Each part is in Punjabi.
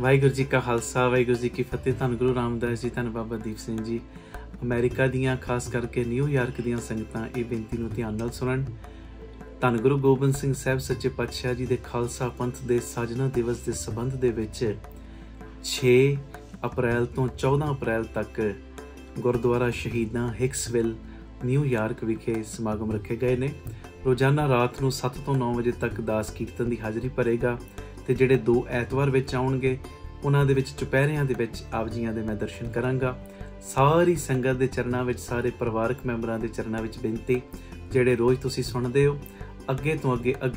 ਵਾਹਿਗੁਰੂ ਜੀ ਕਾ ਖਾਲਸਾ ਵਾਹਿਗੁਰੂ ਜੀ ਕੀ ਫਤਿਹ। ਧੰਨ ਗੁਰੂ ਰਾਮਦਾਸ ਜੀ, ਧੰਨ ਬਾਬਾ ਦੀਪ ਸਿੰਘ ਜੀ। ਅਮਰੀਕਾ ਦੀਆਂ ਖਾਸ ਕਰਕੇ ਨਿਊਯਾਰਕ ਦੀਆਂ ਸੰਗਤਾਂ ਇਹ ਬੇਨਤੀ ਨੂੰ ਧਿਆਨ ਨਾਲ ਸੁਣਨ। ਧੰਨ ਗੁਰੂ ਗੋਬਿੰਦ ਸਿੰਘ ਸਾਹਿਬ ਸੱਚੇ ਪਾਤਸ਼ਾਹ ਜੀ ਦੇ ਖਾਲਸਾ ਪੰਥ ਦੇ ਸਾਜਨਾ ਦਿਵਸ ਦੇ ਸੰਬੰਧ ਦੇ ਵਿੱਚ 6 ਅਪ੍ਰੈਲ ਤੋਂ 14 ਅਪ੍ਰੈਲ ਤੱਕ ਗੁਰਦੁਆਰਾ ਸ਼ਹੀਦਾਂ ਹਿਕਸਵਿਲ ਨਿਊਯਾਰਕ ਵਿਖੇ ਸਮਾਗਮ ਰੱਖੇ ਗਏ ਨੇ। ਰੋਜ਼ਾਨਾ ਰਾਤ ਨੂੰ 7 ਤੋਂ 9 ਵਜੇ ਤੱਕ ਦਾਸ ਕੀਰਤਨ ਦੀ ਹਾਜ਼ਰੀ ਭਰੇਗਾ ਤੇ ਜਿਹੜੇ 2 ਐਤਵਾਰ ਵਿੱਚ ਆਉਣਗੇ ਉਹਨਾਂ ਦੇ ਵਿੱਚ ਚੁਪਹਿਰਿਆਂ ਦੇ ਵਿੱਚ ਆਪ ਜੀਆਂ ਦੇ ਮੈਂ ਦਰਸ਼ਨ ਕਰਾਂਗਾ। ਸਾਰੀ ਸੰਗਤ ਦੇ ਚਰਨਾਂ ਵਿੱਚ, ਸਾਰੇ ਪਰਿਵਾਰਕ ਮੈਂਬਰਾਂ ਦੇ ਚਰਨਾਂ ਵਿੱਚ ਬੇਨਤੀ, ਜਿਹੜੇ ਰੋਜ਼ ਤੁਸੀਂ ਸੁਣਦੇ ਹੋ, ਅੱਗੇ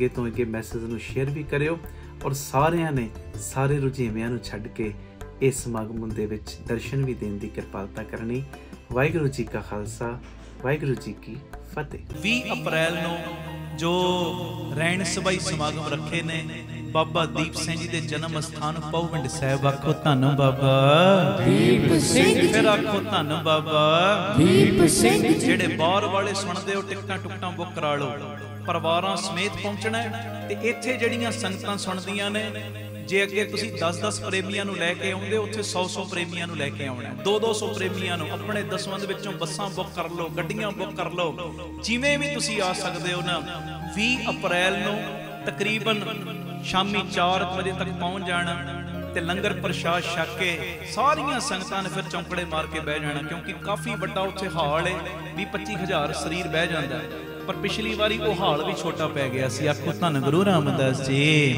ਤੋਂ ਅੱਗੇ ਮੈਸੇਜ ਨੂੰ ਸ਼ੇਅਰ ਵੀ ਕਰਿਓ ਔਰ ਸਾਰਿਆਂ ਨੇ ਸਾਰੇ ਰੁਝੇਵਿਆਂ ਨੂੰ ਛੱਡ ਕੇ ਇਸ ਸਮਾਗਮ ਦੇ ਵਿੱਚ ਦਰਸ਼ਨ ਵੀ ਦੇਣ ਦੀ ਕਿਰਪਾਲਤਾ ਕਰਨੀ। ਵਾਹਿਗੁਰੂ ਜੀ ਕਾ ਖਾਲਸਾ ਵਾਹਿਗੁਰੂ ਜੀ ਕੀ ਫਤਿਹ। 20 ਅਪ੍ਰੈਲ ਨੂੰ ਜੋ ਰਹਿਣ ਸਭਾਈ ਸਮਾਗਮ ਰੱਖੇ ਨੇ ਬਾਬਾ ਦੀਪ ਸਿੰਘ ਜੀ ਦੇ ਜਨਮ ਸਥਾਨ ਪਹੁਵਿੰਡ ਸਾਹਿਬ। ਆਖੋ ਧੰਨ ਬਾਬਾ ਦੀਪ ਸਿੰਘ। ਫਿਰ ਆਖੋ ਧੰਨ ਬਾਬਾ ਦੀਪ ਸਿੰਘ। ਜਿਹੜੇ ਬਾਹਰ ਵਾਲੇ ਸੁਣਦੇ ਹੋ ਟਿਕਟਾਂ ਟੁਕਟਾਂ ਬੁੱਕ ਕਰਾ ਲਓ, ਪਰਿਵਾਰਾਂ ਸਮੇਤ ਪਹੁੰਚਣਾ। ਤੇ ਇੱਥੇ ਜਿਹੜੀਆਂ ਸੰਗਤਾਂ ਸੁਣਦੀਆਂ ਨੇ, ਜੇ ਅੱਗੇ ਤੁਸੀਂ 10-10 ਪ੍ਰੇਮੀਆਂ ਨੂੰ ਲੈ ਕੇ ਆਉਂਦੇ, ਉੱਥੇ 100-100 ਪ੍ਰੇਮੀਆਂ ਨੂੰ ਲੈ ਕੇ ਆਉਣਾ, 200-200 ਪ੍ਰੇਮੀਆਂ ਨੂੰ। ਆਪਣੇ ਦਸਵੰਧ ਵਿੱਚੋਂ ਬੱਸਾਂ ਬੁੱਕ ਕਰ ਲਓ, ਗੱਡੀਆਂ ਬੁੱਕ ਕਰ ਲਓ, ਜਿਵੇਂ ਵੀ ਤੁਸੀਂ ਆ ਸਕਦੇ ਹੋ ਨਾ। 20 ਅਪ੍ਰੈਲ ਨੂੰ ਤਕਰੀਬਨ ਸ਼ਾਮੀ 4 ਵਜੇ ਤੱਕ ਪਹੁੰਚ ਜਾਣਾ ਤੇ ਲੰਗਰ ਪ੍ਰਸ਼ਾਦ ਛਕ ਕੇ ਸਾਰੀਆਂ ਸੰਗਤਾਂ ਨੇ ਫਿਰ ਚੌਂਕੜੇ ਮਾਰ ਕੇ ਬਹਿ ਜਾਣਾ, ਕਿਉਂਕਿ ਕਾਫੀ ਵੱਡਾ ਉੱਥੇ ਹਾਲ ਹੈ। 20-25 ਹਜ਼ਾਰ ਸਰੀਰ ਬਹਿ ਜਾਂਦਾ, ਪਰ ਪਿਛਲੀ ਵਾਰੀ ਉਹ ਹਾਲ ਵੀ ਛੋਟਾ ਪੈ ਗਿਆ ਸੀ। ਆਖੋ ਧੰਨ ਗੁਰੂ ਰਾਮਦਾਸ ਜੀ।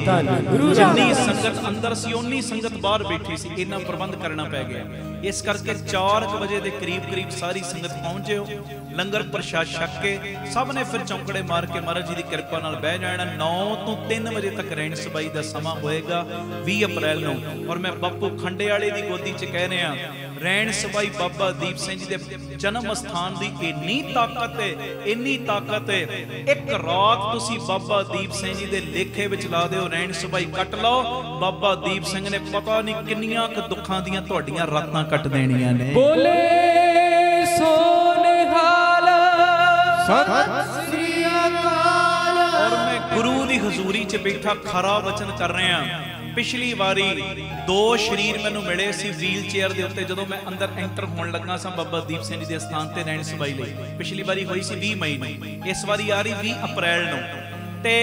ਜਿੰਨੀ ਸੰਗਤ ਅੰਦਰ ਸੀ ਓਨੀ ਸੰਗਤ ਬਾਹਰ ਬੈਠੀ ਸੀ, ਇੰਨਾ ਪ੍ਰਬੰਧ ਕਰਨਾ ਪੈ ਗਿਆ। ਇਸ ਕਰਕੇ 4 ਵਜੇ ਦੇ ਕਰੀਬ ਸਾਰੀ ਸੰਗਤ ਪਹੁੰਚਿਓ, ਲੰਗਰ ਪ੍ਰਸ਼ਾਦ ਛਕ ਕੇ ਸਭ ਨੇ ਫਿਰ ਚੌਂਕੜੇ ਮਾਰ ਕੇ ਮਹਾਰਾਜ ਜੀ ਦੀ ਕਿਰਪਾ ਨਾਲ ਬਹਿ ਜਾਣਾ। 9 ਤੋਂ 3 ਵਜੇ ਤੱਕ ਰਹਿਣ ਸਬਾਈ ਦਾ ਸਮਾਂ ਹੋਏਗਾ 20 ਅਪ੍ਰੈਲ ਨੂੰ। ਔਰ ਮੈਂ ਬਾਪੂ ਖੰਡੇ ਵਾਲੇ ਦੀ ਗੋਦੀ 'ਚ ਕਹਿ ਰਿਹਾ, ਰਹਿਣ ਸਬਾਈ ਬਾਬਾ ਦੀਪ ਸਿੰਘ ਜੀ ਦੇ ਜਨਮ ਸਥਾਨ ਦੀ ਇੰਨੀ ਤਾਕਤ ਹੈ, ਇੰਨੀ ਤਾਕਤ ਹੈ। ਇੱਕ ਰਾਤ ਤੁਸੀਂ ਬਾਬਾ ਦੀਪ ਸਿੰਘ ਜੀ ਦੇ ਲੇਖੇ ਵਿੱਚ ਲਾ ਦਿਓ, ਰਹਿਣ ਸਬਾਈ ਕੱਟ ਲਓ, ਬਾਬਾ ਦੀਪ ਸਿੰਘ ਨੇ ਪਤਾ ਨਹੀਂ ਕਿੰਨੀਆਂ ਕੁ ਦੁੱਖਾਂ ਦੀਆਂ ਤੁਹਾਡੀਆਂ ਰਾਤਾਂ ਕੱਟ ਦੇਣੀਆਂ ਨੇ। ਬੋਲੇ ਸੋ ਨਿਹਾਲ ਸਤਿ ਸ੍ਰੀ ਅਕਾਲ। ਔਰ ਮੈਂ ਗੁਰੂ ਦੀ ਹਜ਼ੂਰੀ 'ਚ ਬੈਠਾ ਖਰਾ ਵਚਨ ਕਰ ਰਿਹਾ। ਪਿਛਲੀ ਵਾਰੀ 2 ਸਰੀਰ ਮੈਨੂੰ ਮਿਲੇ ਸੀ ਵੀਲ ਚੇਅਰ ਦੇ ਉੱਤੇ, ਜਦੋਂ ਮੈਂ ਅੰਦਰ ਐਂਟਰ ਹੋਣ ਲੱਗਾ ਸਾਂ ਬਾਬਾ ਦੀਪ ਸਿੰਘ ਜੀ ਦੇ ਸਥਾਨ ਤੇ ਰਹਿਣ ਸਬਾਈ ਲਈ। ਪਿਛਲੀ ਵਾਰੀ ਹੋਈ ਸੀ 20 ਮਈ ਨੂੰ, ਇਸ ਵਾਰੀ ਆ ਰਹੀ 20 ਅਪ੍ਰੈਲ ਨੂੰ। ਤੇ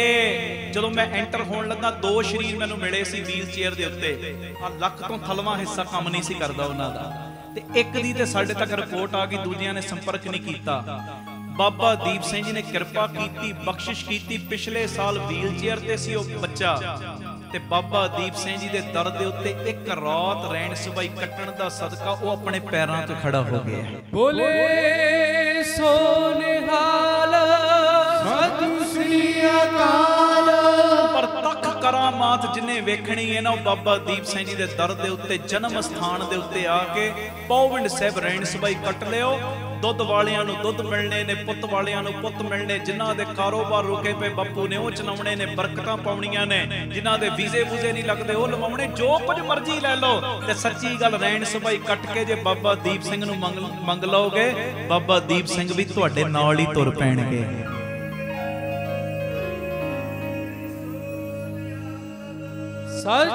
ਜਦੋਂ ਮੈਂ ਐਂਟਰ ਹੋਣ ਲੱਗਾ 2 ਸਰੀਰ ਮੈਨੂੰ ਮਿਲੇ ਸੀ ਵੀਲ ਚੇਅਰ ਦੇ ਉੱਤੇ। ਆ ਲੱਕ ਤੋਂ ਥਲਵਾਂ ਹਿੱਸਾ ਕੰਮ ਨਹੀਂ ਸੀ ਕਰਦਾ ਉਹਨਾਂ ਦਾ, ਤੇ ਇੱਕ ਦੀ ਤੇ ਸਾਡੇ ਤੱਕ ਰਿਪੋਰਟ ਆ ਗਈ, ਦੂਜਿਆਂ ਨੇ ਸੰਪਰਕ ਨਹੀਂ ਕੀਤਾ। ਬਾਬਾ ਦੀਪ ਸਿੰਘ ਜੀ ਨੇ ਕਿਰਪਾ ਕੀਤੀ, ਬਖਸ਼ਿਸ਼ ਕੀਤੀ। ਪਿਛਲੇ ਸਾਲ ਵੀਲ ਚੇਅਰ ਤੇ ਸੀ ਉਹ ਬੱਚਾ, ਤੇ ਬਾਬਾ ਦੀਪ ਸਿੰਘ ਜੀ ਦੇ ਦਰ ਦੇ ਉੱਤੇ ਇੱਕ ਰਾਤ ਰਹਿਣ ਸਬਾਈ ਕੱਟਣ ਦਾ ਸਦਕਾ ਉਹ ਆਪਣੇ ਪੈਰਾਂ ਤੇ ਖੜਾ ਹੋ ਗਿਆ। ਬੋਲੇ ਸੋ ਨਿਹਾਲ ਸਤਿ ਸ੍ਰੀ ਅਕਾਲ। ਪਰ ਤੱਕ ਕਰਾਮਾਤ ਜਿਨੇ ਵੇਖਣੀ ਹੈ ਨਾ, ਉਹ ਬਾਬਾ ਦੀਪ ਸਿੰਘ ਜੀ ਦੇ ਦਰ ਦੇ ਉੱਤੇ ਜਨਮ ਸਥਾਨ ਦੇ ਉੱਤੇ ਆ ਕੇ ਪਹੁਵਿੰਡ ਸਾਹਿਬ ਰਹਿਣ ਸਬਾਈ ਕੱਟ ਲਿਓ। ਦੁੱਧ ਵਾਲਿਆਂ ਨੂੰ ਦੁੱਧ ਮਿਲਣੇ ਨੇ, ਪੁੱਤ ਵਾਲਿਆਂ ਨੂੰ ਪੁੱਤ ਮਿਲਣੇ, ਜਿਨ੍ਹਾਂ ਦੇ ਕਾਰੋਬਾਰ ਰੁਕੇ ਪਏ ਬਾਪੂ ਨੇ ਉਹ ਚਲਾਉਣੇ ਨੇ, ਬਰਕਤਾਂ ਪਾਉਣੀਆਂ ਨੇ, ਜਿਨ੍ਹਾਂ ਦੇ ਵੀਜ਼ੇ ਵੂਜ਼ੇ ਨਹੀਂ ਲੱਗਦੇ ਉਹ ਲਵਾਉਣੇ, ਜੋ ਕੁਝ ਮਰਜ਼ੀ ਲੈ ਲਓ। ਤੇ ਸੱਚੀ ਗੱਲ, ਰਹਿਣ ਸਬਾਈ ਕੱਟ ਕੇ ਜੇ ਬਾਬਾ ਦੀਪ ਸਿੰਘ ਨੂੰ ਮੰਗ ਲਓਗੇ, ਬਾਬਾ ਦੀਪ ਸਿੰਘ ਵੀ ਤੁਹਾਡੇ ਨਾਲ ਹੀ ਤੁਰ ਪੈਣਗੇ। ਸਤਿ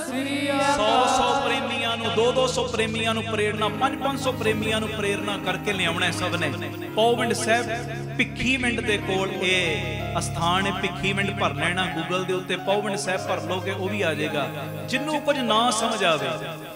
ਸ੍ਰੀ ਅਕਾਲ। 100-100 ਪ੍ਰੇਮੀਆਂ ਨੂੰ, 200-200 ਪ੍ਰੇਮੀਆਂ ਨੂੰ ਪ੍ਰੇਰਨਾ, 500-500 ਪ੍ਰੇਮੀਆਂ ਨੂੰ ਪ੍ਰੇਰਨਾ ਕਰਕੇ ਲਿਆਉਣਾ ਸਭ ਨੇ। ਪਹੁਵਿੰਡ ਸਾਹਿਬ ਭਿੱਖੀਵਿੰਡ ਦੇ ਕੋਲ ਇਹ ਅਸਥਾਨ ਹੈ। ਭਿੱਖੀਵਿੰਡ ਭਰ ਲੈਣਾ ਗੂਗਲ ਦੇ ਉੱਤੇ, ਪਹੁਵਿੰਡ ਸਾਹਿਬ ਭਰ ਲੋਗੇ ਉਹ ਵੀ ਆ ਜਾਏਗਾ। ਜਿਹਨੂੰ ਕੁਝ ਨਾ ਸਮਝ ਆਵੇ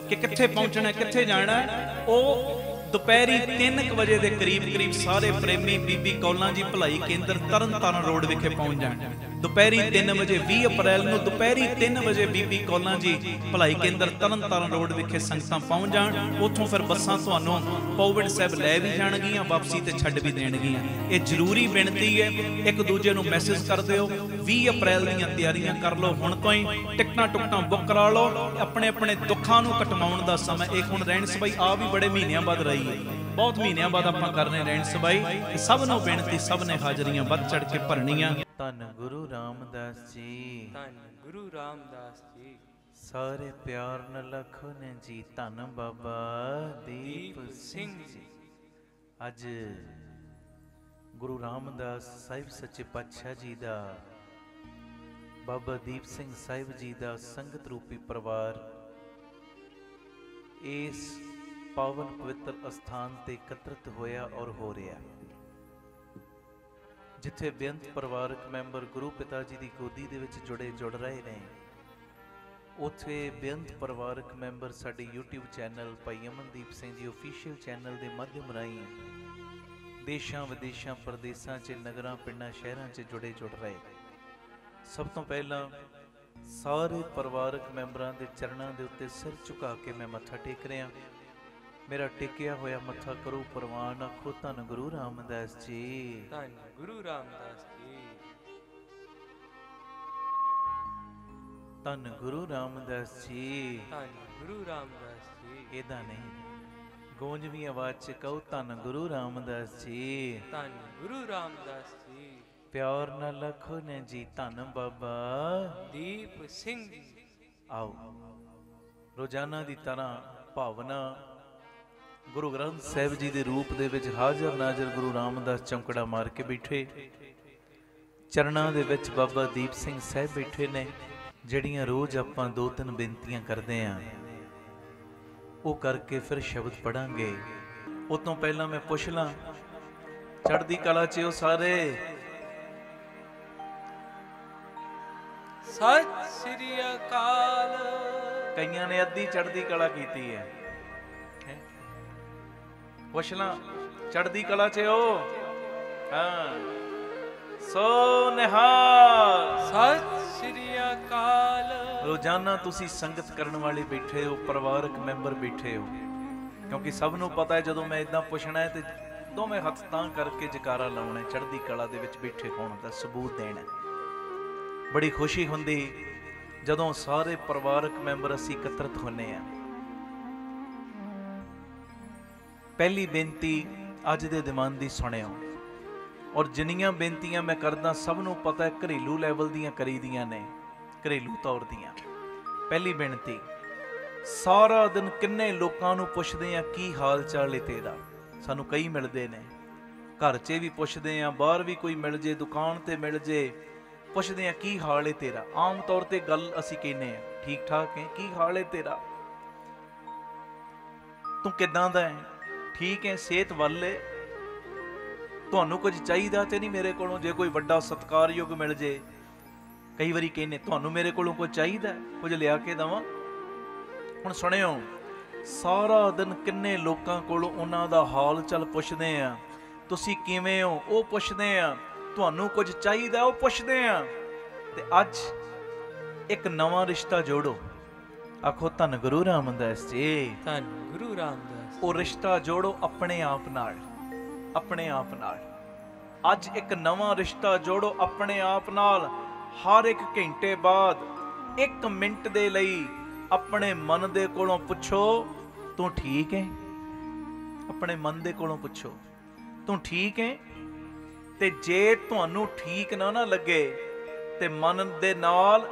ਕਿ ਕਿੱਥੇ ਪਹੁੰਚਣਾ, ਕਿੱਥੇ ਜਾਣਾ, ਉਹ ਦੁਪਹਿਰੀ 3 ਵਜੇ ਦੇ ਕਰੀਬ ਸਾਰੇ ਪ੍ਰੇਮੀ ਬੀਬੀ ਕੌਲਾਂ ਜੀ ਭਲਾਈ ਕੇਂਦਰ ਤਰਨਤਾਰਨ ਰੋਡ ਵਿਖੇ ਪਹੁੰਚ ਜਾਣ। ਦੁਪਹਿਰੀ 3 ਵਜੇ 20 ਅਪ੍ਰੈਲ ਨੂੰ ਦੁਪਹਿਰੀ 3 ਵਜੇ ਬੀਬੀ ਕੌਲਾਂ ਜੀ ਭਲਾਈ ਕੇਂਦਰ ਤਰਨਤਾਰਨ ਰੋਡ ਵਿਖੇ ਸੰਗਤਾਂ ਪਹੁੰਚ ਜਾਣ। ਉੱਥੋਂ ਫਿਰ ਬੱਸਾਂ ਤੁਹਾਨੂੰ ਪਹੁਵਿੰਡ ਸਾਹਿਬ ਲੈ ਵੀ ਜਾਣਗੀਆਂ, ਵਾਪਸੀ ਤੇ ਛੱਡ ਵੀ ਦੇਣਗੀਆਂ। ਇਹ ਜ਼ਰੂਰੀ ਬੇਨਤੀ ਹੈ, ਇੱਕ ਦੂਜੇ ਨੂੰ ਮੈਸੇਜ ਕਰ ਦਿਓ। 20 ਅਪ੍ਰੈਲ ਦੀਆਂ ਤਿਆਰੀਆਂ ਕਰ ਲਓ ਹੁਣ ਤੋਂ ਹੀ, ਟਿਕਟਾਂ ਟੁਕਟਾਂ ਬੁੱਕ ਕਰਾ ਲਓ। ਆਪਣੇ ਆਪਣੇ ਦੁੱਖਾਂ ਨੂੰ ਕਟਵਾਉਣ ਦਾ ਸਮਾਂ ਇਹ ਹੁਣ ਰਹਿਣ ਸਬਾਈ ਆ ਵੀ ਬੜੇ ਮਹੀਨਿਆਂ ਬਾਅਦ ਰਹੀ ਹੈ, ਬਹੁਤ ਮਹੀਨਿਆਂ ਬਾਅਦ ਆਪਾਂ ਕਰ ਰਹੇ ਰਹਿਣ ਸਬਾਈ। ਸਭ ਨੂੰ ਬੇਨਤੀ, ਸਭ ਨੇ ਹਾਜ਼ਰੀਆਂ ਵੱਧ ਚੜ ਕੇ ਭਰਨੀਆਂ। ਧੰਨ ਗੁਰੂ ਰਾਮਦਾਸ ਜੀ, ਧੰਨ ਗੁਰੂ ਰਾਮਦਾਸ ਜੀ। ਸਾਰੇ ਪਿਆਰ ਨਾਲ ਲਖੋ ਨੇ ਜੀ, ਧੰਨ ਬਾਬਾ ਦੀਪ ਸਿੰਘ ਜੀ। ਅੱਜ ਗੁਰੂ ਰਾਮਦਾਸ ਸਾਹਿਬ ਸੱਚੇ ਪਾਤਸ਼ਾਹ ਜੀ ਦਾ, ਬਾਬਾ ਦੀਪ ਸਿੰਘ ਸਾਹਿਬ ਜੀ ਦਾ ਸੰਗਤ ਰੂਪੀ ਪਰਿਵਾਰ ਇਸ ਪਾਵਨ ਪਵਿੱਤਰ ਅਸਥਾਨ ਤੇ ਇਕੱਤਰਿਤ ਹੋਇਆ ਔਰ ਹੋ ਰਿਹਾ, ਜਿੱਥੇ ਬੇਅੰਤ ਪਰਿਵਾਰਕ ਮੈਂਬਰ ਗੁਰੂ ਪਿਤਾ ਜੀ ਦੀ ਗੋਦੀ ਦੇ ਵਿੱਚ ਜੁੜ ਰਹੇ ਨੇ। ਉੱਥੇ ਬੇਅੰਤ ਪਰਿਵਾਰਕ ਮੈਂਬਰ ਸਾਡੇ YouTube ਚੈਨਲ ਭਾਈ ਅਮਨਦੀਪ ਸਿੰਘ ਜੀ ਆਫੀਸ਼ੀਅਲ ਚੈਨਲ ਦੇ ਮਾਧਿਅਮ ਰਾਹੀਂ ਦੇਸ਼ਾਂ ਵਿਦੇਸ਼ਾਂ ਪ੍ਰਦੇਸ਼ਾਂ 'ਚ ਨਗਰਾਂ ਪਿੰਡਾਂ ਸ਼ਹਿਰਾਂ 'ਚ ਜੁੜ ਰਹੇ। ਸਭ ਤੋਂ ਪਹਿਲਾਂ ਸਾਰੇ ਪਰਿਵਾਰਕ ਮੈਂਬਰਾਂ ਦੇ ਚਰਨਾਂ ਦੇ ਉੱਤੇ ਸਿਰ ਝੁਕਾ ਕੇ ਮੈਂ ਮੱਥਾ ਟੇਕ ਰਿਹਾ। ਮੇਰਾ ਟੇਕਿਆ ਹੋਇਆ ਮੱਥਾ ਕਰੋ ਪ੍ਰਵਾਨ, ਆਖੋ ਧੰਨ ਗੁਰੂ ਰਾਮਦਾਸ ਜੀ, ਧੰਨ ਗੁਰੂ ਰਾਮਦਾਸ ਜੀ, ਧੰਨ ਗੁਰੂ ਰਾਮਦਾਸ ਜੀ, ਧੰਨ ਗੁਰੂ ਰਾਮਦਾਸ ਜੀ। ਇਹਦਾ ਨਹੀਂ, ਗੂੰਜਵੀਂ ਆਵਾਜ਼ 'ਚ ਕਹੋ ਧੰਨ ਗੁਰੂ ਰਾਮਦਾਸ ਜੀ, ਧੰਨ ਗੁਰੂ ਰਾਮਦਾਸ ਜੀ। ਪਿਆਰ ਨਾਲ ਲਖੋ ਨੇ ਜੀ ਧੰਨ ਬਾਬਾ ਦੀਪ ਸਿੰਘ ਜੀ। ਆਓ ਰੋਜ਼ਾਨਾ ਦੀ ਤਰ੍ਹਾਂ ਭਾਵਨਾ ਗੁਰੂ ਗ੍ਰੰਥ ਸਾਹਿਬ ਜੀ ਦੇ ਰੂਪ ਦੇ ਵਿੱਚ ਹਾਜ਼ਰ ਨਾਜ਼ਰ ਗੁਰੂ ਰਾਮਦਾਸ ਚੌਂਕੜਾ ਮਾਰ ਕੇ ਬੈਠੇ। ਚਰਨਾਂ ਦੇ ਵਿੱਚ ਬਾਬਾ ਦੀਪ ਸਿੰਘ ਸਾਹਿਬ ਬੈਠੇ ਨੇ, ਜਿਹੜੀਆਂ ਰੋਜ਼ ਆਪਾਂ 2-3 ਬੇਨਤੀਆਂ ਕਰਦੇ ਆਂ, ਉਹ ਕਰਕੇ ਫਿਰ ਸ਼ਬਦ ਪੜਾਂਗੇ। ਉਹ ਤੋਂ ਪਹਿਲਾਂ ਮੈਂ ਪੁੱਛ ਲਾਂ, ਚੜ੍ਹਦੀ ਕਲਾ 'ਚ ਉਹ ਸਾਰੇ? ਸਤਿ ਸ੍ਰੀ ਅਕਾਲ। ਕਈਆਂ ਨੇ ਅੱਧੀ ਚੜ੍ਹਦੀ ਕਲਾ ਕੀਤੀ ਹੈ। ਪੁੱਛ ਲਾਂ, ਚੜ੍ਹਦੀ ਕਲਾ 'ਚ ਉਹ? ਹਾਂ, ਸੋ ਨਿਹਾਲ। ਸਤਿ ਸ੍ਰੀ ਅਕਾਲ। ਰੋਜ਼ਾਨਾ ਤੁਸੀਂ ਸੰਗਤ ਕਰਨ ਵਾਲੇ ਬੈਠੇ ਹੋ, ਪਰਿਵਾਰਕ ਮੈਂਬਰ ਬੈਠੇ ਹੋ, ਕਿਉਂਕਿ ਸਭ ਨੂੰ ਪਤਾ ਹੈ ਜਦੋਂ ਮੈਂ ਇਦਾਂ ਪੁੱਛਣਾ ਹੈ ਤੇ ਦੋਵੇਂ ਹੱਥ ਤਾਂ ਕਰਕੇ ਜਕਾਰਾ ਲਾਉਣਾ, ਚੜ੍ਹਦੀ ਕਲਾ ਦੇ ਵਿੱਚ ਬੈਠੇ ਹੋਣ ਦਾ ਸਬੂਤ ਦੇਣਾ। ਬੜੀ ਖੁਸ਼ੀ ਹੁੰਦੀ ਜਦੋਂ ਸਾਰੇ ਪਰਿਵਾਰਕ ਮੈਂਬਰ ਅਸੀਂ ਇਕੱਤਰਿਤ ਹੁੰਦੇ ਹਾਂ। ਪਹਿਲੀ ਬੇਨਤੀ ਅੱਜ ਦੇ ਦਿਮਾਨ ਦੀ ਸੁਣਿਓ, ਔਰ ਜਿੰਨੀਆਂ ਬੇਨਤੀਆਂ ਮੈਂ ਕਰਦਾ ਸਭ ਨੂੰ ਪਤਾ ਹੈ ਘਰੇਲੂ ਲੈਵਲ ਦੀਆਂ ਕਰੀਦੀਆਂ ਨੇ, ਘਰੇਲੂ ਤੌਰ ਦੀਆਂ। ਪਹਿਲੀ ਬੇਨਤੀ, ਸਾਰਾ ਦਿਨ ਕਿੰਨੇ ਲੋਕਾਂ ਨੂੰ ਪੁੱਛਦੇ ਆ ਕੀ ਹਾਲ ਚਾਲ ਹੈ ਤੇਰਾ। ਸਾਨੂੰ ਕਈ ਮਿਲਦੇ ਨੇ, ਘਰ 'ਚ ਵੀ ਪੁੱਛਦੇ ਆ, ਬਾਹਰ ਵੀ ਕੋਈ ਮਿਲ ਜੇ, ਦੁਕਾਨ ਤੇ ਮਿਲ ਜੇ, ਪੁੱਛਦੇ ਆ ਕੀ ਹਾਲ ਹੈ ਤੇਰਾ। ਆਮ ਤੌਰ ਤੇ ਗੱਲ ਅਸੀਂ ਕਹਿੰਦੇ ਆ ਠੀਕ ਠਾਕ ਹੈ, ਕੀ ਹਾਲ ਹੈ ਤੇਰਾ, ਤੂੰ ਕਿੱਦਾਂ ਦਾ ਹੈ, ਠੀਕ ਹੈ, ਸਿਹਤ ਵੱਲ ਹੈ, ਤੁਹਾਨੂੰ ਕੁਝ ਚਾਹੀਦਾ ਤੇ ਨਹੀਂ ਮੇਰੇ ਕੋਲੋਂ? ਜੇ ਕੋਈ ਵੱਡਾ ਸਤਿਕਾਰਯੋਗ ਮਿਲ ਜੇ, ਕਈ ਵਾਰੀ ਕਹਿੰਦੇ ਤੁਹਾਨੂੰ ਮੇਰੇ ਕੋਲੋਂ ਕੁਝ ਚਾਹੀਦਾ, ਕੁਝ ਲਿਆ ਕੇ ਦੇਵਾਂ। ਹੁਣ ਸੁਣਿਓ, ਸਾਰਾ ਦਿਨ ਕਿੰਨੇ ਲੋਕਾਂ ਕੋਲੋਂ ਉਹਨਾਂ ਦਾ ਹਾਲ ਚਾਲ ਪੁੱਛਦੇ ਆ, ਤੁਸੀਂ ਕਿਵੇਂ ਹੋ ਉਹ ਪੁੱਛਦੇ ਆ, ਤੁਹਾਨੂੰ ਕੁਝ ਚਾਹੀਦਾ ਉਹ ਪੁੱਛਦੇ ਆ। ਤੇ ਅੱਜ ਇੱਕ ਨਵਾਂ ਰਿਸ਼ਤਾ ਜੋੜੋ, ਆਖੋ ਧੰਨ ਗੁਰੂ ਰਾਮਦਾਸ ਜੀ, ਧੰਨ ਗੁਰੂ ਰਾਮਦਾਸ। ਉਹ ਰਿਸ਼ਤਾ ਜੋੜੋ ਆਪਣੇ ਆਪ ਨਾਲ, ਆਪਣੇ ਆਪ ਨਾਲ। ਅੱਜ ਇੱਕ ਨਵਾਂ ਰਿਸ਼ਤਾ ਜੋੜੋ ਆਪਣੇ ਆਪ ਨਾਲ। ਹਰ ਇੱਕ ਘੰਟੇ ਬਾਅਦ 1 ਮਿੰਟ ਦੇ ਲਈ ਆਪਣੇ ਮਨ ਦੇ ਕੋਲੋਂ ਪੁੱਛੋ, ਤੂੰ ਠੀਕ ਹੈ? ਆਪਣੇ ਮਨ ਦੇ ਕੋਲੋਂ ਪੁੱਛੋ, ਤੂੰ ਠੀਕ ਹੈ? ਤੇ ਜੇ ਤੁਹਾਨੂੰ ਠੀਕ ਨਾ ਲੱਗੇ ਤੇ ਮਨ ਦੇ ਨਾਲ,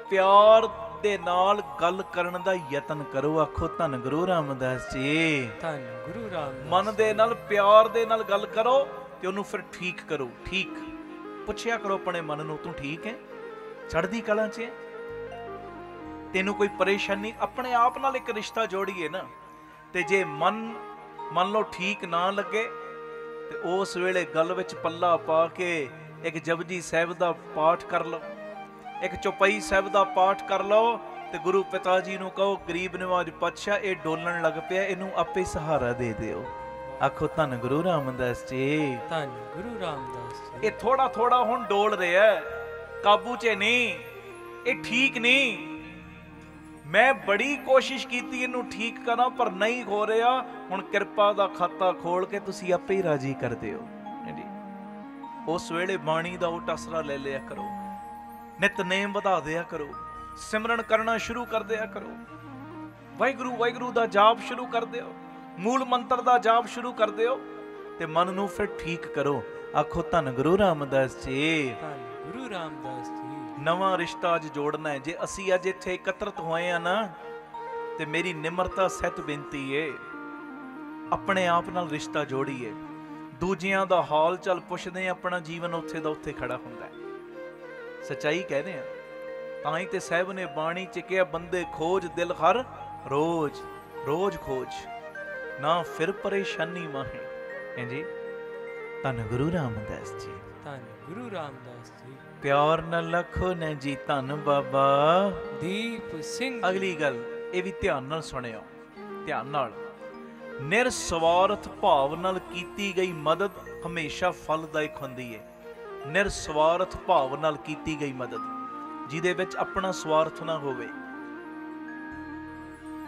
ਪਿਆਰ ਦੇ ਨਾਲ ਗੱਲ ਕਰਨ ਦਾ ਯਤਨ ਕਰੋ, ਆਖੋ ਧੰਨ ਗੁਰੂ ਰਾਮਦਾਸ ਜੀ, ਧੰਨ ਗੁਰੂ ਰਾਮਦਾਸ। ਮਨ ਦੇ ਨਾਲ, ਪਿਆਰ ਦੇ ਨਾਲ ਗੱਲ ਕਰੋ ਤੇ ਉਹਨੂੰ ਫਿਰ ਠੀਕ ਕਰੋ। ਠੀਕ ਪੁੱਛਿਆ ਕਰੋ ਆਪਣੇ ਮਨ ਨੂੰ, ਤੂੰ ਠੀਕ ਹੈ, ਚੜ੍ਹਦੀ ਕਲਾ 'ਚ ਹੈ, ਤੈਨੂੰ ਕੋਈ ਪਰੇਸ਼ਾਨੀ? ਆਪਣੇ ਆਪ ਨਾਲ ਇੱਕ ਰਿਸ਼ਤਾ ਜੋੜੀਏ ਨਾ। ਤੇ ਜੇ ਮੰਨ ਲਓ ਠੀਕ ਨਾ ਲੱਗੇ ਤੇ ਉਸ ਵੇਲੇ ਗੱਲ ਵਿੱਚ ਪੱਲਾ ਪਾ ਕੇ ਇੱਕ ਜਪਜੀ ਸਾਹਿਬ ਦਾ ਪਾਠ ਕਰ ਲਓ, ਇੱਕ ਚੌਪਈ ਸਾਹਿਬ ਦਾ ਪਾਠ ਕਰ ਲਓ ਤੇ ਗੁਰੂ ਪਿਤਾ ਜੀ ਨੂੰ ਕਹੋ, ਗਰੀਬ ਨਿਵਾਜ ਪਾਤਸ਼ਾਹ ਇਹ ਡੋਲਣ ਲੱਗ ਪਿਆ, ਇਹਨੂੰ ਆਪੇ ਸਹਾਰਾ ਦੇ ਦਿਓ। ਆਖੋ ਧੰਨ ਗੁਰੂ ਰਾਮਦਾਸ ਜੀ, ਧੰਨ ਗੁਰੂ ਰਾਮਦਾਸ ਜੀ। ਇਹ ਥੋੜਾ ਥੋੜਾ ਹੁਣ ਡੋਲ ਰਿਹਾ, ਕਾਬੂ 'ਚ ਨਹੀਂ, ਇਹ ਠੀਕ ਨਹੀਂ। ਮੈਂ ਬੜੀ ਕੋਸ਼ਿਸ਼ ਕੀਤੀ ਇਹਨੂੰ ਠੀਕ ਕਰਾਂ ਪਰ ਨਹੀਂ ਹੋ ਰਿਹਾ। ਹੁਣ ਕਿਰਪਾ ਦਾ ਖਾਤਾ ਖੋਲ ਕੇ ਤੁਸੀਂ ਆਪੇ ਹੀ ਰਾਜੀ ਕਰ ਦਿਓ। ਉਸ ਵੇਲੇ ਬਾਣੀ ਦਾ ਉਹ ਟਸਰਾ ਲੈ ਲਿਆ ਕਰੋ, ਨਿਤਨੇਮ ਵਧਾ ਦਿਆ ਕਰੋ, ਸਿਮਰਨ ਕਰਨਾ ਸ਼ੁਰੂ ਕਰ ਦਿਆ ਕਰੋ, ਵਾਹਿਗੁਰੂ ਵਾਹਿਗੁਰੂ ਦਾ ਜਾਪ ਸ਼ੁਰੂ ਕਰ ਦਿਓ, ਮੂਲ ਮੰਤਰ ਦਾ ਜਾਪ ਸ਼ੁਰੂ ਕਰ ਦਿਓ ਤੇ ਮਨ ਨੂੰ ਫਿਰ ਠੀਕ ਕਰੋ। ਆਖੋ ਧੰਨ ਗੁਰੂ ਰਾਮਦਾਸ ਜੀ, ਧੰਨ ਗੁਰੂ ਰਾਮਦਾਸ ਜੀ। ਨਵਾਂ ਰਿਸ਼ਤਾ ਅੱਜ ਜੋੜਨਾ ਹੈ। ਜੇ ਅਸੀਂ ਅੱਜ ਇੱਥੇ ਇਕੱਤਰਤ ਹੋਏ ਆ ਨਾ, ਤੇ ਮੇਰੀ ਨਿਮਰਤਾ ਸਹਿਤ ਬੇਨਤੀ ਏ, ਆਪਣੇ ਆਪ ਨਾਲ ਰਿਸ਼ਤਾ ਜੋੜੀਏ। ਦੂਜਿਆਂ ਦਾ ਹਾਲ ਚਾਲ ਪੁੱਛਦੇ ਆ, ਆਪਣਾ ਜੀਵਨ ਉੱਥੇ ਦਾ ਉੱਥੇ ਖੜਾ ਹੁੰਦਾ ਹੈ। ਸੱਚਾਈ ਕਹਿੰਦੇ ਆ, ਤਾਂ ਹੀ ਤੇ ਸਾਹਿਬ ਨੇ ਬਾਣੀ ਚ ਕਿਹਾ, ਬੰਦੇ ਖੋਜ ਦਿਲ ਹਰ ਰੋਜ਼। ਰੋਜ਼ ਖੋਜ ਨਾ ਫਿਰ ਪਰੇਸ਼ਾਨੀ ਮਾਹੇ। ਹਾਂਜੀ, ਧੰਨ ਗੁਰੂ ਰਾਮਦਾਸ ਜੀ। ਧੰਨ ਗੁਰੂ ਰਾਮਦਾਸ ਜੀ। ਪਿਆਰ ਨਾਲ ਲਖੋ ਨੇ ਜੀ ਧੰਨ ਬਾਬਾ ਦੀਪ ਸਿੰਘ। ਅਗਲੀ ਗੱਲ ਇਹ ਵੀ ਧਿਆਨ ਨਾਲ ਸੁਣਿਓ, ਧਿਆਨ ਨਾਲ। ਨਿਰਸਵਾਰਥ ਭਾਵ ਨਾਲ ਕੀਤੀ ਗਈ ਮਦਦ ਹਮੇਸ਼ਾ ਫਲਦਾਇਕ ਹੁੰਦੀ ਹੈ। ਨਿਰਸਵਾਰਥ ਭਾਵ ਨਾਲ ਕੀਤੀ ਗਈ ਮਦਦ, ਜਿਹਦੇ ਵਿੱਚ ਆਪਣਾ ਸਵਾਰਥ ਨਾ ਹੋਵੇ।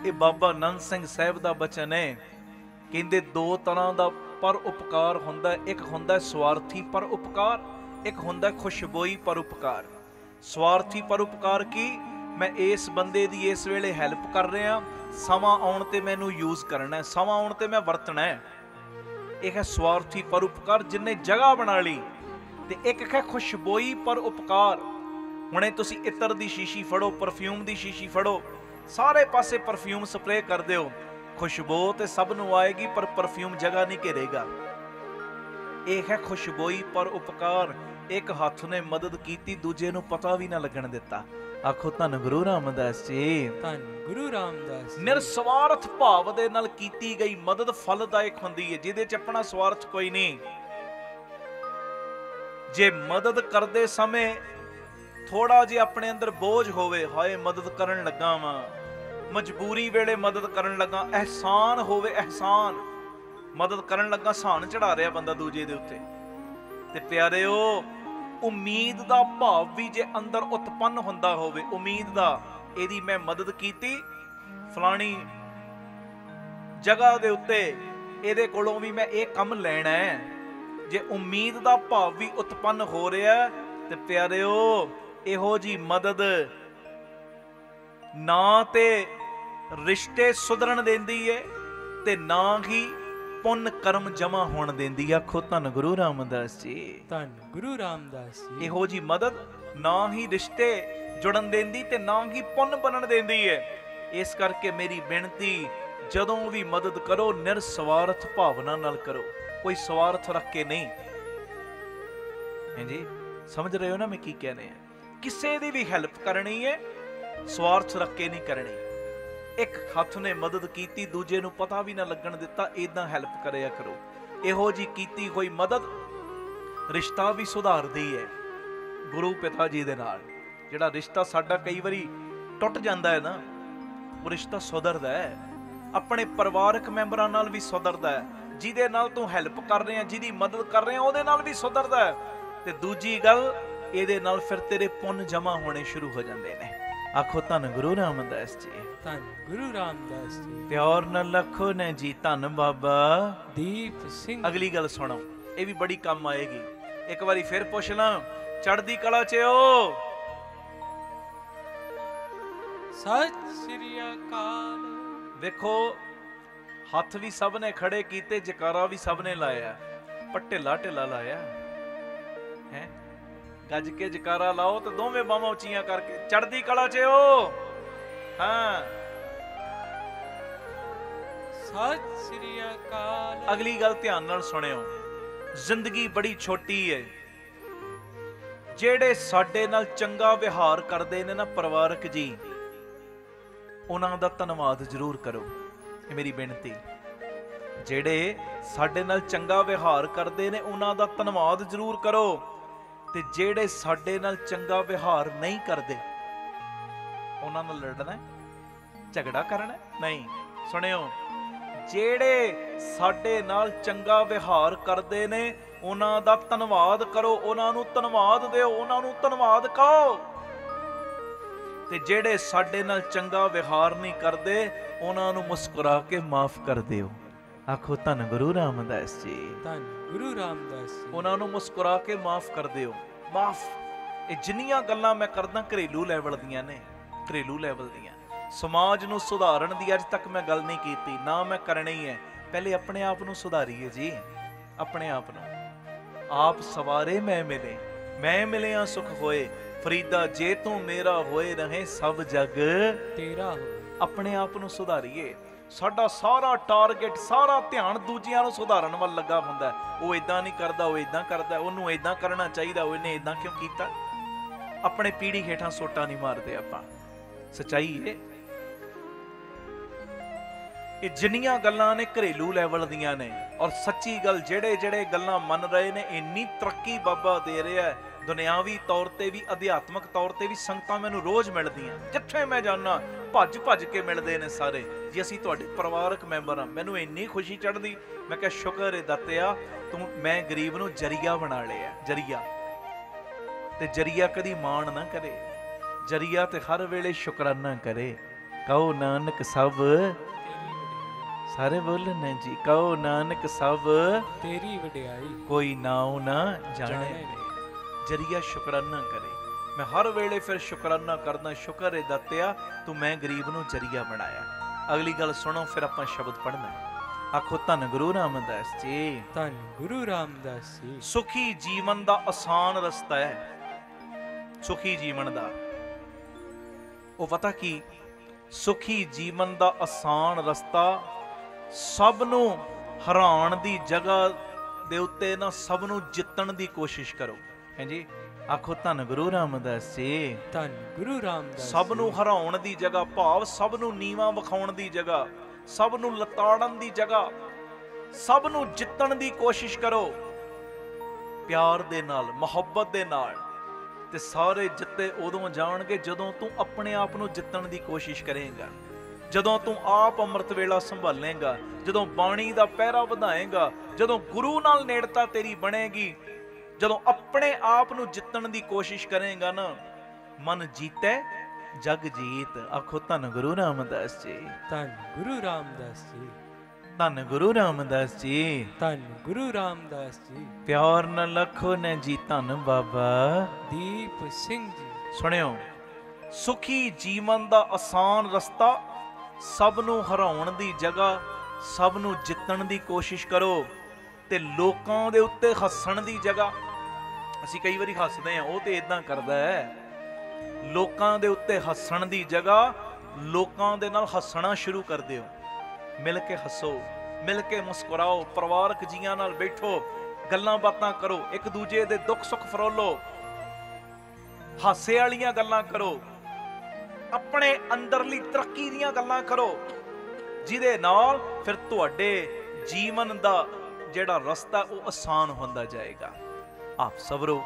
ਇਹ ਬਾਬਾ ਆਨੰਦ ਸਿੰਘ ਸਾਹਿਬ ਦਾ ਬਚਨ ਹੈ। ਕਹਿੰਦੇ ਦੋ ਤਰ੍ਹਾਂ ਦਾ ਪਰ ਉਪਕਾਰ ਹੁੰਦਾ, ਇੱਕ ਹੁੰਦਾ ਸਵਾਰਥੀ ਪਰ ਉਪਕਾਰ, ਇੱਕ ਹੁੰਦਾ ਖੁਸ਼ਬੋਈ ਪਰ ਉਪਕਾਰ। ਸਵਾਰਥੀ ਪਰ ਉਪਕਾਰ ਕੀ? ਮੈਂ ਇਸ ਬੰਦੇ ਦੀ ਇਸ ਵੇਲੇ ਹੈਲਪ ਕਰ ਰਿਹਾ, ਸਮਾਂ ਆਉਣ ਤੇ ਮੈਨੂੰ ਯੂਜ਼ ਕਰਨਾ, ਸਮਾਂ ਆਉਣ ਤੇ ਮੈਂ ਵਰਤਣਾ ਹੈ। ਇਹ ਹੈ ਸਵਾਰਥੀ ਪਰ ਉਪਕਾਰ, ਜਿੰਨੇ ਜਗ੍ਹਾ ਬਣਾ ਲਈ। ਤੇ ਇੱਕ ਹੈ ਖੁਸ਼ਬੋਈ ਪਰ ਉਪਕਾਰ। ਹੁਣੇ ਤੁਸੀਂ ਇਤਰ ਦੀ ਸ਼ੀਸ਼ੀ ਫੜੋ, ਪਰਫਿਊਮ ਦੀ ਸ਼ੀਸ਼ੀ ਫੜੋ, ਸਾਰੇ ਪਾਸੇ ਪਰਫਿਊਮ ਸਪਰੇਅ ਕਰ ਦਿਓ, ਖੁਸ਼ਬੂ ਤੇ ਸਭ ਨੂੰ ਆਏਗੀ ਪਰ ਪਰਫਿਊਮ ਜਗ੍ਹਾ ਨਹੀਂ ਘੇਰੇਗਾ। ਇਹ ਹੈ ਖੁਸ਼ਬੋਈ ਪਰ ਉਪਕਾਰ। ਇੱਕ ਹੱਥ ਨੇ ਮਦਦ ਕੀਤੀ, ਦੂਜੇ ਨੂੰ ਪਤਾ ਵੀ ਨਾ ਲੱਗਣ ਦਿੱਤਾ। ਆਖੋ ਧੰਨ ਗੁਰੂ ਰਾਮਦਾਸ ਜੀ। ਧੰਨ ਗੁਰੂ ਰਾਮਦਾਸ। ਨਿਰਸਵਾਰਥ ਭਾਵ ਦੇ ਨਾਲ ਕੀਤੀ ਗਈ ਮਦਦ ਫਲਦਾਇਕ ਹੁੰਦੀ ਹੈ, ਜਿਹਦੇ 'ਚ ਆਪਣਾ ਸਵਾਰਥ ਕੋਈ ਨਹੀਂ। ਜੇ ਮਦਦ ਕਰਦੇ ਸਮੇਂ ਥੋੜਾ ਜਿਹਾ ਆਪਣੇ ਅੰਦਰ ਬੋਝ ਹੋਵੇ, ਹਾਏ ਮਦਦ ਕਰਨ ਲੱਗਾ ਵਾਂ, ਮਜਬੂਰੀ ਵੇਲੇ ਮਦਦ ਕਰਨ ਲੱਗਾ, ਅਹਿਸਾਨ ਹੋਵੇ, ਅਹਿਸਾਨ ਮਦਦ ਕਰਨ ਲੱਗਾ, ਅਹਿਸਾਨ ਚੜਾ ਰਿਹਾ ਬੰਦਾ ਦੂਜੇ ਦੇ ਉੱਤੇ, ਤੇ ਪਿਆਰਿਓ ਉਮੀਦ ਦਾ ਭਾਵ ਵੀ ਜੇ ਅੰਦਰ ਉਤਪੰਨ ਹੁੰਦਾ ਹੋਵੇ, ਉਮੀਦ ਦਾ, ਇਹਦੀ ਮੈਂ ਮਦਦ ਕੀਤੀ ਫਲਾਣੀ ਜਗ੍ਹਾ ਦੇ ਉੱਤੇ, ਇਹਦੇ ਕੋਲੋਂ ਵੀ ਮੈਂ ਇਹ ਕੰਮ ਲੈਣਾ ਹੈ, ਜੇ ਉਮੀਦ ਦਾ ਭਾਵ ਵੀ ਉਤਪੰਨ ਹੋ ਰਿਹਾ ਤੇ ਪਿਆਰਿਓ ਇਹੋ ਜੀ ਮਦਦ ਨਾ ਤੇ ਰਿਸ਼ਤੇ ਸੁਧਰਨ ਦਿੰਦੀ ਏ ਤੇ ਨਾ ਹੀ ਪੁੰਨ ਕਰਮ ਜਮਾ ਹੋਣ ਦਿੰਦੀ। ਆਖੋ ਧੰਨ ਗੁਰੂ ਰਾਮਦਾਸ ਜੀ। ਧੰਨ ਗੁਰੂ ਰਾਮਦਾਸ ਜੀ। ਇਹੋ ਜੀ ਮਦਦ ਨਾ ਹੀ ਰਿਸ਼ਤੇ ਜੁੜਨ ਦਿੰਦੀ ਤੇ ਨਾ ਹੀ ਪੁੰਨ ਬਣਨ ਦਿੰਦੀ ਏ। ਇਸ ਕਰਕੇ ਮੇਰੀ ਬੇਨਤੀ, ਜਦੋਂ ਵੀ ਮਦਦ ਕਰੋ ਨਿਰਸਵਾਰਥ ਭਾਵਨਾ ਨਾਲ ਕਰੋ, ਕੋਈ ਸਵਾਰਥ ਰੱਖ ਕੇ ਨਹੀਂ। ਹਾਂਜੀ, ਸਮਝ ਰਹੇ ਹੋ ਨਾ ਮੈਂ ਕੀ ਕਹਿ ਰਿਹਾ? ਕਿਸੇ ਦੀ ਵੀ ਹੈਲਪ ਕਰਨੀ ਹੈ ਸਵਾਰਥ ਰੱਖ ਕੇ ਨਹੀਂ ਕਰਨੀ। ਇੱਕ ਹੱਥ ਨੇ ਮਦਦ ਕੀਤੀ, ਦੂਜੇ ਨੂੰ ਪਤਾ ਵੀ ਨਾ ਲੱਗਣ ਦਿੱਤਾ, ਇਦਾਂ ਹੈਲਪ ਕਰਿਆ ਕਰੋ। ਇਹੋ ਜੀ ਕੀਤੀ ਹੋਈ ਮਦਦ ਰਿਸ਼ਤਾ ਵੀ ਸੁਧਾਰਦੀ ਹੈ ਗੁਰੂ ਪਿਤਾ ਜੀ ਦੇ ਨਾਲ। ਜਿਹੜਾ ਰਿਸ਼ਤਾ ਸਾਡਾ ਕਈ ਵਾਰੀ ਟੁੱਟ ਜਾਂਦਾ ਹੈ ਨਾ, ਉਹ ਰਿਸ਼ਤਾ ਸੁਧਰਦਾ ਹੈ। ਆਪਣੇ ਪਰਿਵਾਰਕ ਮੈਂਬਰਾਂ ਨਾਲ ਵੀ ਸੁਧਰਦਾ ਹੈ, ਜਿਹਦੇ ਨਾਲ ਤੂੰ ਹੈਲਪ ਕਰ ਰਿਹਾ, ਜਿਹਦੀ ਮਦਦ ਕਰ ਰਿਹਾ, ਉਹਦੇ ਨਾਲ ਵੀ ਸੁਧਰਦਾ ਹੈ। ਤੇ ਦੂਜੀ ਗੱਲ, ਇਹਦੇ ਨਾਲ ਫਿਰ ਤੇਰੇ ਪੁੰਨ ਜਮਾ ਹੋਣੇ ਸ਼ੁਰੂ ਹੋ ਜਾਂਦੇ ਨੇ। ਆਖੋ ਧੰਨ ਗੁਰੂ ਰਾਮਦਾਸ ਜੀ। ਧੰਨ ਗੁਰੂ ਰਾਮਦਾਸ ਜੀ। ਪਿਆਰ ਨਾਲ ਲਖੋ ਨੇ ਜੀ ਧੰਨ ਬਾਬਾ ਦੀਪ ਸਿੰਘ। ਅਗਲੀ ਗੱਲ ਸੁਣੋ, ਇਹ ਵੀ ਬੜੀ ਕੰਮ ਆਏਗੀ। ਇੱਕ ਵਾਰੀ ਫਿਰ ਪੁੱਛ ਲਾਂ, ਚੜ੍ਹਦੀ ਕਲਾ ਚ ਓ ਸਤਿ ਸ੍ਰੀ ਅਕਾਲ। ਵੇਖੋ ਹੱਥ ਵੀ ਸਭ ਨੇ ਖੜੇ ਕੀਤੇ, ਜਕਾਰਾ ਵੀ ਸਭ ਨੇ ਲਾਇਆ, ਪਰ ਢਿੱਲਾ ਢਿੱਲਾ ਲਾਇਆ ਹੈ। ਗੱਜ ਕੇ ਜਕਾਰਾ ਲਾਓ ਤੇ ਦੋਵੇਂ ਬਾਹਾਂ ਉੱਚੀਆਂ ਕਰਕੇ ਚੜ੍ਹਦੀ ਕਲਾ ਚ ਓ। ਹਾਂ, ਸਤਿ ਸ੍ਰੀ ਅਕਾਲ। ਅਗਲੀ ਗੱਲ ਧਿਆਨ ਨਾਲ ਸੁਣਿਓ, ਜ਼ਿੰਦਗੀ ਬੜੀ ਛੋਟੀ ਹੈ। ਜਿਹੜੇ ਸਾਡੇ ਨਾਲ ਚੰਗਾ ਵਿਹਾਰ ਕਰਦੇ ਨੇ ਨਾ ਪਰਿਵਾਰਕ ਜੀ, ਉਹਨਾਂ ਦਾ ਧੰਨਵਾਦ ਜ਼ਰੂਰ ਕਰੋ। ਇਹ ਮੇਰੀ ਬੇਨਤੀ, ਜਿਹੜੇ ਸਾਡੇ ਨਾਲ ਚੰਗਾ ਵਿਹਾਰ ਕਰਦੇ ਨੇ ਉਹਨਾਂ ਦਾ ਧੰਨਵਾਦ ਜ਼ਰੂਰ ਕਰੋ। ਤੇ ਜਿਹੜੇ ਸਾਡੇ ਨਾਲ ਚੰਗਾ ਵਿਹਾਰ ਨਹੀਂ ਕਰਦੇ, ਉਹਨਾਂ ਨਾਲ ਲੜਨਾ, ਝਗੜਾ ਕਰਨਾ ਨਹੀਂ। ਸੁਣਿਓ, ਜਿਹੜੇ ਸਾਡੇ ਨਾਲ ਚੰਗਾ ਵਿਹਾਰ ਕਰਦੇ ਨੇ ਉਹਨਾਂ ਦਾ ਧੰਨਵਾਦ ਕਰੋ, ਉਹਨਾਂ ਨੂੰ ਧੰਨਵਾਦ ਦਿਓ, ਉਹਨਾਂ ਨੂੰ ਧੰਨਵਾਦ ਕਹੋ। ਤੇ ਜਿਹੜੇ ਸਾਡੇ ਨਾਲ ਚੰਗਾ ਵਿਹਾਰ ਨਹੀਂ ਕਰਦੇ, ਉਹਨਾਂ ਨੂੰ ਮੁਸਕਰਾ ਕੇ ਮਾਫ ਕਰ ਦਿਓ। ਆਖੋ ਧੰਨ ਗੁਰੂ ਰਾਮਦਾਸ ਜੀ। ਧੰਨ ਗੁਰੂ ਰਾਮਦਾਸ ਜੀ। ਉਹਨਾਂ ਨੂੰ ਮੁਸਕਰਾ ਕੇ ਮਾਫ ਕਰ ਦਿਓ। ਮਾਫ, ਇਹ ਜਿੰਨੀਆਂ ਗੱਲਾਂ ਮੈਂ ਕਰਦਾ ਘਰੇਲੂ ਲੈਵਲ ਦੀਆਂ ਨੇ, ਘਰੇਲੂ ਲੈਵਲ ਦੀਆਂ। ਸਮਾਜ ਨੂੰ ਸੁਧਾਰਨ ਦੀ ਅੱਜ ਤੱਕ ਮੈਂ ਗੱਲ ਨਹੀਂ ਕੀਤੀ, ਨਾ ਮੈਂ ਕਰਨੀ ਹੈ। ਪਹਿਲੇ ਆਪਣੇ ਆਪ ਨੂੰ ਸੁਧਾਰੀਏ ਜੀ, ਆਪਣੇ ਆਪ ਨੂੰ। ਆਪ ਸਵਾਰੇ ਮੈਂ ਮਿਲੇ, ਮੈਂ ਮਿਲਿਆ ਸੁਖ ਹੋਏ, ਫਰੀਦਾ ਜੇ ਤੂੰ ਮੇਰਾ ਹੋਏ ਰਹੇ ਸਭ ਜਗ ਤੇਰਾ ਹੋਏ। ਆਪਣੇ ਆਪ ਨੂੰ ਸੁਧਾਰੀਏ। ਸਾਡਾ ਸਾਰਾ ਟਾਰਗੇਟ, ਸਾਰਾ ਧਿਆਨ ਦੂਜਿਆਂ ਨੂੰ ਸੁਧਾਰਨ ਵੱਲ ਲੱਗਾ ਹੁੰਦਾ। ਉਹ ਇਦਾਂ ਨਹੀਂ ਕਰਦਾ, ਉਹ ਇਦਾਂ ਕਰਦਾ, ਉਹਨੂੰ ਇਦਾਂ ਕਰਨਾ ਚਾਹੀਦਾ, ਉਹਨੇ ਇਦਾਂ ਕਿਉਂ ਕੀਤਾ। ਆਪਣੇ ਪੀੜੀ ਹੇਠਾਂ ਸੋਟਾ ਨਹੀਂ ਮਾਰਦੇ ਆਪਾਂ। ਸੱਚਾਈ ਹੈ। ਇਹ ਜਿੰਨੀਆਂ ਗੱਲਾਂ ਨੇ ਘਰੇਲੂ ਲੈਵਲ ਦੀਆਂ ਨੇ, ਔਰ ਸੱਚੀ ਗੱਲ ਜਿਹੜੇ ਗੱਲਾਂ ਮੰਨ ਰਹੇ ਨੇ, ਇੰਨੀ ਤਰੱਕੀ ਬਾਬਾ ਦੇ ਰਿਹਾ ਹੈ। ਦੁਨਿਆਵੀ ਤੌਰ ਤੇ ਵੀ, ਅਧਿਆਤਮਕ ਤੌਰ ਤੇ ਵੀ ਸੰਗਤਾਂ ਮੈਨੂੰ ਰੋਜ਼ ਮਿਲਦੀਆਂ, ਜਿੱਥੇ ਮੈਂ ਜਾਣਾ ਭੱਜ ਕੇ ਮਿਲਦੇ ਨੇ ਸਾਰੇ, ਜੀ ਅਸੀਂ ਤੁਹਾਡੇ ਪਰਿਵਾਰਕ ਮੈਂਬਰ ਹਾਂ। ਮੈਨੂੰ ਇੰਨੀ ਖੁਸ਼ੀ ਚੜ੍ਹਦੀ, ਮੈਂ ਕਿਹਾ ਸ਼ੁਕਰ ਹੈ ਦਾਤਿਆ, ਤੂੰ ਮੈਂ ਗਰੀਬ ਨੂੰ ਜਰੀਆ ਬਣਾ ਲਿਆ। ਜਰੀਆ ਤੇ ਜਰੀਆ ਕਦੀ ਮਾਣ ਨਾ ਕਰੇ, ਜਰੀਆ ਤੇ ਹਰ ਵੇਲੇ ਸ਼ੁਕਰਾਨਾ ਕਰੇ। ਕਹੋ ਨਾਨਕ ਸਭ, ਸਾਰੇ ਬੋਲਣ ਜੀ, ਕਹੋ ਨਾਨਕ ਸਭ ਤੇਰੀ ਵਡਿਆਈ, ਕੋਈ ਨਾਉ ਨਾ ਜਾਣੇ। ਜਰੀਆ ਸ਼ੁਕਰਾਨਾ ਕਰੇ। ਮੈਂ ਹਰ ਵੇਲੇ ਫਿਰ ਸ਼ੁਕਰਾਨਾ ਕਰਦਾ, ਸ਼ੁਕਰ ਹੈ ਦਾਤਿਆ ਤੂੰ ਮੈਂ ਗਰੀਬ ਨੂੰ ਜਰੀਆ ਬਣਾਇਆ। ਅਗਲੀ ਗੱਲ ਸੁਣੋ, ਫਿਰ ਆਪਾਂ ਸ਼ਬਦ ਪੜ੍ਹਨਾ। ਆਖੋ ਧੰਨ ਗੁਰੂ ਰਾਮਦਾਸ ਜੀ। ਧੰਨ ਗੁਰੂ ਰਾਮਦਾਸ ਜੀ। ਸੁਖੀ ਜੀਵਨ ਦਾ ਆਸਾਨ ਰਸਤਾ ਹੈ। ਸੁਖੀ ਜੀਵਨ ਦਾ ਉਹ ਪਤਾ ਕੀ, ਸੁਖੀ ਜੀਵਨ ਦਾ ਆਸਾਨ ਰਸਤਾ ਸਭ ਨੂੰ ਹਰਾਉਣ ਦੀ ਜਗ੍ਹਾ ਦੇ ਉੱਤੇ ਨਾ ਸਭ ਨੂੰ ਜਿੱਤਣ ਦੀ ਕੋਸ਼ਿਸ਼ ਕਰੋ। ਹਾਂਜੀ, ਆਖੋ ਧੰਨ ਗੁਰੂ ਰਾਮਦਾਸ ਜੀ। ਧੰਨ ਗੁਰੂ ਰਾਮਦਾਸ। ਸਭ ਨੂੰ ਹਰਾਉਣ ਦੀ ਜਗ੍ਹਾ, ਭਾਵ ਸਭ ਨੂੰ ਨੀਵਾਂ ਵਿਖਾਉਣ ਦੀ ਜਗ੍ਹਾ, ਸਭ ਨੂੰ ਲਤਾੜਨ ਦੀ ਜਗ੍ਹਾ, ਸਭ ਨੂੰ ਜਿੱਤਣ ਦੀ ਕੋਸ਼ਿਸ਼ ਕਰੋ ਪਿਆਰ ਦੇ ਨਾਲ, ਮੁਹੱਬਤ ਦੇ ਨਾਲ। ਤੇ ਸਾਰੇ ਜਿੱਤੇ ਉਦੋਂ ਜਾਣਗੇ ਜਦੋਂ ਤੂੰ ਆਪਣੇ ਆਪ ਨੂੰ ਜਿੱਤਣ ਦੀ ਕੋਸ਼ਿਸ਼ ਕਰੇਂਗਾ, ਜਦੋਂ ਤੂੰ ਆਪ ਅੰਮ੍ਰਿਤ ਵੇਲਾ ਸੰਭਾਲੇਂਗਾ, ਜਦੋਂ ਬਾਣੀ ਦਾ ਪਹਿਰਾ ਵਧਾਏਂਗਾ, ਜਦੋਂ ਗੁਰੂ ਨਾਲ ਨੇੜਤਾ ਤੇਰੀ ਬਣੇਗੀ, ਜਦੋਂ ਆਪਣੇ ਆਪ ਨੂੰ ਜਿੱਤਣ ਦੀ ਕੋਸ਼ਿਸ਼ ਕਰੇਂਗਾ ਨਾ, ਮਨ ਜੀਤੈ ਜਗ ਜੀਤ। ਆਖੋ ਧੰਨ ਗੁਰੂ ਰਾਮਦਾਸ ਜੀ। ਧੰਨ ਗੁਰੂ ਰਾਮਦਾਸ ਜੀ। ਧੰਨ ਗੁਰੂ ਰਾਮਦਾਸ ਜੀ। ਧੰਨ ਗੁਰੂ ਰਾਮਦਾਸ ਜੀ। ਪਿਆਰ ਨਾਲ ਲਖੋ ਨੇ ਜੀ ਧੰਨ ਬਾਬਾ ਦੀਪ ਸਿੰਘ ਜੀ। ਸੁਣਿਓ, ਸੁਖੀ ਜੀਵਨ ਦਾ ਆਸਾਨ ਰਸਤਾ ਸਭ ਨੂੰ ਹਰਾਉਣ ਦੀ ਜਗ੍ਹਾ ਸਭ ਨੂੰ ਜਿੱਤਣ ਦੀ ਕੋਸ਼ਿਸ਼ ਕਰੋ, ਤੇ ਲੋਕਾਂ ਦੇ ਉੱਤੇ ਹੱਸਣ ਦੀ ਜਗ੍ਹਾ, ਅਸੀਂ ਕਈ ਵਾਰੀ ਹੱਸਦੇ ਹਾਂ, ਉਹ ਤੇ ਇਦਾਂ ਕਰਦਾ ਹੈ, ਲੋਕਾਂ ਦੇ ਉੱਤੇ ਹੱਸਣ ਦੀ ਜਗ੍ਹਾ ਲੋਕਾਂ ਦੇ ਨਾਲ ਹੱਸਣਾ ਸ਼ੁਰੂ ਕਰ ਦਿਓ। ਮਿਲ ਕੇ ਹੱਸੋ, ਮਿਲ ਕੇ ਮੁਸਕਰਾਓ, ਪਰਿਵਾਰਕ ਜੀਆਂ ਨਾਲ ਬੈਠੋ, ਗੱਲਾਂ ਬਾਤਾਂ ਕਰੋ, ਇੱਕ ਦੂਜੇ ਦੇ ਦੁੱਖ ਸੁੱਖ ਫਰੋਲੋ, ਹਾਸੇ ਵਾਲੀਆਂ ਗੱਲਾਂ ਕਰੋ, ਆਪਣੇ ਅੰਦਰਲੀ ਤਰੱਕੀ ਦੀਆਂ ਗੱਲਾਂ ਕਰੋ, ਜਿਹਦੇ ਨਾਲ ਫਿਰ ਤੁਹਾਡੇ ਜੀਵਨ ਦਾ ਜਿਹੜਾ ਰਸਤਾ ਉਹ ਆਸਾਨ ਹੁੰਦਾ ਜਾਏਗਾ। ਆਪ ਸਵਰੋ,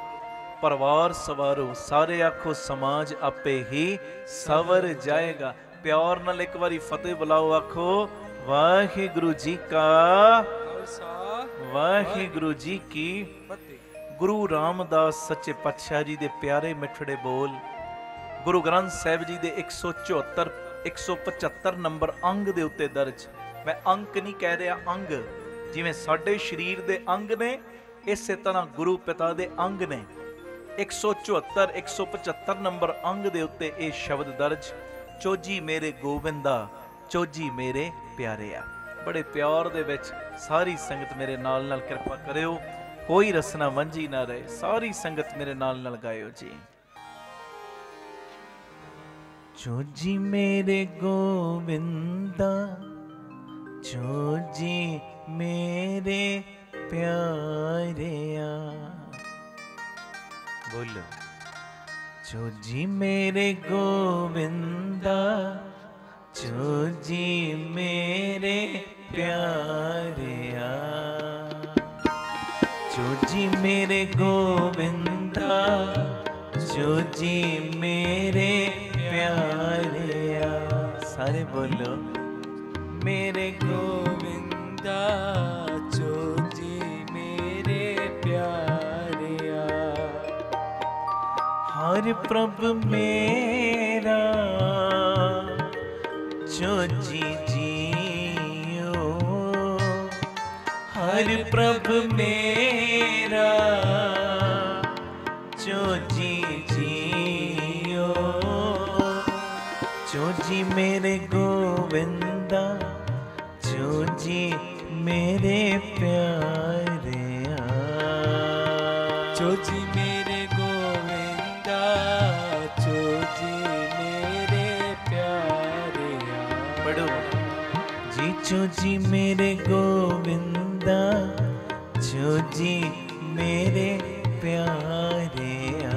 ਪਰਿਵਾਰ ਸਵਾਰੋ, ਸਾਰੇ ਆਖੋ ਸਮਾਜ ਆਪੇ ਹੀ ਸਵਰ ਜਾਏਗਾ। ਪਿਆਰ ਨਾਲ ਇੱਕ ਵਾਰੀ ਫਤਿਹ ਬੁਲਾਓ, ਆਖੋ ਵਾਹਿਗੁਰੂ ਜੀ ਕਾ ਖਾਲਸਾ, ਵਾਹਿਗੁਰੂ ਜੀ ਕੀ ਫਤਿਹ। ਗੁਰੂ ਰਾਮਦਾਸ ਸੱਚੇ ਪਾਤਸ਼ਾਹ ਜੀ ਦੇ ਪਿਆਰੇ ਮਿੱਠੜੇ ਬੋਲ ਗੁਰੂ ਗ੍ਰੰਥ ਸਾਹਿਬ ਜੀ ਦੇ 174 175 ਨੰਬਰ ਅੰਗ ਦੇ ਉੱਤੇ ਦਰਜ। ਮੈਂ ਅੰਕ ਨਹੀਂ ਕਹਿ ਰਿਹਾ, ਅੰਗ। ਜਿਵੇਂ ਸਾਡੇ ਸਰੀਰ ਦੇ ਅੰਗ ਨੇ, ਇਸੇ ਤਰ੍ਹਾਂ ਗੁਰੂ ਪਿਤਾ ਦੇ ਅੰਗ ਨੇ। 174 175 ਨੰਬਰ ਅੰਗ ਦੇ ਉੱਤੇ ਇਹ ਸ਼ਬਦ ਦਰਜ, ਚੋਜੀ ਮੇਰੇ ਗੋਬਿੰਦਾ, ਚੋਜੀ ਮੇਰੇ ਪਿਆਰਿਆ। ਬੜੇ ਪਿਆਰ ਦੇ ਵਿੱਚ ਸਾਰੀ ਸੰਗਤ ਮੇਰੇ ਨਾਲ ਕਿਰਪਾ ਕਰਿਓ, ਕੋਈ ਰਸਨਾ ਵਾਂਝੀ ਨਾ ਰਹੇ, ਸਾਰੀ ਸੰਗਤ ਮੇਰੇ ਨਾਲ ਗਾਇਓ ਜੀ। ਚੋਜੀ ਮੇਰੇ ਗੋਬਿੰਦਾ, ਚੋਜੀ ਮੇਰੇ ਪਿਆਰਿਆ। ਬੋਲੋ, ਚੋਜੀ ਮੇਰੇ ਗੋਬਿੰਦਾ, ਚੋਜੀ ਮੇਰੇ ਪਿਆਰਿਆ। ਚੋਜੀ ਮੇਰੇ ਗੋਬਿੰਦਾ, ਚੋਜੀ ਮੇਰੇ ਪਿਆਰਿਆ। ਸਾਰੇ ਬੋਲੋ, ਮੇਰੇ ਗੋਬਿੰਦਾ, ਚੋਜੀ ਮੇਰੇ ਪਿਆਰਿਆ। ਹਰ ਪ੍ਰਭ ਮੇਰਾ, ਚੋਜੀ ਜੀਓ। ਹਰ ਪ੍ਰਭ ਮੇਰਾ, ਚੋਜੀ ਜੀਓ। ਚੋਜੀ ਮੇਰੇ ਗੋਬਿੰਦਾ, ਚੋਜੀ ਮੇਰੇ ਪਿਆਰਿਆ। ਚੋਜੀ ਮੇਰੇ ਗੋਬਿੰਦਾ, ਚੋਜੀ ਮੇਰੇ ਪਿਆਰਿਆ। ਪੜੋ ਜੀ, ਚੋਜੀ ਮੇਰੇ ਗੋਬਿੰਦਾ, ਚੋਜੀ ਮੇਰੇ ਪਿਆਰਿਆ।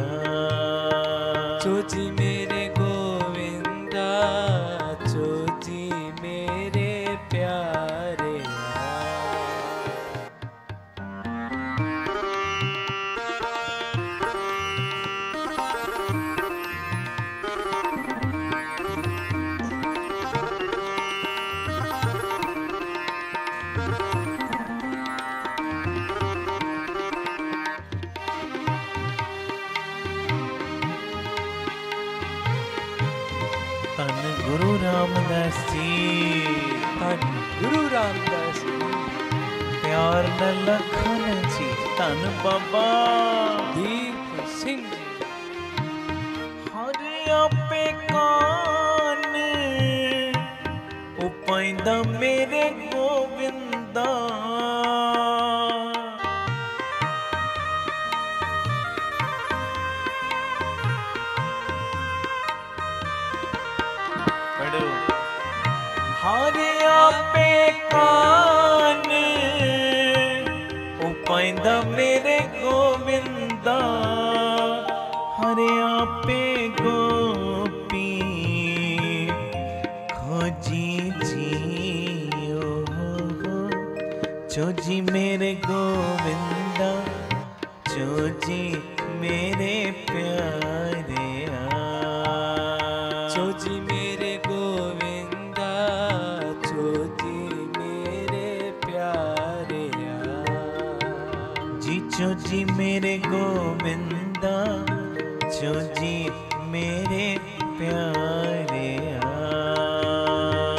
ਚੋਜੀ ਮੇਰੇ ਗੋਬਿੰਦਾ, ਚੋਜੀ ਮੇਰੇ ਪਿਆਰਿਆ। जी, धन गुरु रामदास जी, प्यार न लखन जी, धन बाबा दीप सिंह जी, हर आपे कान उपाइंदा मेरे गोविंदा। पढ़ो, हर आपे कान उपाइंदा मेरे गोविंदा। हर आपे गोपी खोजी जियो चोजी मेरे गोविंदा, चोजी मेरे प्यारे चोजी मेरे गोविंदा, चोजी मेरे प्यारे जी, चोजी मेरे गोविंदा, चोजी मेरे प्यारे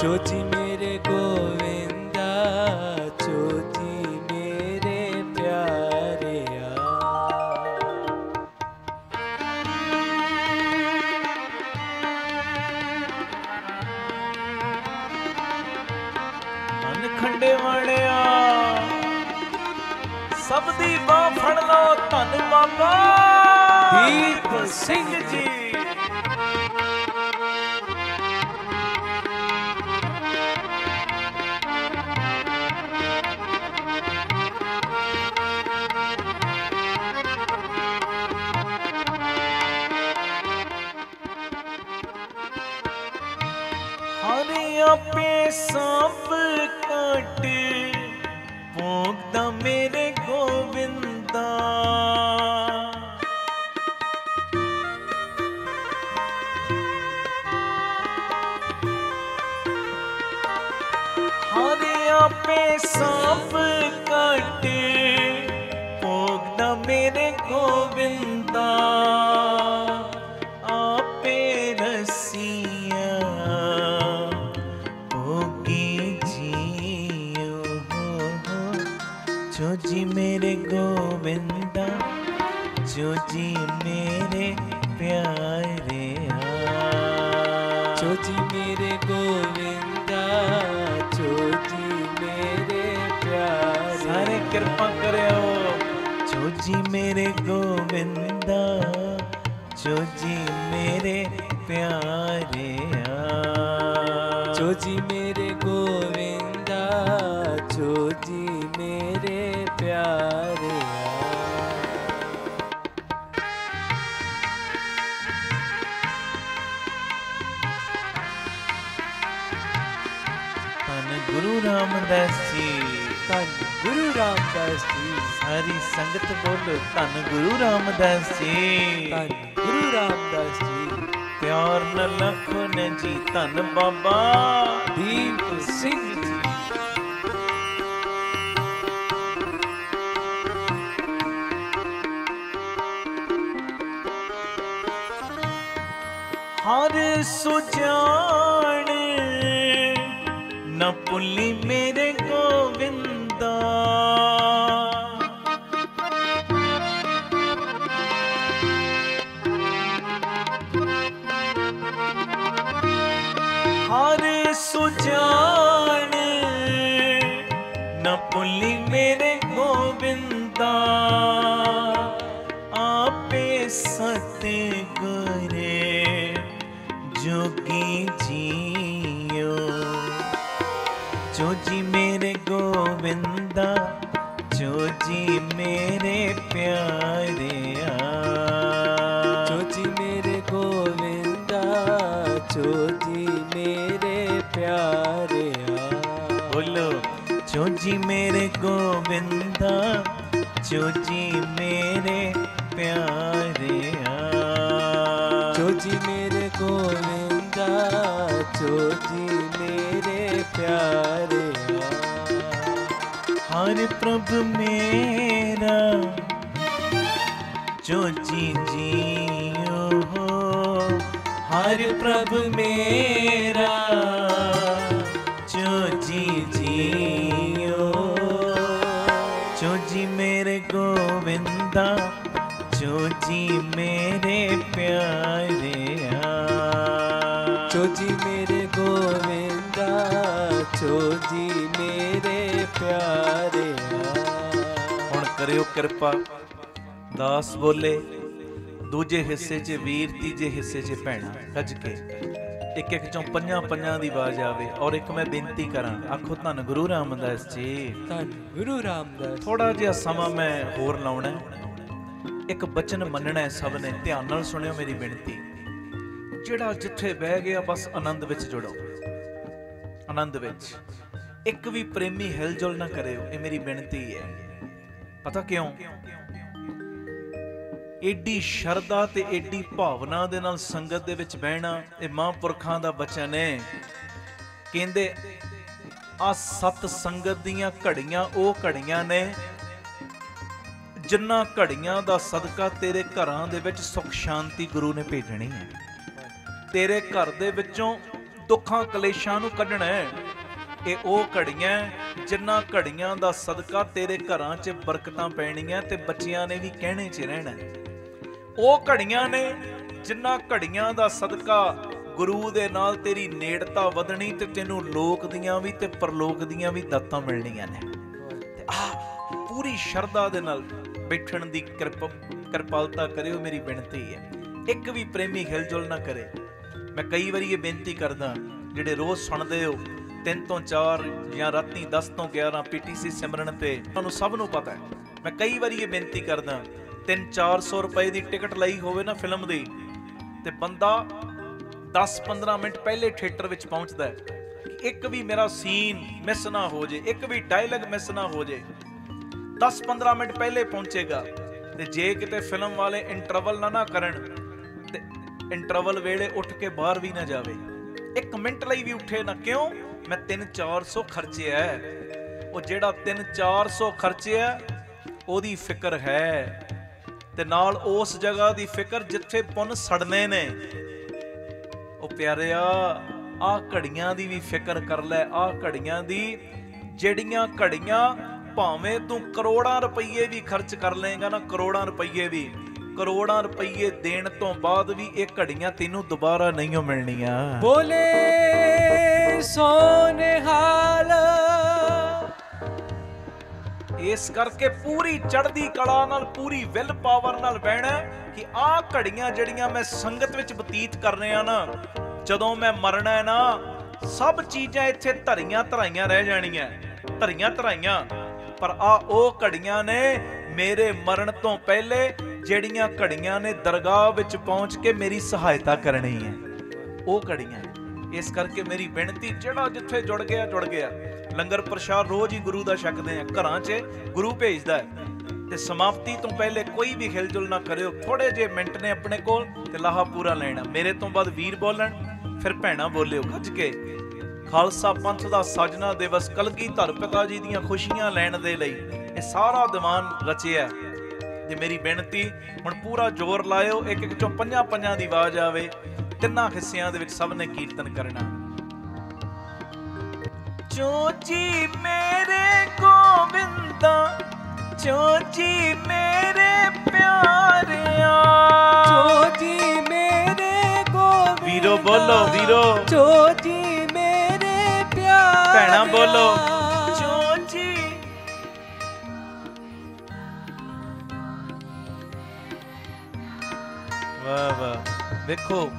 चोजी मेरे गोविंदा, चोजी मेरे प्यारे मन खंडे वालिया सब दी बाह फड़ लो, धन बाबा दीप सिंह जी, हर आपे सब कट भोगदा मेरे गोविंदा। हर आपे सब कट भोगदा मेरे गोविंदा। आपे रसिया भोगी जियो चोजी मेरे गोविंदा, चोजी मेरे प्यारे चोजी मेरे गोविंदा, चोजी मेरे प्यारे सारे कृपा करो। चोजी मेरे गोविंदा, चोजी मेरे प्यारे चोजी मेरे गोविंदा, चोजी मेरे प्यारे धन गुरु रामदास जी, धन गुरु रामदास जी, सारी संगत बोलो धन गुरु रामदास जी, धन गुरु रामदास जी, प्यार न लखन जी, धन बाबा दीप सिंह जी, हर सुजान न भुल्ली मेरे गोविंदा। हर सुजान न भुल्ली मेरे गोविंदा। आपे सतगुर जोगी जियो चोजी मेरे गोविंदा, चोजी मेरे प्यारे चोजी मेरे गोविंदा, चोजी मेरे प्यारे बोलो चोजी मेरे गोविंदा, चोजी मेरे प्यारे चोजी मेरे गोविंदा, चोजी मेरे प्यारे हर प्रभु मेरा चोजी जियो हो, हर प्रभु मेरा गोविंदा जो जी मेरे प्यारे जो जी मेरे गोविंदा जो जी मेरे प्यारे। हुण करियो कृपा। दास बोले, दूजे हिस्से च वीर, तीजे हिस्से च भैणा। गज के एक एक चों पंजां पंजां दी आवाज आवे। और एक मैं बेनती करां, आखो धन गुरु रामदास जी, धन गुरु रामदास। थोड़ा जिहा समा मैं होर लाउणा, एक बचन मनना है सब ने। ध्यान नाल सुनियो मेरी बेनती। ਜਿਹੜਾ ਜਿੱਥੇ ਬਹਿ ਗਿਆ ਬਸ ਆਨੰਦ ਵਿੱਚ ਜੁੜੋ, ਆਨੰਦ ਵਿੱਚ। ਇੱਕ ਵੀ ਪ੍ਰੇਮੀ ਹਿਲਜੁਲ ਨਾ ਕਰਿਓ, ਇਹ ਮੇਰੀ ਬੇਨਤੀ ਹੈ। ਪਤਾ ਕਿਉਂ? ਏਡੀ ਸ਼ਰਧਾ ਤੇ ਏਡੀ ਭਾਵਨਾ ਦੇ ਨਾਲ ਸੰਗਤ ਦੇ ਵਿੱਚ ਬਹਿਣਾ, ਇਹ ਮਹਾਂਪੁਰਖਾਂ ਦਾ ਬਚਨ ਹੈ। ਕਹਿੰਦੇ ਆ ਸਤ ਸੰਗਤ ਦੀਆਂ ਘੜੀਆਂ ਉਹ ਘੜੀਆਂ ਨੇ ਜਿਨ੍ਹਾਂ ਘੜੀਆਂ ਦਾ ਸਦਕਾ ਤੇਰੇ ਘਰਾਂ ਦੇ ਵਿੱਚ ਸੁਖ ਸ਼ਾਂਤੀ ਗੁਰੂ ਨੇ ਭੇਜਣੀ ਹੈ। ਤੇਰੇ ਘਰ ਦੇ ਵਿੱਚੋਂ ਦੁੱਖਾਂ ਕਲੇਸ਼ਾਂ ਨੂੰ ਕੱਢਣਾ ਹੈ। ਇਹ ਉਹ ਘੜੀਆਂ ਜਿਨ੍ਹਾਂ ਘੜੀਆਂ ਦਾ ਸਦਕਾ ਤੇਰੇ ਘਰਾਂ 'ਚ ਬਰਕਤਾਂ ਪੈਣੀਆਂ ਤੇ ਬੱਚਿਆਂ ਨੇ ਵੀ ਕਹਿਣੇ 'ਚ ਰਹਿਣਾ। ਉਹ ਘੜੀਆਂ ਨੇ ਜਿਨ੍ਹਾਂ ਘੜੀਆਂ ਦਾ ਸਦਕਾ ਗੁਰੂ ਦੇ ਨਾਲ ਤੇਰੀ ਨੇੜਤਾ ਵਧਣੀ ਤੇ ਤੈਨੂੰ ਲੋਕ ਦੀਆਂ ਵੀ ਤੇ ਪਰਲੋਕ ਦੀਆਂ ਵੀ ਦਾਤਾਂ ਮਿਲਣੀਆਂ ਨੇ। ਤੇ ਪੂਰੀ ਸ਼ਰਧਾ ਦੇ ਨਾਲ ਬੈਠਣ ਦੀ ਕਿਰਪਾਲਤਾ ਕਰਿਓ, ਮੇਰੀ ਬੇਨਤੀ ਹੈ। ਇੱਕ ਵੀ ਪ੍ਰੇਮੀ ਹਿਲਜੁਲ ਨਾ ਕਰੇ। ਮੈਂ ਕਈ ਵਾਰੀ ਇਹ ਬੇਨਤੀ ਕਰਦਾ, ਜਿਹੜੇ ਰੋਜ਼ ਸੁਣਦੇ ਹੋ 3 ਤੋਂ 4 ਜਾਂ ਰਾਤੀ 10 ਤੋਂ 11 PTC ਸਿਮਰਨ ਤੇ, ਤੁਹਾਨੂੰ ਸਭ ਨੂੰ ਪਤਾ ਹੈ। ਮੈਂ ਕਈ ਵਾਰੀ ਇਹ ਬੇਨਤੀ ਕਰਦਾ, 300-400 ਰੁਪਏ ਦੀ ਟਿਕਟ ਲਈ ਹੋਵੇ ਨਾ ਫਿਲਮ ਦੀ, ਤੇ ਬੰਦਾ 10-15 ਮਿੰਟ ਪਹਿਲੇ ਥੀਏਟਰ ਵਿੱਚ ਪਹੁੰਚਦਾ ਹੈ। ਇੱਕ ਵੀ ਮੇਰਾ ਸੀਨ ਮਿਸ ਨਾ ਹੋ ਜੇ, ਇੱਕ ਵੀ ਡਾਇਲੌਗ ਮਿਸ ਨਾ ਹੋ ਜੇ। 10-15 ਮਿੰਟ ਪਹਿਲੇ ਪਹੁੰਚੇਗਾ। ਤੇ ਜੇ ਕਿਤੇ ਫਿਲਮ ਵਾਲੇ ਇੰਟਰਵਲ ਨਾ ਕਰਨ ਤੇ ਇੰਟਰਵਲ ਵੇਲੇ ਉੱਠ ਕੇ ਬਾਹਰ ਵੀ ਨਾ ਜਾਵੇ, 1 ਮਿੰਟ ਲਈ ਵੀ ਉੱਠੇ ਨਾ। ਕਿਉਂ? ਮੈਂ 300-400 ਖਰਚਿਆ। ਉਹ ਜਿਹੜਾ 300-400 ਖਰਚਿਆ ਉਹਦੀ ਫਿਕਰ ਹੈ, ਤੇ ਨਾਲ ਉਸ ਜਗ੍ਹਾ ਦੀ ਫਿਕਰ ਜਿੱਥੇ ਪੁੰਨ ਸੜਨੇ ਨੇ। ਉਹ ਪਿਆਰਿਆ, ਆਹ ਘੜੀਆਂ ਦੀ ਵੀ ਫਿਕਰ ਕਰ ਲੈ। ਆਹ ਘੜੀਆਂ ਦੀ, ਜਿਹੜੀਆਂ ਘੜੀਆਂ ਭਾਵੇਂ ਤੂੰ ਕਰੋੜਾਂ ਰੁਪਈਏ ਵੀ ਖਰਚ ਕਰ ਲਏਗਾ ਨਾ, ਕਰੋੜਾਂ ਰੁਪਈਏ ਦੇਣ ਤੋਂ ਬਾਅਦ ਵੀ ਇਹ ਘੜੀਆਂ ਤੈਨੂੰ ਦੁਬਾਰਾ ਨਹੀਂ ਮਿਲਣੀਆਂ। ਬੋਲੇ ਸੋਨੇਹਾਲ। ਇਸ ਕਰਕੇ ਪੂਰੀ ਚੜ੍ਹਦੀ ਕਲਾ ਨਾਲ, ਪੂਰੀ ਵਿਲ ਪਾਵਰ ਨਾਲ ਬਹਿਣਾ ਕਿ ਆਹ ਘੜੀਆਂ ਜਿਹੜੀਆਂ ਮੈਂ ਸੰਗਤ ਵਿੱਚ ਬਤੀਤ ਕਰ ਰਿਹਾ ਨਾ, ਜਦੋਂ ਮੈਂ ਮਰਨਾ ਹੈ ਨਾ, ਸਭ ਚੀਜ਼ਾਂ ਇੱਥੇ ਧਰੀਆਂ ਧਰਾਈਆਂ ਰਹਿ ਜਾਣੀਆਂ, ਧਰੀਆਂ ਧਰਾਈਆਂ। ਪਰ ਆ ਉਹ ਘੜੀਆਂ ਨੇ ਮੇਰੇ ਮਰਨ ਤੋਂ ਪਹਿਲੇ, ਜਿਹੜੀਆਂ ਘੜੀਆਂ ਨੇ ਦਰਗਾਹ ਵਿੱਚ ਪਹੁੰਚ ਕੇ ਮੇਰੀ ਸਹਾਇਤਾ ਕਰਨੀ ਹੈ, ਉਹ ਘੜੀਆਂ। ਇਸ ਕਰਕੇ ਮੇਰੀ ਬੇਨਤੀ, ਜਿਹੜਾ ਜਿੱਥੇ ਜੁੜ ਗਿਆ ਜੁੜ ਗਿਆ। ਲੰਗਰ ਪ੍ਰਸ਼ਾਦ ਰੋਜ਼ ਹੀ ਗੁਰੂ ਦਾ ਛਕਦੇ ਆ, ਘਰਾਂ 'ਚ ਗੁਰੂ ਭੇਜਦਾ ਹੈ। ਤੇ ਸਮਾਪਤੀ ਤੋਂ ਪਹਿਲੇ ਕੋਈ ਵੀ ਹਿਲਜੁਲ ਨਾ ਕਰਿਓ। ਥੋੜੇ ਜਿਹੇ ਮਿੰਟ ਨੇ ਆਪਣੇ ਕੋਲ ਤੇ ਲਾਹਾ ਪੂਰਾ ਲੈਣਾ। ਮੇਰੇ ਤੋਂ ਬਾਅਦ ਵੀਰ ਬੋਲਣ, ਫਿਰ ਭੈਣਾ ਬੋਲਿਓ ਗੱਜ ਕੇ। ਖਾਲਸਾ ਪੰਥ ਦਾ ਸਾਜਨਾ ਦਿਵਸ, ਕਲਗੀਧਰ ਪਿਤਾ ਜੀ ਦੀਆਂ ਖੁਸ਼ੀਆਂ ਲੈਣ ਦੇ ਲਈ ਇਹ ਸਾਰਾ ਦੀਵਾਨ ਰਚਿਆ। ਤੇ ਮੇਰੀ ਬੇਨਤੀ, ਹੁਣ ਪੂਰਾ ਜ਼ੋਰ ਲਾਇਓ। ਇੱਕ ਇੱਕ ਚੋਂ 5-5 ਦੀ ਆਵਾਜ਼ ਆਵੇ। 3 ਹਿੱਸਿਆਂ ਦੇ ਵਿੱਚ ਸਭ ਨੇ ਕੀਰਤਨ ਕਰਨਾ। ਜੋ ਜੀ ਮੇਰੇ ਗੋਬਿੰਦਾ, ਜੋ ਜੀ ਮੇਰੇ ਪਿਆਰਿਆ, ਜੋ ਜੀ ਮੇਰੇ ਗੋਬਿੰਦਾ। ਵੀਰੋ ਬੋਲੋ, ਵੀਰੋ। ਜੋ ਜੀ ਮੇਰੇ ਪਿਆਰਿਆ। ਭੈਣਾ ਬੋਲੋ, ਜੋ ਜੀ। ਵਾਹ ਵਾਹ। ਵੇਖੋ,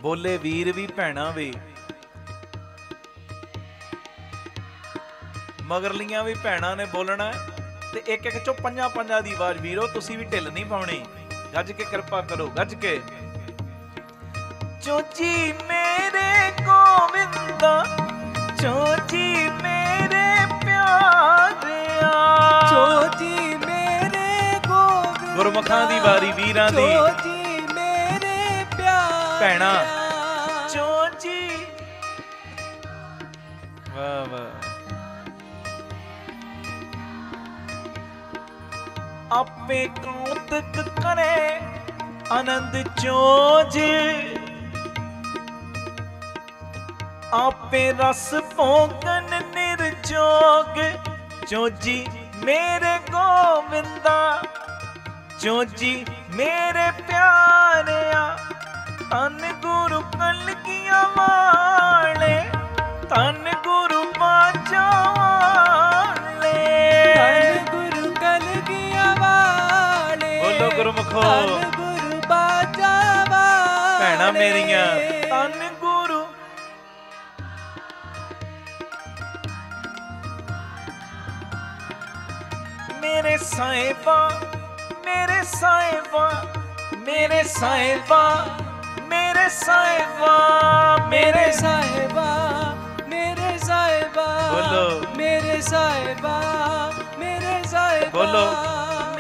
ਬੋਲੇ ਵੀਰ ਵੀ ਭੈਣਾ ਵੀ, ਮਗਰਲੀਆਂ ਵੀ ਭੈਣਾਂ ਨੇ ਬੋਲਣਾ। ਤੇ ਇੱਕ ਇੱਕ ਚੋਂ 5-5 ਦੀ ਆਵਾਜ਼। ਵੀਰੋ ਤੁਸੀਂ ਵੀ ਢਿੱਲ ਨਹੀਂ ਪਾਉਣੀ, ਗੱਜ ਕੇ ਕਿਰਪਾ ਕਰੋ, ਗੱਜ ਕੇ। ਜੋ ਜੀ ਮੇਰੇ ਗੋਬਿੰਦਾ, ਜੋ ਜੀ ਮੇਰੇ ਪਿਆਰਿਆ, ਜੋ ਜੀ ਮੇਰੇ ਗੋਬਿੰਦਾ। ਗੁਰਮੁਖਾਂ ਦੀ ਵਾਰੀ, ਵੀਰਾਂ ਦੀ। ਜੋ ਜੀ ਮੇਰੇ ਪਿਆਰਿਆ। ਭੈਣਾ, ਜੋ ਜੀ। ਵਾਹ ਵਾਹ। ਆਪੇ ਕੌਤਕ ਕਰੇ ਆਨੰਦ ਚੋਜ, ਆਪੇ ਰਸ ਭੋਗਨ ਨਿਰਜੋਗ। ਜੋ ਜੀ ਮੇਰੇ ਗੋਬਿੰਦਾ, जो जी मेरे प्यारिया तन गुरु कलगियां वाले तन गुरु बाजा वाले तन गुरु कलगियां वाले बोलो गुरुमुखो तन गुरु बाजा वाले भैणा मेरिया तन गुरु मेरे साहिबा मेरे साहिबा मेरे साहिबा मेरे साहिबा मेरे साहिबा मेरे साहिबा बोलो मेरे साहिबा मेरे साहिबा बोलो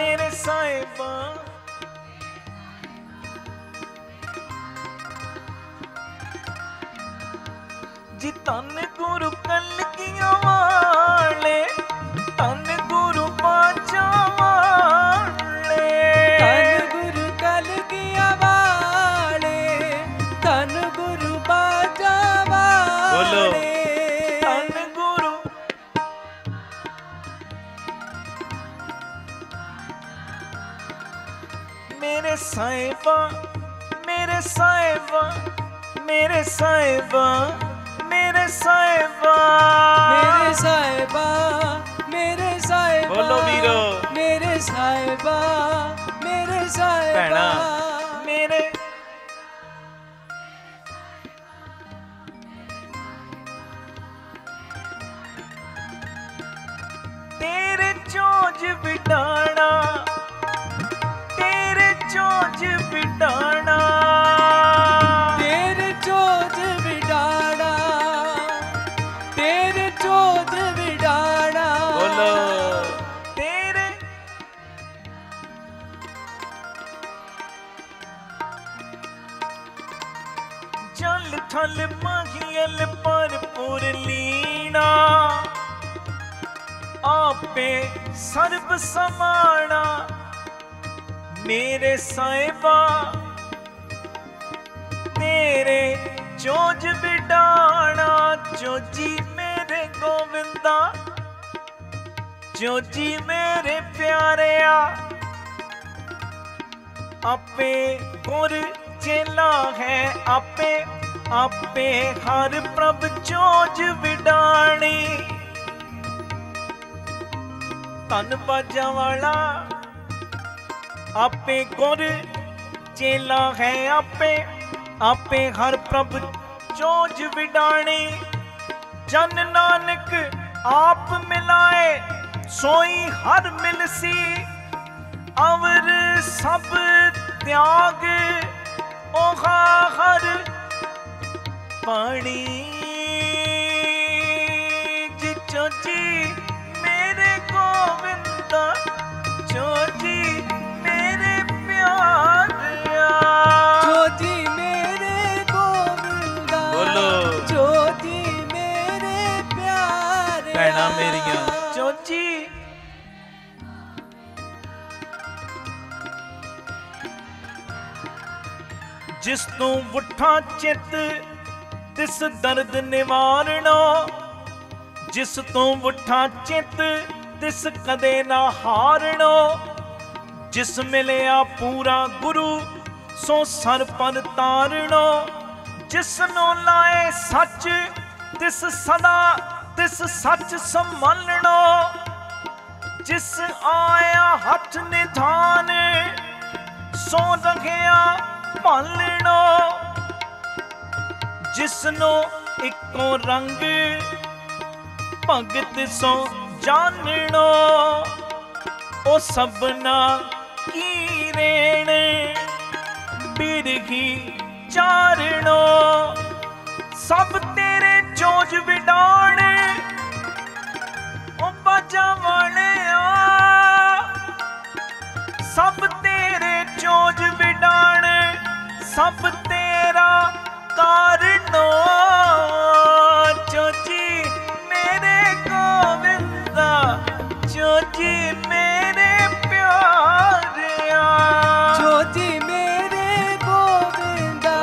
मेरे साहिबा जी तन गुरु कलगियां वाले तन गुरु बाजा वाले तन गुरु कलगियां वाले तन गुरु बाजा बोलो वाले तन गुरु मेरे साहिबा मेरे साहिबा मेरे साहिबा मेरे साहिबा मेरे साहिबा मेरे साहिबा बोलो वीरो मेरे साहिबा मेरे साहिबा भैणा मेरे तेरे चोज बिटाना तेरे चोज बिटाना तेरे चोज बिडाना तेरे चोज बिडाना बोलो तेरे जल थल माहियल पर लीना आपे सर्ब समाना मेरे साहिबा तेरे चोज बिडाना चोजी मेरे गोविंदा चोजी मेरे प्यारिया आपे गुर चेला है आपे आपे हर प्रभ चोज बिडानी तन बाजा वाला आपे गुर चेला है आपे आपे हर प्रभ चोज विडाणी जन नानक आप मिलाए सोई हर मिलसी अवर सब त्याग ओहा हर पानी जी चोजी मेरे गोविंदा चोजी मेरे प्यारिया चोजी मेरे गोविंदा बोलो चोजी मेरे प्यारे भैणा मेरिया चोजी जिस तू उठा चित तिस दर्द निवारणो जिस तू उठा चित तिस कदे ना हारणो जिस मिलिया पूरा गुरु सो सर पर तारणो जिसनो लाए सच तिस सदा तिस सच संभालणो जिस आया हथ निधान सो रखिया पालणो जिसनो इको रंग भगत सो जानणो ओ सबना की रेण बिरही चारणो सब तेरे चोज विडाण ओ बाजा वाले सब तेरे चोज विडाण सब तेरा कारणो चोजी मेरे गोविंदा चोजी मेरे प्यारिया चोजी मेरे गोविंदा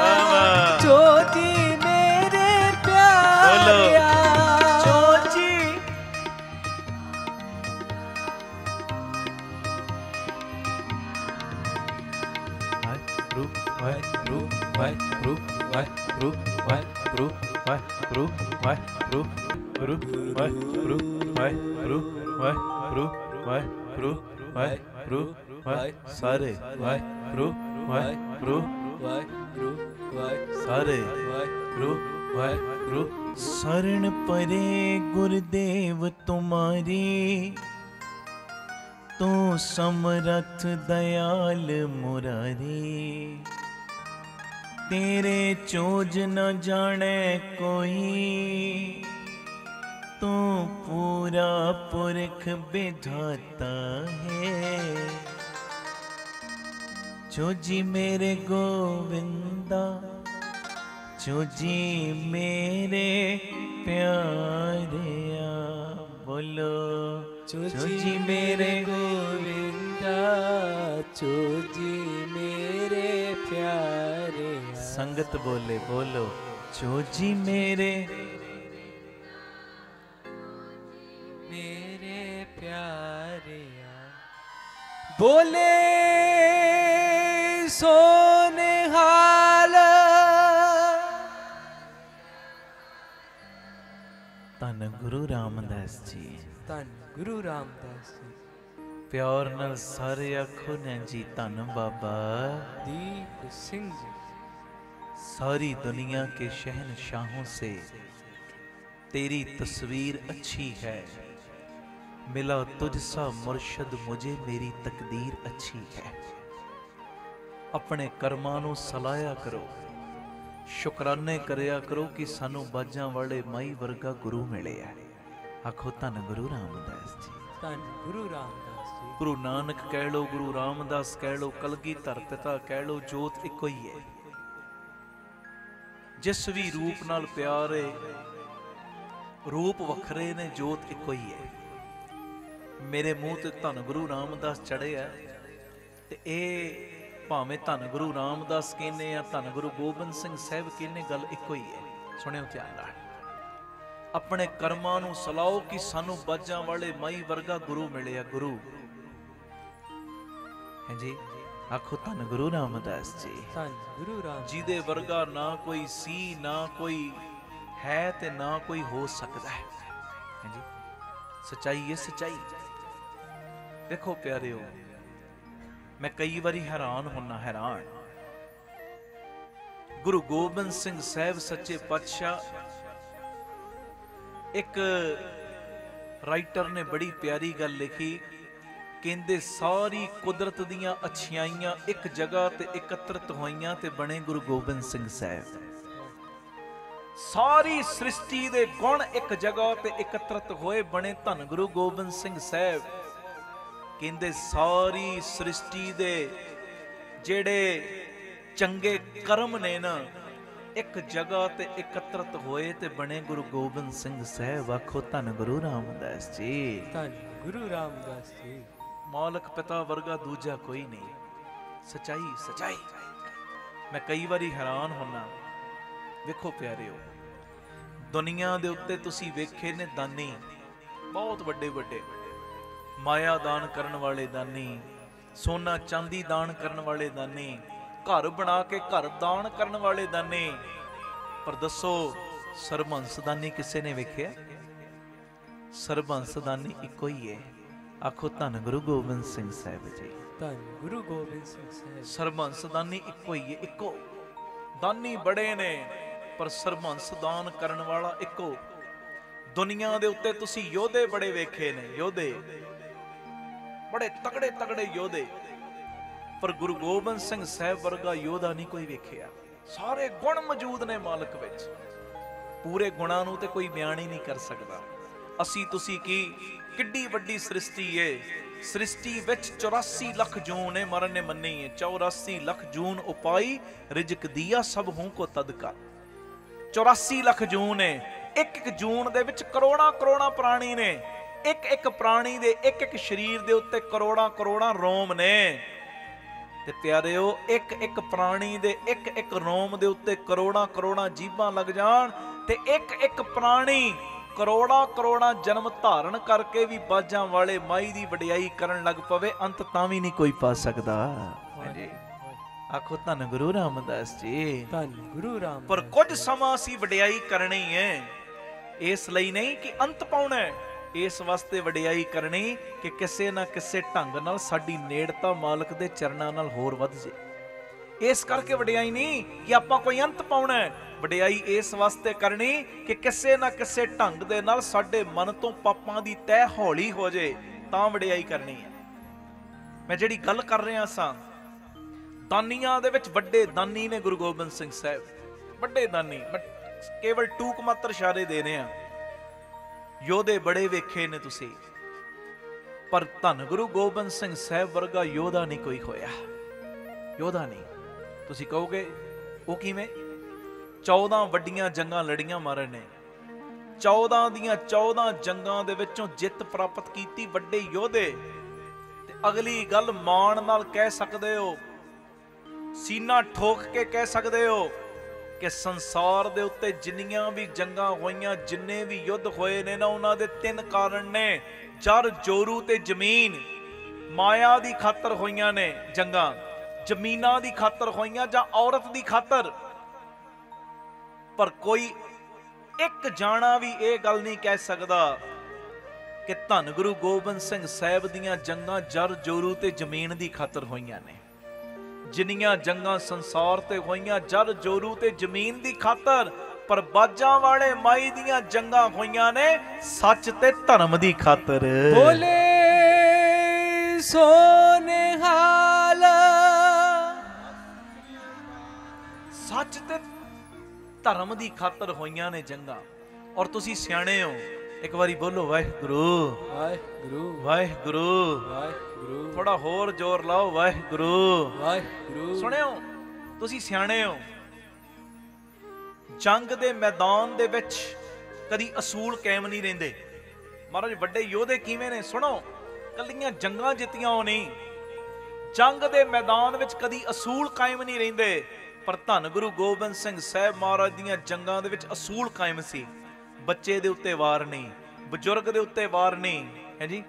चोजी मेरे प्यारिया चोजी ਵਾਹਿਗੁਰੂ ਵਾਹਿਗੁਰੂ ਵਾਹਿਗੁਰੂ ਵਾਹਿਗੁਰੂ ਵਾਹਿਗੁਰੂ ਵਾਹਿਗੁਰੂ ਵਾਹਿ ਸਾਰੇ ਵਾਹਿਗੁਰੂ ਵਾਹਿਗੁਰੂ ਵਾਹਿਗੁਰੂ ਸਾਰੇ ਵਾਹਿਗੁਰੂ ਵਾਹਿਗੁਰੂ। ਸਰਣ ਪਰੇ ਗੁਰਦੇਵ ਤੁਮਾਰੀ, ਤੂੰ ਸਮਰਥ ਦਇਆਲ ਮੁਰਾਰੀ। ਤੇਰੇ ਚੋਜ ਨ ਜਾਣੇ ਕੋਈ, ਤੂੰ ਪੂਰਾ ਪੁਰਖ ਵਿਧਾਤਾ ਹੈ। ਚੋਜੀ ਮੇਰੇ ਗੋਵਿੰਦਾ, ਚੋਜੀ ਮੇਰੇ ਪਿਆਰਿਆ। ਬੋਲੋ ਚੋਜੀ ਮੇਰੇ ਗੋਵਿੰਦਾ, ਚੋਜੀ ਮੇਰੇ ਪਿਆਰੇ। ਸੰਗਤ ਬੋਲੇ, ਬੋਲੋ ਚੋਜੀ ਮੇਰੇ ਮੇਰੇ ਪਿਆਰਿਆ। ਬੋਲੇ ਸੋਨਿਹਾਲ। ਧੰਨ ਗੁਰੂ ਰਾਮਦਾਸ ਜੀ, ਧੰਨ ਗੁਰੂ ਰਾਮਦਾਸ ਜੀ। ਪਿਆਰ ਨਾਲ ਸਾਰੇ ਆਖੋ ਨੇ ਜੀ ਧੰਨ ਬਾਬਾ ਦੀਪ ਸਿੰਘ जी। सारी दुनिया के शहनशाहों से तेरी तस्वीर अच्छी है। मिला तुझसा मुर्शद मुझे मेरी तकदीर अच्छी है। अपने कर्मां नूं सलाया करो, शुकराने करया करो कि सानू बाजां वाले माई वर्गा गुरु मिले है। आखो धन गुरु रामदास जी, धन गुरु रामदास जी। गुरु नानक कह लो, गुरु रामदास कह लो, कलगीधर पिता कह लो, जोत इको ही है। जिस भी रूप नाल प्यार है, रूप वखरे ने, जोत इको ही है। मेरे मूँह ते धन गुरु रामदास चढ़े है ते ए भावें धन गुरु रामदास कहने या धन गुरु गोबिंद सिंह साहब कहने, गल इको ही है। सुनियो ध्यान नाल। अपने कर्मां नूं सलाओ कि सानू बाजां वाले माई वर्गा गुरु मिले है। गुरु है जी। आखो धन गुरु रामदास जी, धन गुरु राम। जिदे वर्गा ना कोई सी, ना कोई है ते ना कोई हो सकता है। जी सच्चाई है, सच्चाई। देखो प्यारिओ, मैं कई बारी हैरान होना, हैरान। गुरु गोबिंद सिंह साहब सच्चे पातशाह, एक राइटर ने बड़ी प्यारी गल लिखी, कहंदे सारी कुदरत दियां अच्छाइयां एक जगह ते एकत्रित होइयां ते बने गुरु गोबिंद सिंह साहब। सारी सृष्टि दे गुण एक जगह ते एकत्रित होए बने धन गुरु गोबिंद सिंह साहब। कहंदे सारी सृष्टि दे जेड़े चंगे कर्म ने ना, एक जगह ते एकत्रित होए ते बने गुरु गोबिंद सिंह साहब। आखो धन गुरु रामदास जी, धन गुरु रामदास जी। मालक पिता वर्गा दूजा कोई नहीं। सच्चाई, सच्चाई। मैं कई बारी हैरान होना। वेखो प्यारिओ, दुनिया दे उत्ते तुसी वेखे ने दानी, बहुत वड्डे वड्डे माया दान करन वाले दानी, सोना चांदी दान करन वाले दानी, घर बना के घर दान करन वाले दानी। पर दसो सरबंस दानी किसे ने वेख्या? सरबंस दानी इको ही है। आखो धन गुरु गोबिंद सिंह साहब जी, धन गुरु गोबिंद सिंह साहब। सरबंस दानी इको ही है, इको। दानी बड़े ने पर सरबंस दान करन वाला इको। दुनिया दे उत्ते तुसी योधे बड़े वेखे ने, योधे बड़े तगड़े तगड़े योधे, पर गुरु गोबिंद सिंह साहब वर्गा योधा नहीं कोई वेखिया। सारे गुण मौजूद ने मालक विच, पूरे गुणां नूं ते कोई बयान ही नहीं कर सकदा। असी तुसी की किड्डी वड्डी सृष्टि है। सृष्टि विच 84 लख जून है, मरन ने मन्नी है। 84 लख जून उपाई, रिजक दिया सब हूं को तदका। 84 लख जून है। एक एक जून दे विच करोड़ां करोड़ां प्राणी ने। एक एक प्राणी दे एक एक शरीर दे उत्ते करोड़ां करोड़ां रोम ने। ते प्यारिओ, एक एक प्राणी दे एक एक रोम दे उत्ते करोड़ां करोड़ां जीभां लग जाण ते एक एक प्राणी करोड़ा करोड़ा जन्म धारण करके भी बाजां वाले माई दी वडियाई करन लग पवे, अंत तां भी नहीं कोई पा सकदा। आखो धन गुरु रामदास जी, धन गुरु राम। पर कुछ समा असीं वडियाई करनी है। ਇਸ ਲਈ ਨਹੀਂ ਕਿ ਅੰਤ ਪਾਉਣਾ, ਇਸ ਵਾਸਤੇ ਵਡਿਆਈ ਕਰਨੀ ਕਿ ਕਿਸੇ ਨਾ ਕਿਸੇ ਢੰਗ ਨਾਲ ਸਾਡੀ ਨੇੜਤਾ ਮਾਲਕ ਦੇ ਚਰਨਾਂ ਨਾਲ ਹੋਰ ਵੱਧ ਜੇ। ਇਸ ਕਰਕੇ ਵਡਿਆਈ ਨਹੀਂ ਕਿ ਆਪਾਂ ਕੋਈ ਅੰਤ ਪਾਉਣਾ, ਵਡਿਆਈ ਇਸ ਵਾਸਤੇ ਕਰਨੀ ਕਿ ਕਿਸੇ ਨਾ ਕਿਸੇ ਢੰਗ ਦੇ ਨਾਲ ਸਾਡੇ ਮਨ ਤੋਂ ਪਾਪਾਂ ਦੀ ਤਹਿ ਹੌਲੀ ਹੋ ਜੇ, ਤਾਂ ਵਡਿਆਈ ਕਰਨੀ ਹੈ। ਮੈਂ ਜਿਹੜੀ ਗੱਲ ਕਰ ਰਿਹਾ ਸਾਂ, ਦਾਨੀਆਂ ਦੇ ਵਿੱਚ ਵੱਡੇ ਦਾਨੀ ਨੇ ਗੁਰੂ ਗੋਬਿੰਦ ਸਿੰਘ ਸਾਹਿਬ, ਵੱਡੇ ਦਾਨੀ। ਮੈਂ ਕੇਵਲ ਟੂਕ ਮਾਤਰ ਇਸ਼ਾਰੇ ਦੇ ਰਹੇ ਹਾਂ। ਯੋਧੇ ਬੜੇ ਵੇਖੇ ਨੇ ਤੁਸੀਂ, ਪਰ ਧੰਨ ਗੁਰੂ ਗੋਬਿੰਦ ਸਿੰਘ ਸਾਹਿਬ ਵਰਗਾ ਯੋਧਾ ਨਹੀਂ ਕੋਈ ਹੋਇਆ, ਯੋਧਾ ਨਹੀਂ। ਤੁਸੀਂ ਕਹੋਗੇ ਉਹ ਕਿਵੇਂ? 14 ਵੱਡੀਆਂ ਜੰਗਾਂ ਲੜੀਆਂ ਮਹਾਰਾਜ ਨੇ, 14 ਦੀਆਂ 14 ਜੰਗਾਂ ਦੇ ਵਿੱਚੋਂ ਜਿੱਤ ਪ੍ਰਾਪਤ ਕੀਤੀ, ਵੱਡੇ ਯੋਧੇ। ਤੇ ਅਗਲੀ ਗੱਲ ਮਾਣ ਨਾਲ ਕਹਿ ਸਕਦੇ ਹੋ, ਸੀਨਾ ਠੋਕ ਕੇ ਕਹਿ ਸਕਦੇ ਹੋ ਕਿ ਸੰਸਾਰ ਦੇ ਉੱਤੇ ਜਿੰਨੀਆਂ ਵੀ ਜੰਗਾਂ ਹੋਈਆਂ, ਜਿੰਨੇ ਵੀ ਯੁੱਧ ਹੋਏ ਨੇ ਨਾ, ਉਹਨਾਂ ਦੇ 3 ਕਾਰਨ ਨੇ। ਜਰ ਜੋਰੂ ਤੇ ਜ਼ਮੀਨ। ਮਾਇਆ ਦੀ ਖਾਤਰ ਹੋਈਆਂ ਨੇ ਜੰਗਾਂ, ਜ਼ਮੀਨਾਂ ਦੀ ਖਾਤਰ ਹੋਈਆਂ ਜਾਂ ਔਰਤ ਦੀ ਖਾਤਰ। ਪਰ ਕੋਈ ਇੱਕ ਜਾਣਾ ਵੀ ਇਹ ਗੱਲ ਨਹੀਂ ਕਹਿ ਸਕਦਾ ਕਿ ਧੰਨ ਗੁਰੂ ਗੋਬਿੰਦ ਸਿੰਘ ਸਾਹਿਬ ਦੀਆਂ ਜੰਗਾਂ ਜਰ ਜੋਰੂ ਤੇ ਜ਼ਮੀਨ ਦੀ ਖਾਤਰ ਹੋਈਆਂ ਨੇ। ਜਿੰਨੀਆਂ ਜੰਗਾਂ ਸੰਸਾਰ ਤੇ ਹੋਈਆਂ ਜਰ ਜੋਰੂ ਤੇ ਜ਼ਮੀਨ ਦੀ ਖਾਤਰ, ਪਰ ਬਾਜਾਂ ਵਾਲੇ ਮਾਈ ਦੀਆਂ ਜੰਗਾਂ ਹੋਈਆਂ ਨੇ ਸੱਚ ਤੇ ਧਰਮ ਦੀ ਖਾਤਰ। ਬੋਲੇ ਸੋਨੇਹਾਲ। ਸੱਚ ਤੇ ਧਰਮ ਦੀ ਖਾਤਰ ਹੋਈਆਂ ਨੇ ਜੰਗਾਂ। ਔਰ ਤੁਸੀਂ ਸਿਆਣੇ ਹੋ, ਇੱਕ ਵਾਰੀ ਬੋਲੋ ਵਾਹਿਗੁਰੂ ਵਾਹਿਗੁਰੂ ਵਾਹਿਗੁਰੂ ਵਾਹਿਗੁਰੂ। ਥੋੜਾ ਹੋਰ ਜ਼ੋਰ ਲਾਓ, ਵਾਹਿਗੁਰੂ ਵਾਹਿਗੁਰੂ। ਸੁਣਿਓ, ਤੁਸੀਂ ਸਿਆਣੇ ਹੋ, ਜੰਗ ਦੇ ਮੈਦਾਨ ਦੇ ਵਿੱਚ ਕਦੀ ਅਸੂਲ ਕਾਇਮ ਨਹੀਂ ਰਹਿੰਦੇ। ਮਹਾਰਾਜ ਵੱਡੇ ਯੋਧੇ ਕਿਵੇਂ ਨੇ? ਸੁਣੋ, ਕੱਲੀਆਂ ਜੰਗਾਂ ਜਿੱਤੀਆਂ ਉਹ ਨਹੀਂ, ਜੰਗ ਦੇ ਮੈਦਾਨ ਵਿੱਚ ਕਦੀ ਅਸੂਲ ਕਾਇਮ ਨਹੀਂ ਰਹਿੰਦੇ। ਪਰ ਧੰਨ ਗੁਰੂ ਗੋਬਿੰਦ ਸਿੰਘ ਸਾਹਿਬ ਮਹਾਰਾਜ ਦੀਆਂ ਜੰਗਾਂ ਦੇ ਵਿੱਚ ਅਸੂਲ ਕਾਇਮ ਸੀ। ਬੱਚੇ ਦੇ ਉੱਤੇ ਵਾਰ ਨਹੀਂ, ਬਜ਼ੁਰਗ ਦੇ ਉੱਤੇ ਵਾਰ ਨਹੀਂ, ਹੈ ਜੀ,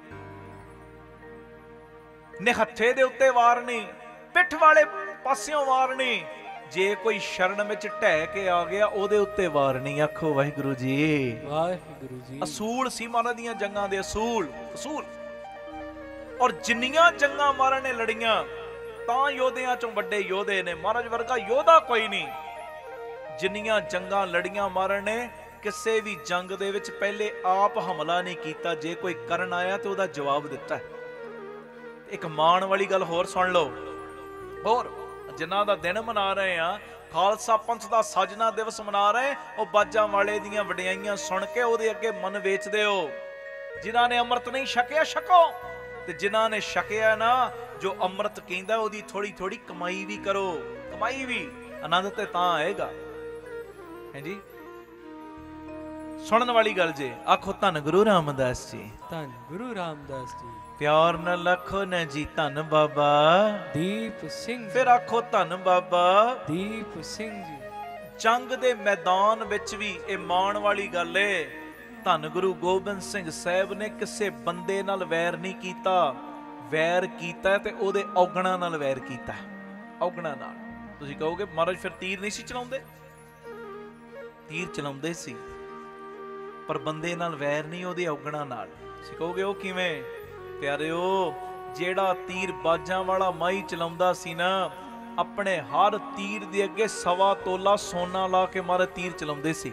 ਨਿਹੱਥੇ ਦੇ ਉੱਤੇ ਵਾਰ ਨਹੀਂ, ਪਿੱਠ ਵਾਲੇ ਪਾਸਿਓਂ ਵਾਰ ਨਹੀਂ। ਜੇ ਕੋਈ ਸ਼ਰਨ ਵਿੱਚ ਢਹਿ ਕੇ ਆ ਗਿਆ ਉਹਦੇ ਉੱਤੇ ਵਾਰ ਨਹੀਂ। ਆਖੋ ਵਾਹਿਗੁਰੂ ਜੀ ਵਾਹਿਗੁਰੂ ਜੀ। ਅਸੂਲ ਸੀ ਮਹਾਰਾਜ ਦੀਆਂ ਜੰਗਾਂ ਦੇ, ਅਸੂਲ ਅਸੂਲ। ਔਰ ਜਿੰਨੀਆਂ ਜੰਗਾਂ ਮਹਾਰਾਜ ਨੇ ਲੜੀਆਂ, ਤਾਂ ਯੋਧਿਆਂ ਚੋਂ ਵੱਡੇ ਯੋਧੇ ਨੇ। ਮਹਾਰਾਜ ਵਰਗਾ ਯੋਧਾ ਕੋਈ ਨਹੀਂ। ਜਿੰਨੀਆਂ ਜੰਗਾਂ ਲੜੀਆਂ ਮਹਾਰਾਜ ਨੇ, ਕਿਸੇ ਵੀ ਜੰਗ ਦੇ ਵਿੱਚ ਪਹਿਲੇ ਆਪ ਹਮਲਾ ਨਹੀਂ ਕੀਤਾ। ਜੇ ਕੋਈ ਕਰਨ ਆਇਆ ਤੇ ਉਹਦਾ ਜਵਾਬ ਦਿੱਤਾ। ਇੱਕ ਮਾਣ ਵਾਲੀ ਗੱਲ ਹੋਰ ਸੁਣ ਲਓ। ਹੋਰ ਜਿਨ੍ਹਾਂ ਦਾ ਦਿਨ ਮਨਾ ਰਹੇ ਆ, ਖਾਲਸਾ ਪੰਥ ਦਾ ਸਾਜਨਾ ਦਿਵਸ ਮਨਾ ਰਹੇ, ਉਹ ਬਾਜਾਂ ਵਾਲੇ ਦੀਆਂ ਵਡਿਆਈਆਂ ਸੁਣ ਕੇ ਉਹਦੇ ਅੱਗੇ ਮਨ ਵੇਚਦੇ ਹੋ। ਜਿਨ੍ਹਾਂ ਨੇ ਅੰਮ੍ਰਿਤ ਨਹੀਂ ਛਕਿਆ, ਛਕੋ, ਤੇ ਜਿਨ੍ਹਾਂ ਨੇ ਛਕਿਆ ਨਾ, ਜੋ ਅੰਮ੍ਰਿਤ ਕਹਿੰਦਾ ਉਹਦੀ ਥੋੜੀ ਥੋੜੀ ਕਮਾਈ ਵੀ ਕਰੋ। ਕਮਾਈ ਵੀ ਆਨੰਦ ਤੇ ਤਾਂ ਆਏਗਾ, ਹੈ ਜੀ। ਸੁਣਨ ਵਾਲੀ ਗੱਲ ਜੇ। ਆਖੋ ਧੰਨ ਗੁਰੂ ਰਾਮਦਾਸ ਜੀ। ਧੰਨ ਗੁਰੂ ਰਾਮਦਾਸ ਜੀ। ਪਿਆਰ ਨਾਲ ਲਖੋ ਨਾ ਜੀ ਧੰਨ ਬਾਬਾ ਦੀਪ ਸਿੰਘ। ਫਿਰ ਆਖੋ ਧੰਨ ਬਾਬਾ ਦੀਪ ਸਿੰਘ ਜੀ। ਜੰਗ ਦੇ ਮੈਦਾਨ ਵਿੱਚ ਵੀ ਇਹ ਮਾਣ ਵਾਲੀ ਗੱਲ ਏ, ਧੰਨ ਗੁਰੂ ਗੋਬਿੰਦ ਸਿੰਘ ਸਾਹਿਬ ਨੇ ਕਿਸੇ ਬੰਦੇ ਨਾਲ ਵੈਰ ਨਹੀਂ ਕੀਤਾ। ਵੈਰ ਕੀਤਾ ਤੇ ਉਹਦੇ ਔਗਣਾਂ ਨਾਲ ਵੈਰ ਕੀਤਾ, ਔਗਣਾਂ ਨਾਲ। ਤੁਸੀਂ ਕਹੋਗੇ ਮਹਾਰਾਜ ਫਿਰ ਤੀਰ ਨਹੀਂ ਸੀ ਚਲਾਉਂਦੇ? ਤੀਰ ਚਲਾਉਂਦੇ ਸੀ, ਪਰ ਬੰਦੇ ਨਾਲ ਵੈਰ ਨਹੀਂ, ਉਹਦੇ ਔਗਣਾਂ ਨਾਲ। ਤੁਸੀਂ ਕਹੋਗੇ ਉਹ ਕਿਵੇਂ? ਪਿਆਰਿਓ, ਜਿਹੜਾ ਤੀਰ ਬਾਜਾਂ ਵਾਲਾ ਮਾਈ ਚਲਾਉਂਦਾ ਸੀ ਨਾ, ਆਪਣੇ ਹਰ ਤੀਰ ਦੇ ਅੱਗੇ 1.25 ਤੋਲਾ ਸੋਨਾ ਲਾ ਕੇ ਮਹਾਰਾਜ ਤੀਰ ਚਲਾਉਂਦੇ ਸੀ।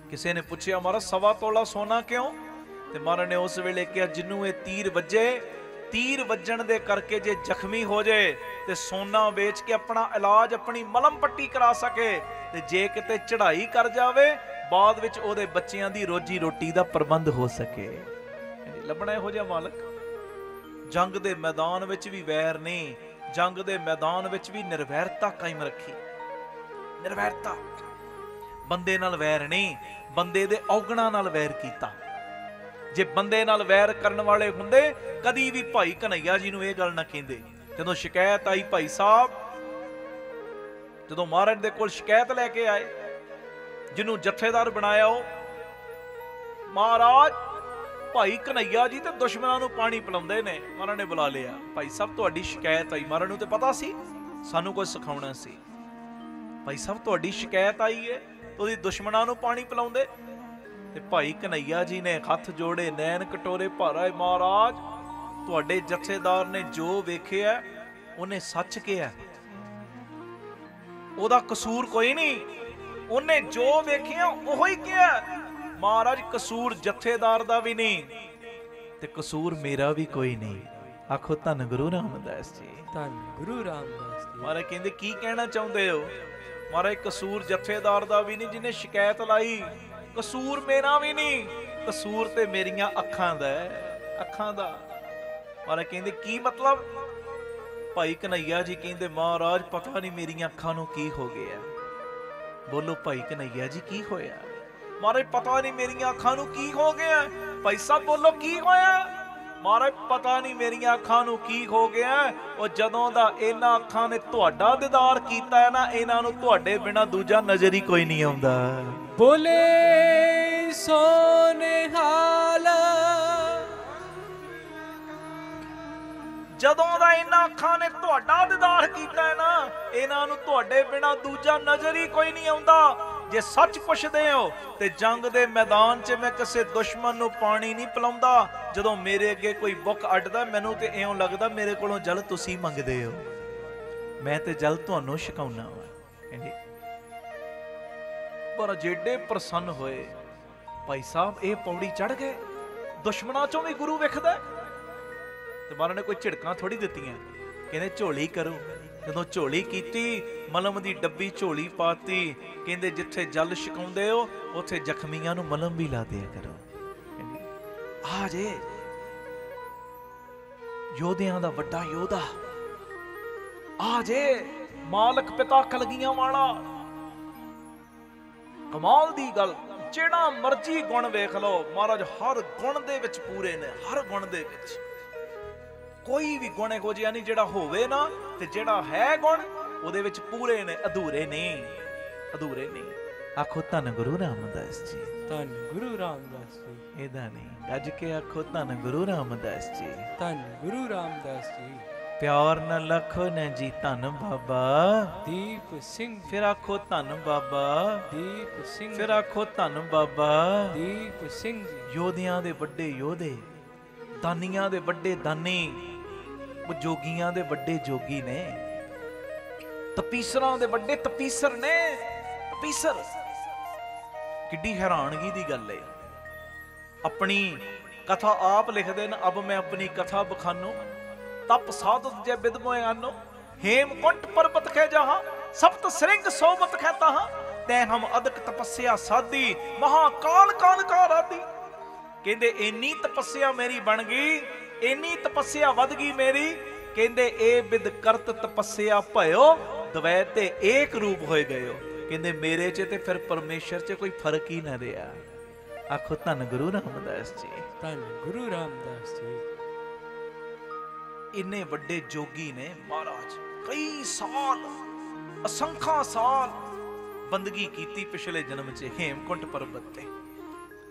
ਕਿਸੇ ਨੇ ਪੁੱਛਿਆ ਮਹਾਰਾਜ 1.25 ਤੋਲਾ ਸੋਨਾ ਕਿਉਂ? ਤੇ ਮਹਾਰਾਜ ਨੇ ਉਸ ਵੇਲੇ ਕਿਹਾ, ਜਿਹਨੂੰ ਇਹ ਤੀਰ ਵੱਜੇ, ਤੀਰ ਵੱਜਣ ਦੇ ਕਰਕੇ ਜੇ ਜ਼ਖਮੀ ਹੋ ਜਾਏ ਤੇ ਸੋਨਾ ਵੇਚ ਕੇ ਆਪਣਾ ਇਲਾਜ, ਆਪਣੀ ਮਲਮ ਪੱਟੀ ਕਰਾ ਸਕੇ, ਤੇ ਜੇ ਕਿਤੇ ਚੜ੍ਹਾਈ ਕਰ ਜਾਵੇ, ਬਾਅਦ ਵਿੱਚ ਉਹਦੇ ਬੱਚਿਆਂ ਦੀ ਰੋਜੀ ਰੋਟੀ ਦਾ ਪ੍ਰਬੰਧ ਹੋ ਸਕੇ। ਲੱਭਣਾ ਇਹੋ ਜਿਹਾ ਮਾਲਕ। ਜੰਗ ਦੇ ਮੈਦਾਨ ਵਿੱਚ ਵੀ ਵੈਰ ਨਹੀਂ, ਜੰਗ ਦੇ ਮੈਦਾਨ ਵਿੱਚ ਵੀ ਨਿਰਵੈਰਤਾ ਕਾਇਮ ਰੱਖੀ। ਨਿਰਵੈਰਤਾ, ਬੰਦੇ ਨਾਲ ਵੈਰ ਨਹੀਂ, ਬੰਦੇ ਦੇ ਔਗਣਾਂ ਨਾਲ ਵੈਰ ਕੀਤਾ। ਜੇ ਬੰਦੇ ਨਾਲ ਵੈਰ ਕਰਨ ਵਾਲੇ ਹੁੰਦੇ, ਕਦੀ ਵੀ ਭਾਈ ਕਨਈਆ ਜੀ ਨੂੰ ਇਹ ਗੱਲ ਨਾ ਕਹਿੰਦੇ। ਜਦੋਂ ਸ਼ਿਕਾਇਤ ਆਈ ਭਾਈ ਸਾਹਿਬ, ਜਦੋਂ ਮਹਾਰਾਜ ਦੇ ਕੋਲ ਸ਼ਿਕਾਇਤ ਲੈ ਕੇ ਆਏ, ਜਿਹਨੂੰ ਜਥੇਦਾਰ ਬਣਾਇਆ, ਉਹ ਮਹਾਰਾਜ ਭਾਈ ਕਨਈਆ ਜੀ ਤੇ ਦੁਸ਼ਮਣਾਂ ਨੂੰ ਪਾਣੀ ਪਿਲਾਉਂਦੇ ਨੇ। ਮਹਾਰਾਜ ਨੇ ਬੁਲਾ ਲਿਆ, ਭਾਈ ਸਾਹਿਬ ਤੁਹਾਡੀ ਸ਼ਿਕਾਇਤ ਆਈ। ਮਹਾਰਾਜ ਨੂੰ ਤੇ ਪਤਾ ਸੀ ਸਾਨੂੰ ਕੁਝ ਸਿਖਾਉਣਾ ਸੀ। ਭਾਈ ਸਾਹਿਬ ਤੁਹਾਡੀ ਸ਼ਿਕਾਇਤ ਆਈ ਹੈ, ਉਹਦੀ ਦੁਸ਼ਮਣਾਂ ਨੂੰ ਪਾਣੀ ਪਿਲਾਉਂਦੇ। ਤੇ ਭਾਈ ਕਨਈਆ ਜੀ ਨੇ ਹੱਥ ਜੋੜੇ, ਨੈਣ ਕਟੋਰੇ ਭਰ ਆਏ, ਮਹਾਰਾਜ ਤੁਹਾਡੇ ਜਥੇਦਾਰ ਨੇ ਜੋ ਵੇਖਿਆ ਉਹਨੇ ਸੱਚ ਕਿਹਾ, ਉਹਦਾ ਕਸੂਰ ਕੋਈ ਨਹੀਂ, ਉਹਨੇ ਜੋ ਵੇਖਿਆ ਉਹੋ ਹੀ ਕਿਹਾ। ਮਹਾਰਾਜ ਕਸੂਰ ਜਥੇਦਾਰ ਦਾ ਵੀ ਨਹੀਂ ਤੇ ਕਸੂਰ ਮੇਰਾ ਵੀ ਕੋਈ ਨਹੀਂ। ਆਖੋ ਧੰਨ ਗੁਰੂ ਰਾਮਦਾਸ ਜੀ, ਧੰਨ ਗੁਰੂ ਰਾਮਦਾਸ ਜੀ। ਮਹਾਰਾਜ ਕਹਿੰਦੇ ਕੀ ਕਹਿਣਾ ਚਾਹੁੰਦੇ ਹੋ? ਮਹਾਰਾਜ ਕਸੂਰ ਜਥੇਦਾਰ ਦਾ ਵੀ ਨਹੀਂ ਜਿਹਨੇ ਸ਼ਿਕਾਇਤ ਲਾਈ, ਕਸੂਰ ਮੇਰਾ ਵੀ ਨਹੀਂ, ਕਸੂਰ ਤੇ ਮੇਰੀਆਂ ਅੱਖਾਂ ਦਾ ਹੈ, ਅੱਖਾਂ ਦਾ। ਮਹਾਰਾਜ ਕਹਿੰਦੇ ਕੀ ਮਤਲਬ? ਭਾਈ ਕਨਈਆ ਜੀ ਕਹਿੰਦੇ ਮਹਾਰਾਜ ਪਤਾ ਨਹੀਂ ਮੇਰੀਆਂ ਅੱਖਾਂ ਨੂੰ ਕੀ ਹੋ ਗਿਆ। ਬੋਲੋ ਭਾਈ ਕਨਈਆ ਜੀ ਕੀ ਹੋਇਆ? ਮਹਾਰਾਜ ਪਤਾ ਨਹੀਂ ਮੇਰੀਆਂ ਅੱਖਾਂ ਨੂੰ ਕੀ ਹੋ ਗਿਆ। ਭਾਈ ਸਾਹਿਬ ਬੋਲੋ ਕੀ ਹੋਇਆ? ਮਹਾਰਾਜ ਪਤਾ ਨਹੀਂ ਮੇਰੀਆਂ ਅੱਖਾਂ ਨੂੰ ਕੀ ਹੋ ਗਿਆ। ਉਹ ਜਦੋਂ ਦਾ ਇਹਨਾਂ ਅੱਖਾਂ ਨੇ ਤੁਹਾਡਾ ਦੀਦਾਰ ਕੀਤਾ ਹੈ ਨਾ, ਇਹਨਾਂ ਨੂੰ ਤੁਹਾਡੇ ਬਿਨਾ ਦੂਜਾ ਨਜ਼ਰ ਹੀ ਕੋਈ ਨਹੀਂ ਆਉਂਦਾ। ਬੋਲੇ ਸੋ ਨਿਹਾਲ। ਜਦੋਂ ਦਾ ਇਹਨਾਂ ਅੱਖਾਂ ਨੇ ਤੁਹਾਡਾ ਦੀਦਾਰ ਕੀਤਾ ਹੈ ਨਾ, ਇਹਨਾਂ ਨੂੰ ਤੁਹਾਡੇ ਬਿਨਾ ਦੂਜਾ ਨਜ਼ਰ ਹੀ ਕੋਈ ਨਹੀਂ ਆਉਂਦਾ। ਜੇ ਸੱਚ ਪੁੱਛਦੇ ਹੋ ਤੇ ਜੰਗ ਦੇ ਮੈਦਾਨ 'ਚ ਮੈਂ ਕਿਸੇ ਦੁਸ਼ਮਣ ਨੂੰ ਪਾਣੀ ਨਹੀਂ ਪਿਲਾਉਂਦਾ। ਜਦੋਂ ਮੇਰੇ ਅੱਗੇ ਕੋਈ ਬੁੱਕ ਅੱਡਦਾ, ਮੈਨੂੰ ਤੇ ਇਉਂ ਲੱਗਦਾ ਮੇਰੇ ਕੋਲੋਂ ਜਲ ਤੁਸੀਂ ਮੰਗਦੇ ਹੋ, ਮੈਂ ਤੇ ਜਲ ਤੁਹਾਨੂੰ ਛਕਾਉਣਾ ਵਾ। ਕਹਿੰਦੇ ਪਰ ਜਿਹੜੇ ਪ੍ਰਸੰਨ ਹੋਏ ਭਾਈ ਸਾਹਿਬ ਇਹ ਪੌੜੀ ਚੜ ਗਏ, ਦੁਸ਼ਮਣਾਂ ਚੋਂ ਵੀ ਗੁਰੂ ਵਿਖਦਾ। ਤੇ ਮਹਾਰਾਜ ਨੇ ਕੋਈ ਝਿੜਕਾਂ ਥੋੜੀ ਦਿੱਤੀਆਂ, ਕਹਿੰਦੇ ਝੋਲੀ ਕਰੋ। ਜਦੋਂ ਝੋਲੀ ਕੀਤੀ, ਮਲਮ ਦੀ ਡੱਬੀ ਝੋਲੀ ਪਾਤੀ। ਕਹਿੰਦੇ ਜਿੱਥੇ ਜਲ ਛਕਾਉਂਦੇ ਹੋ ਉੱਥੇ ਜ਼ਖਮੀਆਂ ਨੂੰ ਮਲਮ ਵੀ ਲਾ ਦਿਆ ਕਰੋ। ਆ ਜੇ ਯੋਧਿਆਂ ਦਾ ਵੱਡਾ ਯੋਧਾ, ਆ ਜੇ ਮਾਲਕ ਪਿਤਾ ਕਲਗੀਆਂ ਵਾਲਾ। ਕਮਾਲ ਦੀ ਗੱਲ, ਜਿਹੜਾ ਮਰਜੀ ਗੁਣ ਵੇਖ ਲਓ, ਮਹਾਰਾਜ ਹਰ ਗੁਣ ਦੇ ਵਿੱਚ ਪੂਰੇ ਨੇ, ਹਰ ਗੁਣ ਦੇ ਵਿੱਚ। ਕੋਈ ਵੀ ਗੁਣ ਇਹੋ ਜਿਹਾ ਨਹੀਂ ਜਿਹੜਾ ਹੋਵੇ ਨਾ, ਤੇ ਜਿਹੜਾ ਹੈ ਗੁਣ ਉਹਦੇ ਵਿੱਚ ਪੂਰੇ ਨੇ, ਅਧੂਰੇ ਨਹੀਂ, ਅਧੂਰੇ ਨਹੀਂ। ਆਖੋ ਧੰਨ ਗੁਰੂ ਰਾਮਦਾਸ ਜੀ, ਧੰਨ ਗੁਰੂ ਰਾਮਦਾਸ ਜੀ। ਇਹਦਾ ਨਹੀਂ, ਗੱਜ ਕੇ ਆਖੋ ਧੰਨ ਗੁਰੂ ਰਾਮਦਾਸ ਜੀ, ਧੰਨ ਗੁਰੂ ਰਾਮਦਾਸ ਜੀ। ਪਿਆਰ ਨਾ ਲਖੋ ਨਾ ਜੀ ਧੰਨ ਬਾਬਾ ਦੀਪ ਸਿੰਘ। ਫਿਰ ਆਖੋ ਧੰਨ ਬਾਬਾ ਦੀਪ ਸਿੰਘ। ਫਿਰ ਆਖੋ ਧੰਨ ਬਾਬਾ ਦੀਪ ਸਿੰਘ ਜੀ। ਯੋਧਿਆਂ ਦੇ ਵੱਡੇ ਯੋਧੇ, ਦਾਨੀਆਂ ਦੇ ਵੱਡੇ ਦਾਨੀ, ਉਹ ਜੋਗੀਆਂ ਦੇ ਵੱਡੇ ਜੋਗੀ ਨੇ, ਤਪੀਸਰਾਂ ਦੇ ਵੱਡੇ ਤਪੀਸਰ ਨੇ, ਤਪੀਸਰ। ਕਿੱਡੀ ਹੈਰਾਨਗੀ ਦੀ ਗੱਲ ਹੈ। ਆਪਣੀ ਕਥਾ ਆਪ ਲਿਖਦੇ ਨੇ, ਅਬ ਮੈਂ ਆਪਣੀ ਕਥਾ ਬਖਾਨੋ, ਤਪ ਸਾਧਤ ਜੇ ਬਿਦ ਮੋਇ ਆਨੋ, हेमकुंट पर्वत खे जहां सप्त श्रृंग सोबत कहता हां, तै हम अदक तपस्या साधी महाकाल काल का राधी। कहंदे इन्नी तपस्या मेरी बन गई, इन्नी तपस्या वध गई मेरी। कहंदे ए बिद करत तपस्या भयो, द्वै ते एक रूप होए गयो। कहंदे मेरे च ते फिर परमेश्वर च कोई फर्क ही ना रहा। आखो धन गुरु रामदास जी, धन गुरु रामदास जी। इन्ने वड्डे जोगी ने महाराज कई साल, असंख्या साल बंदगी कीती पिछले जन्म च हेमकुंट पर्वत ते।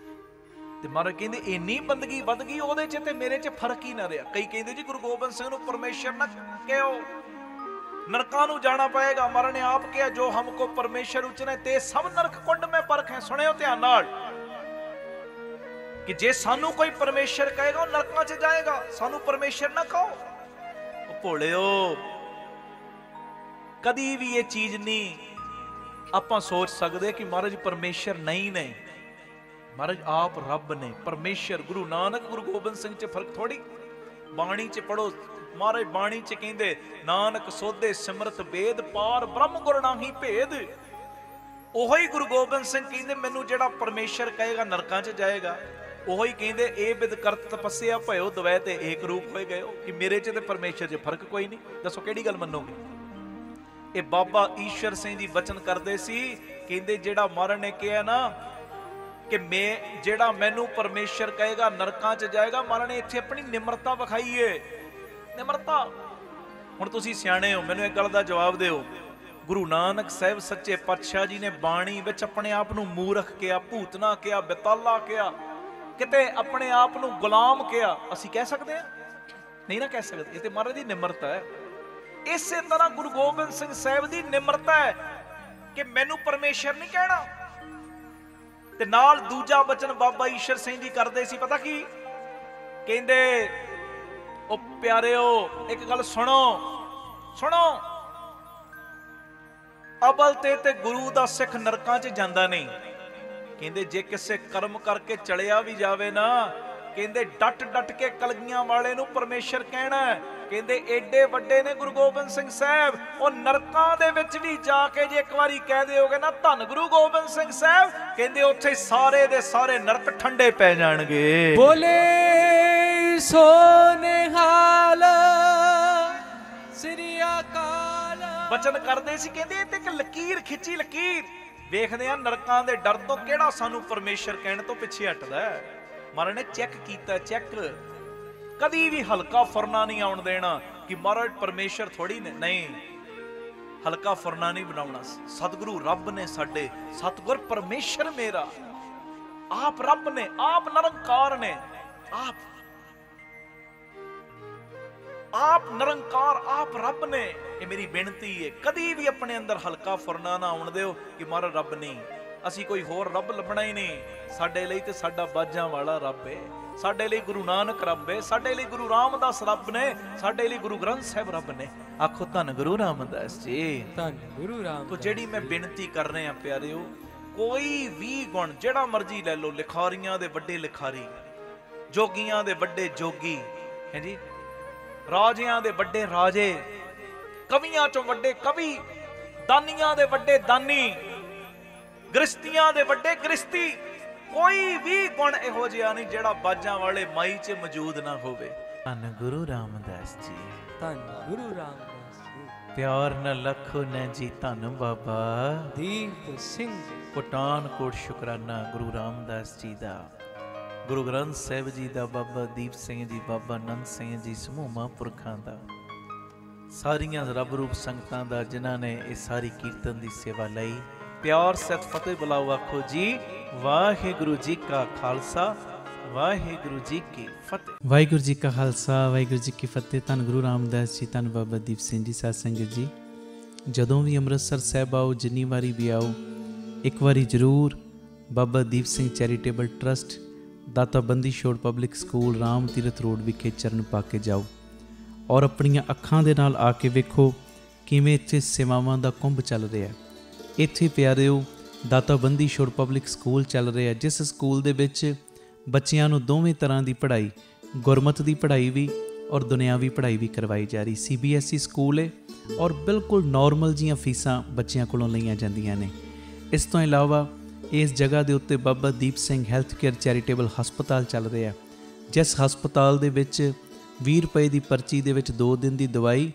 महाराज कहंदे इन्नी बंदगी वध गई ओहदे च ते मेरे च फर्क ही ना रहा। कई कहंदे जी गुरु गोबिंद सिंह नूं परमेश्वर ना कहो, नरकां नूं जाना पएगा। महाराज ने आप कहा जो हमको परमेश्वर उचने ते सब नरक कुंड में परख है। सुनियो ध्यान नाल कि जे सानू कोई परमेश्वर कहेगा नरकां च जाएगा, सानू परमेश्वर ना कहो। भोलिओ कदी भी ये चीज नहीं आपां सोच सकते कि महाराज परमेश्वर नहीं ने। महाराज आप रब ने, परमेश्वर। गुरु नानक गुरु गोबिंद सिंह च फर्क थोड़ी। बाणी च पढ़ो, महाराज बाणी च कहंदे नानक सोधे सिमरत वेद, पार ब्रह्म गुर नाही भेद। ओहो ही गुरु गोबिंद सिंह कहंदे मैनू जेड़ा परमेश्वर कहेगा नरकां च जाएगा। ओहो ही कहंदे ए बिद करत तपस्या भयो, द्वै ते एक रूप होए गए। कि मेरे च ते परमेश्वर च फर्क कोई नहीं। दसो किहड़ी गल मन्नोगे? ये बाबा ईश्वर सिंह जी वचन करते सी, कहंदे जेड़ा महाराज ने कहा ना कि मैं जेड़ा मैनू परमेश्वर कहेगा नरकां च जाएगा, महाराज ने इत्थे अपनी निमरता विखाई है। निमरता। हुण तुसीं सियाणे हो, मैनू एक गल दा जवाब दिओ। गुरु नानक साहिब सच्चे पातशाह जी ने बाणी विच अपने आप नूं मूरख कहा, भूतना कहा, बेताला कहा, किते अपने आप नूं गुलाम कहा। असीं कह सकते हैं? नहीं ना कह सकते। ये ते महाराज दी निमरता है। इसे तरह गुरु गोबिंद सिंह साहिब दी निमरता है कि मैनू परमेश्वर नहीं कहना, ਤੇ ਨਾਲ ਦੂਜਾ ਬਚਨ ਬਾਬਾ ਈਸ਼ਰ ਸਿੰਘ ਜੀ ਕਰਦੇ ਸੀ, ਪਤਾ ਕੀ ਕਹਿੰਦੇ? ਉਹ ਪਿਆਰਿਓ ਇੱਕ ਗੱਲ ਸੁਣੋ, ਸੁਣੋ, ਅਬਲ ਤੇ ਗੁਰੂ ਦਾ ਸਿੱਖ ਨਰਕਾਂ 'ਚ ਜਾਂਦਾ ਨਹੀਂ। ਕਹਿੰਦੇ ਜੇ ਕਿਸੇ ਕਰਮ ਕਰਕੇ ਚਲਿਆ ਵੀ ਜਾਵੇ ਨਾ, ਕਹਿੰਦੇ ਡਟ ਡਟ ਕੇ ਕਲਗੀਆਂ ਵਾਲੇ ਨੂੰ ਪਰਮੇਸ਼ਰ ਕਹਿਣਾ। ਕਹਿੰਦੇ ਏਡੇ ਵੱਡੇ ਨੇ ਗੁਰੂ ਗੋਬਿੰਦ ਸਿੰਘ ਸਾਹਿਬ, ਉਹ ਨਰਕਾਂ ਦੇ ਵਿੱਚ ਵੀ ਜਾ ਕੇ ਜੇ ਇੱਕ ਵਾਰੀ ਕਹਿ ਦਿਓਗੇ ਨਾ ਧੰਨ ਗੁਰੂ ਗੋਬਿੰਦ ਸਿੰਘ ਸਾਹਿਬ, ਕਹਿੰਦੇ ਉੱਥੇ ਸਾਰੇ ਦੇ ਸਾਰੇ ਨਰਕ ਠੰਡੇ ਪੈ ਜਾਣਗੇ। ਬੋਲੇ ਸੋ ਨਿਹਾਲ ਸ੍ਰੀ ਅਕਾਲ। ਬਚਨ ਕਰਦੇ ਸੀ, ਕਹਿੰਦੇ ਇਹ ਤੇ ਇੱਕ ਲਕੀਰ ਖਿੱਚੀ, ਲਕੀਰ ਵੇਖਦੇ ਆ ਨਰਕਾਂ ਦੇ ਡਰ ਤੋਂ ਕਿਹੜਾ ਸਾਨੂੰ ਪਰਮੇਸ਼ਰ ਕਹਿਣ ਤੋਂ ਪਿੱਛੇ ਹਟਦਾ। ਮਹਾਰਾਜ ਨੇ ਚੈੱਕ ਕੀਤਾ, ਚੈੱਕ ਕਦੀ ਵੀ ਹਲਕਾ ਫੁਰਨਾ ਨਹੀਂ ਆਉਣ ਦੇਣਾ ਕਿ ਮਹਾਰਾਜ ਪਰਮੇਸ਼ਰ ਥੋੜੀ ਨੇ, ਨਹੀਂ, ਹਲਕਾ ਫੁਰਨਾ ਨਹੀਂ ਬਣਾਉਣਾ। ਸਤਿਗੁਰੂ ਰੱਬ ਨੇ ਸਾਡੇ, ਸਤਿਗੁਰ ਪਰਮੇਸ਼ਰ ਮੇਰਾ, ਆਪ ਰੱਬ ਨੇ, ਆਪ ਨਿਰੰਕਾਰ ਨੇ, ਆਪ ਨਿਰੰਕਾਰ, ਆਪ ਰੱਬ ਨੇ। ਇਹ ਮੇਰੀ ਬੇਨਤੀ ਹੈ, ਕਦੀ ਵੀ ਆਪਣੇ ਅੰਦਰ ਹਲਕਾ ਫੁਰਨਾ ਨਾ ਆਉਣ ਦਿਓ ਕਿ ਮਹਾਰਾਜ ਰੱਬ ਨਹੀਂ, ਅਸੀਂ ਕੋਈ ਹੋਰ ਰੱਬ ਲੱਭਣਾ ਹੀ ਨਹੀਂ। ਸਾਡੇ ਲਈ ਤੇ ਸਾਡਾ ਬਾਜਾਂ ਵਾਲਾ ਰੱਬ ਹੈ, ਸਾਡੇ ਲਈ ਗੁਰੂ ਨਾਨਕ ਰੱਬ ਹੈ, ਸਾਡੇ ਲਈ ਗੁਰੂ ਰਾਮਦਾਸ ਰੱਬ ਨੇ, ਸਾਡੇ ਲਈ ਗੁਰੂ ਗ੍ਰੰਥ ਸਾਹਿਬ ਰੱਬ ਨੇ। ਆਖੋ ਧੰਨ ਗੁਰੂ ਰਾਮਦਾਸ ਜੀ, ਧੰਨ ਗੁਰੂ ਰਾਮਦਾਸ। ਤੋ ਜਿਹੜੀ ਮੈਂ ਬੇਨਤੀ ਕਰ ਰਿਹਾ ਪਿਆਰਿਓ, ਕੋਈ ਵੀ ਗੁਣ ਜਿਹੜਾ ਮਰਜ਼ੀ ਲੈ ਲਓ, ਲਿਖਾਰੀਆਂ ਦੇ ਵੱਡੇ ਲਿਖਾਰੀ, ਜੋਗੀਆਂ ਦੇ ਵੱਡੇ ਜੋਗੀ ਹੈ ਜੀ, ਰਾਜਿਆਂ ਦੇ ਵੱਡੇ ਰਾਜੇ, ਕਵੀਆਂ ਚੋਂ ਵੱਡੇ ਕਵੀ, ਦਾਨੀਆਂ ਦੇ ਵੱਡੇ ਦਾਨੀ, ਗ੍ਰਸਤੀਆਂ ਦੇ ਵੱਡੇ ਗ੍ਰਸਤੀ, ਕੋਈ ਵੀ ਗੁਣ ਇਹੋ ਜਿਹਾ ਨਹੀਂ ਜਿਹੜਾ ਬਾਜਾਂ ਵਾਲੇ ਮਾਈ 'ਚ ਮੌਜੂਦ ਨਾ ਹੋਵੇ। ਧੰਨ ਗੁਰੂ ਰਾਮਦਾਸ ਜੀ, ਧੰਨ ਗੁਰੂ ਰਾਮਦਾਸ ਜੀ। ਪਿਆਰ ਨਾ ਲੱਖੋ ਨਾ ਜੀ, ਧੰਨ ਬਾਬਾ ਦੀਪ ਸਿੰਘ ਜੀ। ਪਠਾਨਕੋਟ ਸ਼ੁਕਰਾਨਾ ਗੁਰੂ ਰਾਮਦਾਸ ਜੀ ਦਾ, ਗੁਰੂ ਗ੍ਰੰਥ ਸਾਹਿਬ ਜੀ ਦਾ, ਬਾਬਾ ਦੀਪ ਸਿੰਘ ਜੀ, ਬਾਬਾ ਨੰਦ ਸਿੰਘ ਜੀ, ਸਮੂਹ ਮਹਾਂਪੁਰਖਾਂ ਦਾ, ਸਾਰੀਆਂ ਰੱਬ ਰੂਪ ਸੰਗਤਾਂ ਦਾ ਜਿਨ੍ਹਾਂ ਨੇ ਇਹ ਸਾਰੀ ਕੀਰਤਨ ਦੀ ਸੇਵਾ ਲਈ। ਪਿਆਰ ਸਤ ਫਤਿਹ ਬੁਲਾਓ, ਆਖੋ ਜੀ ਵਾਹਿਗੁਰੂ ਜੀ ਕਾ ਖਾਲਸਾ, ਵਾਹਿਗੁਰੂ ਜੀ ਕੀ ਫਤਿਹ। ਵਾਹਿਗੁਰੂ ਜੀ ਕਾ ਖਾਲਸਾ, ਵਾਹਿਗੁਰੂ ਜੀ ਕੀ ਫਤਿਹ। ਧੰਨ ਗੁਰੂ ਰਾਮਦਾਸ ਜੀ, ਧੰਨ ਬਾਬਾ ਦੀਪ ਸਿੰਘ ਜੀ। ਸਾਧ ਸੰਗਤ ਜੀ, ਜਦੋਂ ਵੀ ਅੰਮ੍ਰਿਤਸਰ ਸਾਹਿਬ ਆਓ, ਜਿੰਨੀ ਵਾਰੀ ਵੀ ਆਓ, ਇੱਕ ਵਾਰੀ ਜ਼ਰੂਰ ਬਾਬਾ ਦੀਪ ਸਿੰਘ ਚੈਰੀਟੇਬਲ ਟਰਸਟ, ਦਾਤਾ Bandi Chhor public school, Ram Tirath road ਵਿਖੇ ਚਰਨ ਪਾ ਕੇ ਜਾਓ ਔਰ ਆਪਣੀਆਂ ਅੱਖਾਂ ਦੇ ਨਾਲ ਆ ਕੇ ਵੇਖੋ ਕਿਵੇਂ ਇੱਥੇ ਸੇਵਾਵਾਂ ਦਾ ਕੁੰਭ ਚੱਲ ਰਿਹਾ। ਇੱਥੇ ਪਿਆਰਿਓ ਦਾਤਾ ਬੰਦੀ ਛੋੜ ਪਬਲਿਕ ਸਕੂਲ ਚੱਲ ਰਿਹਾ, ਜਿਸ ਸਕੂਲ ਦੇ ਵਿੱਚ ਬੱਚਿਆਂ ਨੂੰ ਦੋਵੇਂ ਤਰ੍ਹਾਂ ਦੀ ਪੜ੍ਹਾਈ, ਗੁਰਮਤਿ ਦੀ ਪੜ੍ਹਾਈ ਵੀ ਔਰ ਦੁਨਿਆਵੀ ਪੜ੍ਹਾਈ ਵੀ ਕਰਵਾਈ ਜਾ ਰਹੀ। CBSE ਸਕੂਲ ਹੈ ਔਰ ਬਿਲਕੁਲ ਨੋਰਮਲ ਜੀਆਂ ਫੀਸਾਂ ਬੱਚਿਆਂ ਕੋਲੋਂ ਲਈਆਂ ਜਾਂਦੀਆਂ ਨੇ। ਇਸ ਤੋਂ ਇਲਾਵਾ ਇਸ ਜਗ੍ਹਾ ਦੇ ਉੱਤੇ Baba Deep Singh health care charitable ਹਸਪਤਾਲ ਚੱਲ ਰਿਹਾ, ਜਿਸ ਹਸਪਤਾਲ ਦੇ ਵਿੱਚ 20 ਰੁਪਏ ਦੀ ਪਰਚੀ ਦੇ ਵਿੱਚ 2 ਦਿਨ ਦੀ ਦਵਾਈ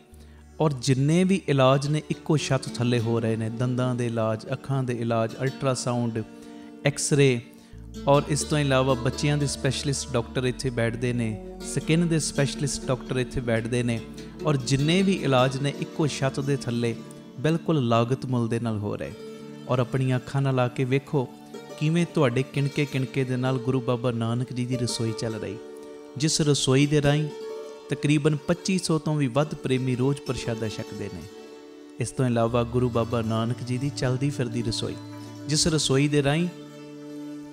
ਔਰ ਜਿੰਨੇ ਵੀ ਇਲਾਜ ਨੇ ਇੱਕੋ ਛੱਤ ਥੱਲੇ ਹੋ ਰਹੇ ਨੇ। ਦੰਦਾਂ ਦੇ ਇਲਾਜ, ਅੱਖਾਂ ਦੇ ਇਲਾਜ, ਅਲਟਰਾਸਾਊਂਡ, ਐਕਸ-ਰੇ ਔਰ ਇਸ ਤੋਂ ਇਲਾਵਾ ਬੱਚਿਆਂ ਦੇ ਸਪੈਸ਼ਲਿਸਟ ਡਾਕਟਰ ਇੱਥੇ ਬੈਠਦੇ ਨੇ, ਸਕਿਨ ਦੇ ਸਪੈਸ਼ਲਿਸਟ ਡਾਕਟਰ ਇੱਥੇ ਬੈਠਦੇ ਨੇ ਔਰ ਜਿੰਨੇ ਵੀ ਇਲਾਜ ਨੇ ਇੱਕੋ ਛੱਤ ਦੇ ਥੱਲੇ ਬਿਲਕੁਲ ਲਾਗਤ ਮੁੱਲ ਦੇ ਨਾਲ ਹੋ ਰਹੇ। ਔਰ ਆਪਣੀਆਂ ਅੱਖਾਂ ਨਾਲ ਆ ਕੇ ਵੇਖੋ ਕਿਵੇਂ ਤੁਹਾਡੇ ਕਿਣਕੇ ਕਿਣਕੇ ਦੇ ਨਾਲ ਗੁਰੂ ਬਾਬਾ ਨਾਨਕ ਜੀ ਦੀ ਰਸੋਈ ਚੱਲ ਰਹੀ, ਜਿਸ ਰਸੋਈ ਦੇ ਰਾਹੀਂ ਤਕਰੀਬਨ 2500 ਤੋਂ ਵੀ ਵੱਧ ਪ੍ਰੇਮੀ ਰੋਜ਼ ਪ੍ਰਸ਼ਾਦਾ ਛਕਦੇ ਨੇ। ਇਸ ਤੋਂ ਇਲਾਵਾ ਗੁਰੂ ਬਾਬਾ ਨਾਨਕ ਜੀ ਦੀ ਚੱਲਦੀ ਫਿਰਦੀ ਰਸੋਈ, ਜਿਸ ਰਸੋਈ ਦੇ ਰਾਹੀਂ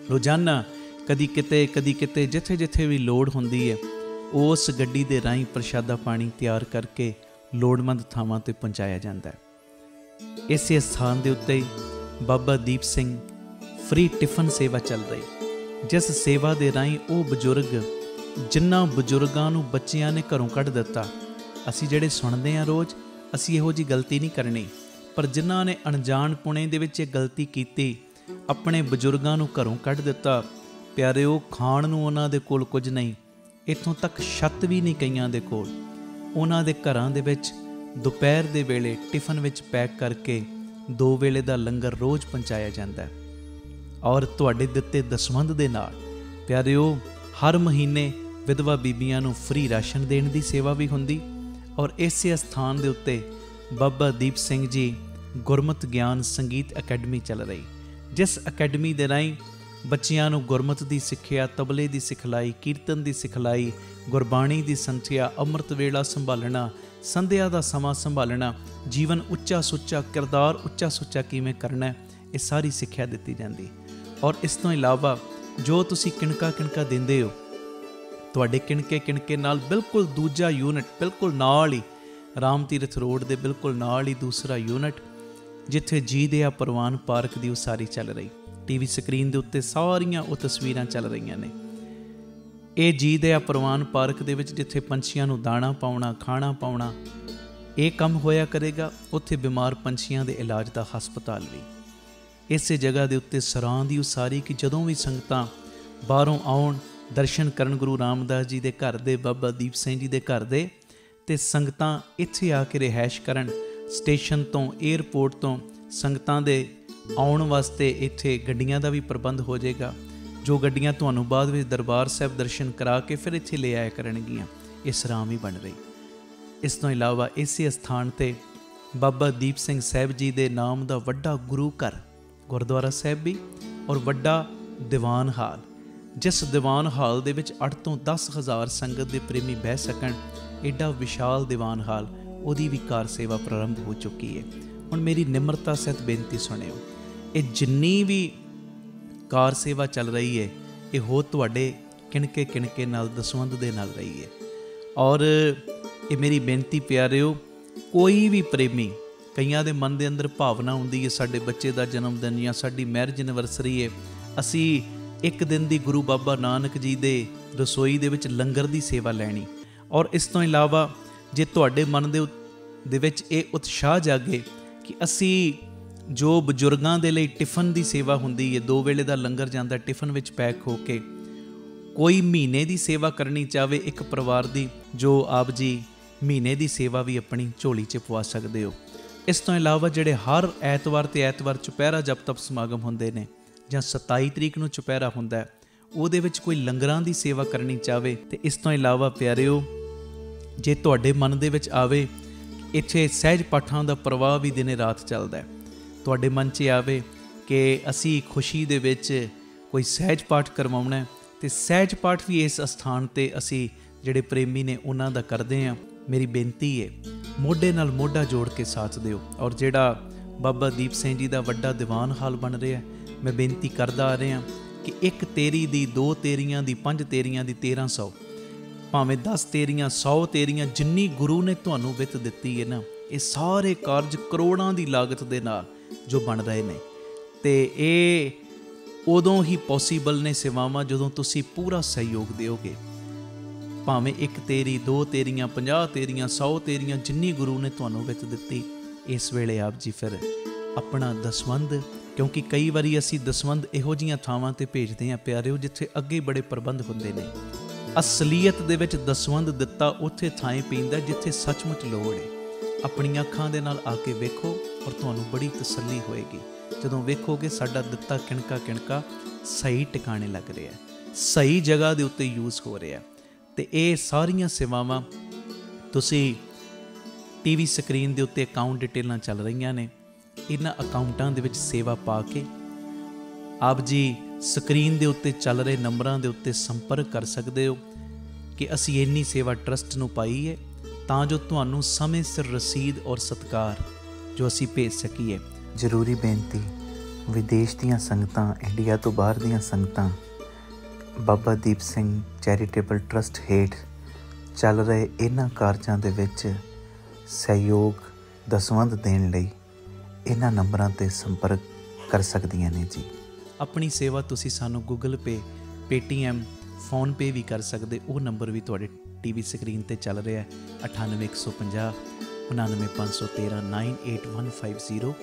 ਰੋਜ਼ਾਨਾ ਕਦੀ ਕਿਤੇ ਜਿੱਥੇ ਜਿੱਥੇ ਵੀ ਲੋੜ ਹੁੰਦੀ ਹੈ, ਉਸ ਗੱਡੀ ਦੇ ਰਾਹੀਂ ਪ੍ਰਸ਼ਾਦਾ ਪਾਣੀ ਤਿਆਰ ਕਰਕੇ ਲੋੜਵੰਦ ਥਾਵਾਂ 'ਤੇ ਪਹੁੰਚਾਇਆ ਜਾਂਦਾ ਹੈ। ਇਸੇ ਸਥਾਨ ਦੇ ਉੱਤੇ ਬਾਬਾ ਦੀਪ ਸਿੰਘ ਫ੍ਰੀ ਟਿਫਨ ਸੇਵਾ ਚੱਲ ਰਹੀ, ਜਿਸ ਸੇਵਾ ਦੇ ਰਾਹੀਂ ਉਹ ਬਜ਼ੁਰਗ, ਜਿਨ੍ਹਾਂ ਬਜ਼ੁਰਗਾਂ ਨੂੰ ਬੱਚਿਆਂ ਨੇ ਘਰੋਂ ਕੱਢ ਦਿੱਤਾ, ਅਸੀਂ ਜਿਹੜੇ ਸੁਣਦੇ ਹਾਂ ਰੋਜ਼, ਅਸੀਂ ਇਹੋ ਜਿਹੀ ਗਲਤੀ ਨਹੀਂ ਕਰਨੀ, ਪਰ ਜਿਨ੍ਹਾਂ ਨੇ ਅਣਜਾਣ ਪੁਣੇ ਦੇ ਵਿੱਚ ਇਹ ਗਲਤੀ ਕੀਤੀ, ਆਪਣੇ ਬਜ਼ੁਰਗਾਂ ਨੂੰ ਘਰੋਂ ਕੱਢ ਦਿੱਤਾ, ਪਿਆਰਿਓ ਖਾਣ ਨੂੰ ਉਹਨਾਂ ਦੇ ਕੋਲ ਕੁਝ ਨਹੀਂ, ਇੱਥੋਂ ਤੱਕ ਛੱਤ ਵੀ ਨਹੀਂ ਕਈਆਂ ਦੇ ਕੋਲ। ਉਹਨਾਂ ਦੇ ਘਰਾਂ ਦੇ ਵਿੱਚ ਦੁਪਹਿਰ ਦੇ ਵੇਲੇ ਟਿਫਨ ਵਿੱਚ ਪੈਕ ਕਰਕੇ 2 ਵੇਲੇ ਦਾ ਲੰਗਰ ਰੋਜ਼ ਪਹੁੰਚਾਇਆ ਜਾਂਦਾ ਹੈ। ਔਰ ਤੁਹਾਡੇ ਦਿੱਤੇ ਦਸਵੰਧ ਦੇ ਨਾਲ ਪਿਆਰਿਓ ਹਰ ਮਹੀਨੇ ਵਿਧਵਾ ਬੀਬੀਆਂ ਨੂੰ ਫ੍ਰੀ ਰਾਸ਼ਨ ਦੇਣ ਦੀ ਸੇਵਾ ਵੀ ਹੁੰਦੀ। ਔਰ ਇਸੇ ਸਥਾਨ ਦੇ ਉੱਤੇ ਬਾਬਾ ਦੀਪ ਸਿੰਘ ਜੀ ਗੁਰਮਤਿ ਗਿਆਨ ਸੰਗੀਤ ਅਕੈਡਮੀ ਚੱਲ ਰਹੀ, ਜਿਸ ਅਕੈਡਮੀ ਦੇ ਰਾਹੀਂ ਬੱਚਿਆਂ ਨੂੰ ਗੁਰਮਤਿ ਦੀ ਸਿੱਖਿਆ, ਤਬਲੇ ਦੀ ਸਿਖਲਾਈ, ਕੀਰਤਨ ਦੀ ਸਿਖਲਾਈ, ਗੁਰਬਾਣੀ ਦੀ ਸੰਥਿਆ, ਅੰਮ੍ਰਿਤ ਵੇਲਾ ਸੰਭਾਲਣਾ, ਸੰਧਿਆ ਦਾ ਸਮਾਂ ਸੰਭਾਲਣਾ, ਜੀਵਨ ਉੱਚਾ ਸੁੱਚਾ, ਕਿਰਦਾਰ ਉੱਚਾ ਸੁੱਚਾ ਕਿਵੇਂ ਕਰਨਾ, ਇਹ ਸਾਰੀ ਸਿੱਖਿਆ ਦਿੱਤੀ ਜਾਂਦੀ। ਔਰ ਇਸ ਤੋਂ ਇਲਾਵਾ ਜੋ ਤੁਸੀਂ ਕਿਣਕਾ ਕਿਣਕਾ ਦਿੰਦੇ ਹੋ, ਤੁਹਾਡੇ ਕਿਣਕੇ ਕਿਣਕੇ ਨਾਲ ਬਿਲਕੁਲ ਦੂਜਾ ਯੂਨਿਟ ਬਿਲਕੁਲ ਨਾਲ ਹੀ ਰਾਮ ਤੀਰਥ ਰੋਡ ਦੇ ਬਿਲਕੁਲ ਨਾਲ ਹੀ ਦੂਸਰਾ ਯੂਨਿਟ, ਜਿੱਥੇ ਜੀ ਦਿਆ ਪ੍ਰਵਾਨ ਪਾਰਕ ਦੀ ਉਸਾਰੀ ਚੱਲ ਰਹੀ, ਟੀਵੀ ਸਕਰੀਨ ਦੇ ਉੱਤੇ ਸਾਰੀਆਂ ਉਹ ਤਸਵੀਰਾਂ ਚੱਲ ਰਹੀਆਂ ਨੇ। ਇਹ ਜੀ ਦਿਆ ਪ੍ਰਵਾਨ ਪਾਰਕ ਦੇ ਵਿੱਚ ਜਿੱਥੇ ਪੰਛੀਆਂ ਨੂੰ ਦਾਣਾ ਪਾਉਣਾ, ਖਾਣਾ ਪਾਉਣਾ, ਇਹ ਕੰਮ ਹੋਇਆ ਕਰੇਗਾ। ਉੱਥੇ ਬਿਮਾਰ ਪੰਛੀਆਂ ਦੇ ਇਲਾਜ ਦਾ ਹਸਪਤਾਲ ਵੀ ਇਸੇ ਜਗ੍ਹਾ ਦੇ ਉੱਤੇ ਸਰਾਂ ਦੀ ਉਸਾਰੀ, ਕਿ ਜਦੋਂ ਵੀ ਸੰਗਤਾਂ ਬਾਹਰੋਂ ਆਉਣ ਦਰਸ਼ਨ ਕਰਨ ਗੁਰੂ ਰਾਮਦਾਸ ਜੀ ਦੇ ਘਰ ਦੇ, ਬਾਬਾ ਦੀਪ ਸਿੰਘ ਜੀ ਦੇ ਘਰ ਦੇ, ਅਤੇ ਸੰਗਤਾਂ ਇੱਥੇ ਆ ਕੇ ਰਿਹਾਇਸ਼ ਕਰਨ। ਸਟੇਸ਼ਨ ਤੋਂ, ਏਅਰਪੋਰਟ ਤੋਂ ਸੰਗਤਾਂ ਦੇ ਆਉਣ ਵਾਸਤੇ ਇੱਥੇ ਗੱਡੀਆਂ ਦਾ ਵੀ ਪ੍ਰਬੰਧ ਹੋ ਜਾਏਗਾ, ਜੋ ਗੱਡੀਆਂ ਤੁਹਾਨੂੰ ਬਾਅਦ ਵਿੱਚ ਦਰਬਾਰ ਸਾਹਿਬ ਦਰਸ਼ਨ ਕਰਾ ਕੇ ਫਿਰ ਇੱਥੇ ਲੈ ਆਇਆ ਕਰਨਗੀਆਂ। ਇਹ ਸਰਾਂ ਵੀ ਬਣ ਰਹੀ। ਇਸ ਤੋਂ ਇਲਾਵਾ ਇਸੇ ਅਸਥਾਨ 'ਤੇ ਬਾਬਾ ਦੀਪ ਸਿੰਘ ਸਾਹਿਬ ਜੀ ਦੇ ਨਾਮ ਦਾ ਵੱਡਾ ਗੁਰੂ ਘਰ, ਗੁਰਦੁਆਰਾ ਸਾਹਿਬ ਵੀ, ਔਰ ਵੱਡਾ ਦੀਵਾਨ ਹਾਲ, ਜਿਸ ਦੀਵਾਨ ਹਾਲ ਦੇ ਵਿੱਚ 8 ਤੋਂ 10 ਹਜ਼ਾਰ ਸੰਗਤ ਦੇ ਪ੍ਰੇਮੀ ਬਹਿ ਸਕਣ। ਐਡਾ ਵਿਸ਼ਾਲ ਦੀਵਾਨ ਹਾਲ, ਉਹਦੀ ਵੀ ਕਾਰ ਸੇਵਾ ਪ੍ਰਾਰੰਭ ਹੋ ਚੁੱਕੀ ਹੈ। ਹੁਣ ਮੇਰੀ ਨਿਮਰਤਾ ਸਹਿਤ ਬੇਨਤੀ ਸੁਣਿਓ, ਇਹ ਜਿੰਨੀ ਵੀ ਕਾਰ ਸੇਵਾ ਚੱਲ ਰਹੀ ਹੈ, ਇਹ ਹੋ ਤੁਹਾਡੇ ਕਿਣਕੇ ਕਿਣਕੇ ਨਾਲ, ਦਸਵੰਧ ਦੇ ਨਾਲ ਰਹੀ ਹੈ। ਔਰ ਇਹ ਮੇਰੀ ਬੇਨਤੀ ਪਿਆਰਿਓ, ਕੋਈ ਵੀ ਪ੍ਰੇਮੀ, ਕਈਆਂ ਦੇ ਮਨ ਦੇ ਅੰਦਰ ਭਾਵਨਾ ਹੁੰਦੀ ਹੈ ਸਾਡੇ ਬੱਚੇ ਦਾ ਜਨਮ ਦਿਨ ਜਾਂ ਸਾਡੀ ਮੈਰਿਜ ਐਨਵਰਸਰੀ ਹੈ, ਅਸੀਂ ਇੱਕ ਦਿਨ ਦੀ ਗੁਰੂ ਬਾਬਾ ਨਾਨਕ ਜੀ ਦੇ ਰਸੋਈ ਦੇ ਵਿੱਚ ਲੰਗਰ ਦੀ ਸੇਵਾ ਲੈਣੀ। ਔਰ ਇਸ ਤੋਂ ਇਲਾਵਾ ਜੇ ਤੁਹਾਡੇ ਮਨ ਦੇ ਵਿੱਚ ਇਹ ਉਤਸ਼ਾਹ ਜਾਗੇ ਕਿ ਅਸੀਂ ਜੋ ਬਜ਼ੁਰਗਾਂ ਦੇ ਲਈ ਟਿਫਨ ਦੀ ਸੇਵਾ ਹੁੰਦੀ ਹੈ, 2 ਵੇਲੇ ਦਾ ਲੰਗਰ ਜਾਂਦਾ ਟਿਫਨ ਵਿੱਚ ਪੈਕ ਹੋ ਕੇ, ਕੋਈ ਮਹੀਨੇ ਦੀ ਸੇਵਾ ਕਰਨੀ ਚਾਹਵੇ ਇੱਕ ਪਰਿਵਾਰ ਦੀ, ਜੋ ਆਪ ਜੀ ਮਹੀਨੇ ਦੀ ਸੇਵਾ ਵੀ ਆਪਣੀ ਝੋਲੀ 'ਚ ਪਵਾ ਸਕਦੇ ਹੋ। ਇਸ ਤੋਂ ਇਲਾਵਾ ਜਿਹੜੇ ਹਰ ਐਤਵਾਰ ਤੇ ਐਤਵਾਰ ਚੁਪਹਿਰਾ ਜਪ ਤਪ ਸਮਾਗਮ ਹੁੰਦੇ ਨੇ, ਜਾਂ 27 ਤਰੀਕ ਨੂੰ ਚੁਪਹਿਰਾ ਹੁੰਦਾ, ਉਹਦੇ ਵਿੱਚ ਕੋਈ ਲੰਗਰਾਂ ਦੀ ਸੇਵਾ ਕਰਨੀ ਚਾਹਵੇ। ਤੇ ਇਸ ਤੋਂ ਇਲਾਵਾ ਪਿਆਰਿਓ, ਜੇ ਤੁਹਾਡੇ ਮਨ ਦੇ ਵਿੱਚ ਆਵੇ ਇੱਥੇ ਸਹਿਜ ਪਾਠਾਂ ਦਾ ਪ੍ਰਵਾਹ ਵੀ ਦਿਨੇ ਰਾਤ ਚੱਲਦਾ, ਤੁਹਾਡੇ ਮਨ 'ਚ ਆਵੇ ਕਿ ਅਸੀਂ ਖੁਸ਼ੀ ਦੇ ਵਿੱਚ ਕੋਈ ਸਹਿਜ ਪਾਠ ਕਰਵਾਉਣਾ, ਤੇ ਸਹਿਜ ਪਾਠ ਵੀ ਇਸ ਅਸਥਾਨ 'ਤੇ ਅਸੀਂ ਜਿਹੜੇ ਪ੍ਰੇਮੀ ਨੇ ਉਹਨਾਂ ਦਾ ਕਰਦੇ ਹਾਂ। ਮੇਰੀ ਬੇਨਤੀ ਹੈ, ਮੋਢੇ ਨਾਲ ਮੋਢਾ ਜੋੜ ਕੇ ਸਾਥ ਦਿਓ। ਔਰ ਜਿਹੜਾ ਬਾਬਾ ਦੀਪ ਸਿੰਘ ਜੀ ਦਾ ਵੱਡਾ ਦੀਵਾਨ ਹਾਲ ਬਣ ਰਿਹਾ, ਮੈਂ ਬੇਨਤੀ ਕਰਦਾ ਆ ਰਿਹਾ ਕਿ 1 ਤੇਰੀ ਦੀ, 2 ਤੇਰੀਆਂ ਦੀ, 5 ਤੇਰੀਆਂ ਦੀ, 1300, ਭਾਵੇਂ 10 ਤੇਰੀਆਂ, 100 ਤੇਰੀਆਂ, ਜਿੰਨੀ ਗੁਰੂ ਨੇ ਤੁਹਾਨੂੰ ਵਿੱਤ ਦਿੱਤੀ ਹੈ ਨਾ, ਇਹ ਸਾਰੇ ਕਾਰਜ ਕਰੋੜਾਂ ਦੀ ਲਾਗਤ ਦੇ ਨਾਲ ਜੋ ਬਣ ਰਹੇ ਨੇ, ਤੇ ਇਹ ਉਦੋਂ ਹੀ ਪੋਸੀਬਲ ਨੇ ਸੇਵਾਵਾਂ ਜਦੋਂ ਤੁਸੀਂ ਪੂਰਾ ਸਹਿਯੋਗ ਦਿਓਗੇ। ਭਾਵੇਂ 1 ਤੇਰੀ, 2 ਤੇਰੀਆਂ, 50 ਤੇਰੀਆਂ, 100 ਤੇਰੀਆਂ, ਜਿੰਨੀ ਗੁਰੂ ਨੇ ਤੁਹਾਨੂੰ ਵਿੱਤ ਦਿੱਤੀ, ਇਸ ਵੇਲੇ ਆਪ ਜੀ ਫਿਰ ਆਪਣਾ ਦਸਵੰਧ, ਕਿਉਂਕਿ ਕਈ ਵਾਰੀ ਅਸੀਂ ਦਸਵੰਧ ਇਹੋ ਜਿਹੀਆਂ ਥਾਵਾਂ 'ਤੇ ਭੇਜਦੇ ਹਾਂ ਪਿਆਰਿਓ, ਜਿੱਥੇ ਅੱਗੇ ਬੜੇ ਪ੍ਰਬੰਧ ਹੁੰਦੇ ਨੇ। ਅਸਲੀਅਤ ਦੇ ਵਿੱਚ ਦਸਵੰਧ ਦਿੱਤਾ ਉੱਥੇ ਥਾਂ ਪੈਂਦਾ ਜਿੱਥੇ ਸੱਚਮੁੱਚ ਲੋੜ ਹੈ। ਆਪਣੀਆਂ ਅੱਖਾਂ ਦੇ ਨਾਲ ਆ ਕੇ ਵੇਖੋ, ਔਰ ਤੁਹਾਨੂੰ ਬੜੀ ਤਸੱਲੀ ਹੋਏਗੀ ਜਦੋਂ ਵੇਖੋਗੇ ਸਾਡਾ ਦਿੱਤਾ ਕਿਣਕਾ ਕਿਣਕਾ ਸਹੀ ਟਿਕਾਣੇ ਲੱਗ ਰਿਹਾ, ਸਹੀ ਜਗ੍ਹਾ ਦੇ ਉੱਤੇ ਯੂਜ਼ ਹੋ ਰਿਹਾ। ਤੇ ਇਹ ਸਾਰੀਆਂ ਸੇਵਾਵਾਂ ਤੁਸੀਂ ਟੀਵੀ ਸਕਰੀਨ ਦੇ ਉੱਤੇ ਅਕਾਊਂਟ ਡਿਟੇਲਾਂ ਚੱਲ ਰਹੀਆਂ ਨੇ, ਇਹਨਾਂ ਅਕਾਊਂਟਾਂ ਦੇ ਵਿੱਚ ਸੇਵਾ ਪਾ ਕੇ ਆਪ ਜੀ ਸਕਰੀਨ ਦੇ ਉੱਤੇ ਚੱਲ ਰਹੇ ਨੰਬਰਾਂ ਦੇ ਉੱਤੇ ਸੰਪਰਕ ਕਰ ਸਕਦੇ ਹੋ ਕਿ ਅਸੀਂ ਇੰਨੀ ਸੇਵਾ ਟਰਸਟ ਨੂੰ ਪਾਈ ਹੈ, ਤਾਂ ਜੋ ਤੁਹਾਨੂੰ ਸਮੇਂ ਸਿਰ ਰਸੀਦ ਔਰ ਸਤਿਕਾਰ ਜੋ ਅਸੀਂ ਭੇਜ ਸਕੀਏ। ਜ਼ਰੂਰੀ ਬੇਨਤੀ, ਵਿਦੇਸ਼ ਦੀਆਂ ਸੰਗਤਾਂ, ਇੰਡੀਆ ਤੋਂ ਬਾਹਰ ਦੀਆਂ ਸੰਗਤਾਂ ਬਾਬਾ ਦੀਪ ਸਿੰਘ ਚੈਰੀਟੇਬਲ ਟਰਸਟ ਹੇਠ ਚੱਲ ਰਹੇ ਇਹਨਾਂ ਕਾਰਜਾਂ ਦੇ ਵਿੱਚ ਸਹਿਯੋਗ ਦਸਵੰਧ ਦੇਣ ਲਈ ਇਹਨਾਂ ਨੰਬਰਾਂ 'ਤੇ ਸੰਪਰਕ ਕਰ ਸਕਦੀਆਂ ਨੇ ਜੀ। ਆਪਣੀ ਸੇਵਾ ਤੁਸੀਂ ਸਾਨੂੰ ਗੂਗਲ ਪੇ, ਪੇਟੀਐਮ, ਫੋਨਪੇ ਵੀ ਕਰ ਸਕਦੇ। ਉਹ ਨੰਬਰ ਵੀ ਤੁਹਾਡੇ ਟੀਵੀ ਸਕਰੀਨ 'ਤੇ ਚੱਲ ਰਿਹਾ ਹੈ, 9815 99513 98150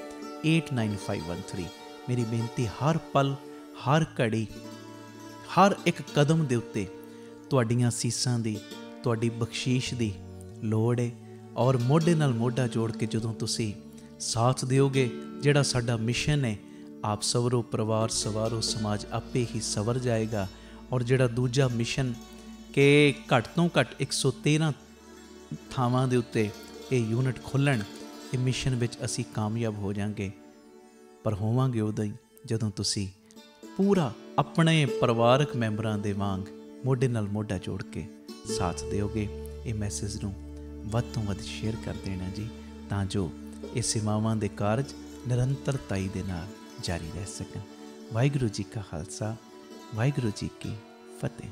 89513। ਮੇਰੀ ਬੇਨਤੀ, ਹਰ ਪਲ, ਹਰ ਘੜੀ, ਹਰ ਇੱਕ ਕਦਮ ਦੇ ਉੱਤੇ ਤੁਹਾਡੀਆਂ ਸੀਸਾਂ ਦੀ, ਤੁਹਾਡੀ ਬਖਸ਼ੀਸ਼ ਦੀ ਲੋੜ ਹੈ। ਔਰ ਮੋਢੇ ਨਾਲ ਮੋਢਾ ਜੋੜ ਕੇ ਜਦੋਂ ਤੁਸੀਂ ਸਾਥ ਦਿਓਗੇ, ਜਿਹੜਾ ਸਾਡਾ ਮਿਸ਼ਨ ਹੈ, ਆਪ ਸਵਰੋ, ਪਰਿਵਾਰ ਸਵਾਰੋ, ਸਮਾਜ ਆਪੇ ਹੀ ਸਵਰ ਜਾਏਗਾ। ਔਰ ਜਿਹੜਾ ਦੂਜਾ ਮਿਸ਼ਨ ਕਿ ਘੱਟ ਤੋਂ ਘੱਟ 113 ਥਾਵਾਂ ਦੇ ਉੱਤੇ ਇਹ ਯੂਨਿਟ ਖੋਲ੍ਹਣ, ਇਹ ਮਿਸ਼ਨ ਵਿੱਚ ਅਸੀਂ ਕਾਮਯਾਬ ਹੋ ਜਾਵਾਂਗੇ। ਪਰ ਹੋਵਾਂਗੇ ਉਦੋਂ ਹੀ ਜਦੋਂ ਤੁਸੀਂ ਪੂਰਾ ਆਪਣੇ ਪਰਿਵਾਰਕ ਮੈਂਬਰਾਂ ਦੇ ਵਾਂਗ ਮੋਢੇ ਨਾਲ ਮੋਢਾ ਜੋੜ ਕੇ ਸਾਥ ਦਿਓਗੇ। ਇਹ ਮੈਸੇਜ ਨੂੰ ਵੱਧ ਤੋਂ ਵੱਧ ਸ਼ੇਅਰ ਕਰ ਦੇਣਾ ਜੀ, ਤਾਂ ਜੋ ਇਹ ਸੇਵਾਵਾਂ ਦੇ ਕਾਰਜ ਨਿਰੰਤਰਤਾਈ ਦੇ ਨਾਲ ਜਾਰੀ ਰਹਿ ਸਕਣ। ਵਾਹਿਗੁਰੂ ਜੀ ਕਾ ਖਾਲਸਾ, ਵਾਹਿਗੁਰੂ ਜੀ ਕੀ ਫਤਿਹ।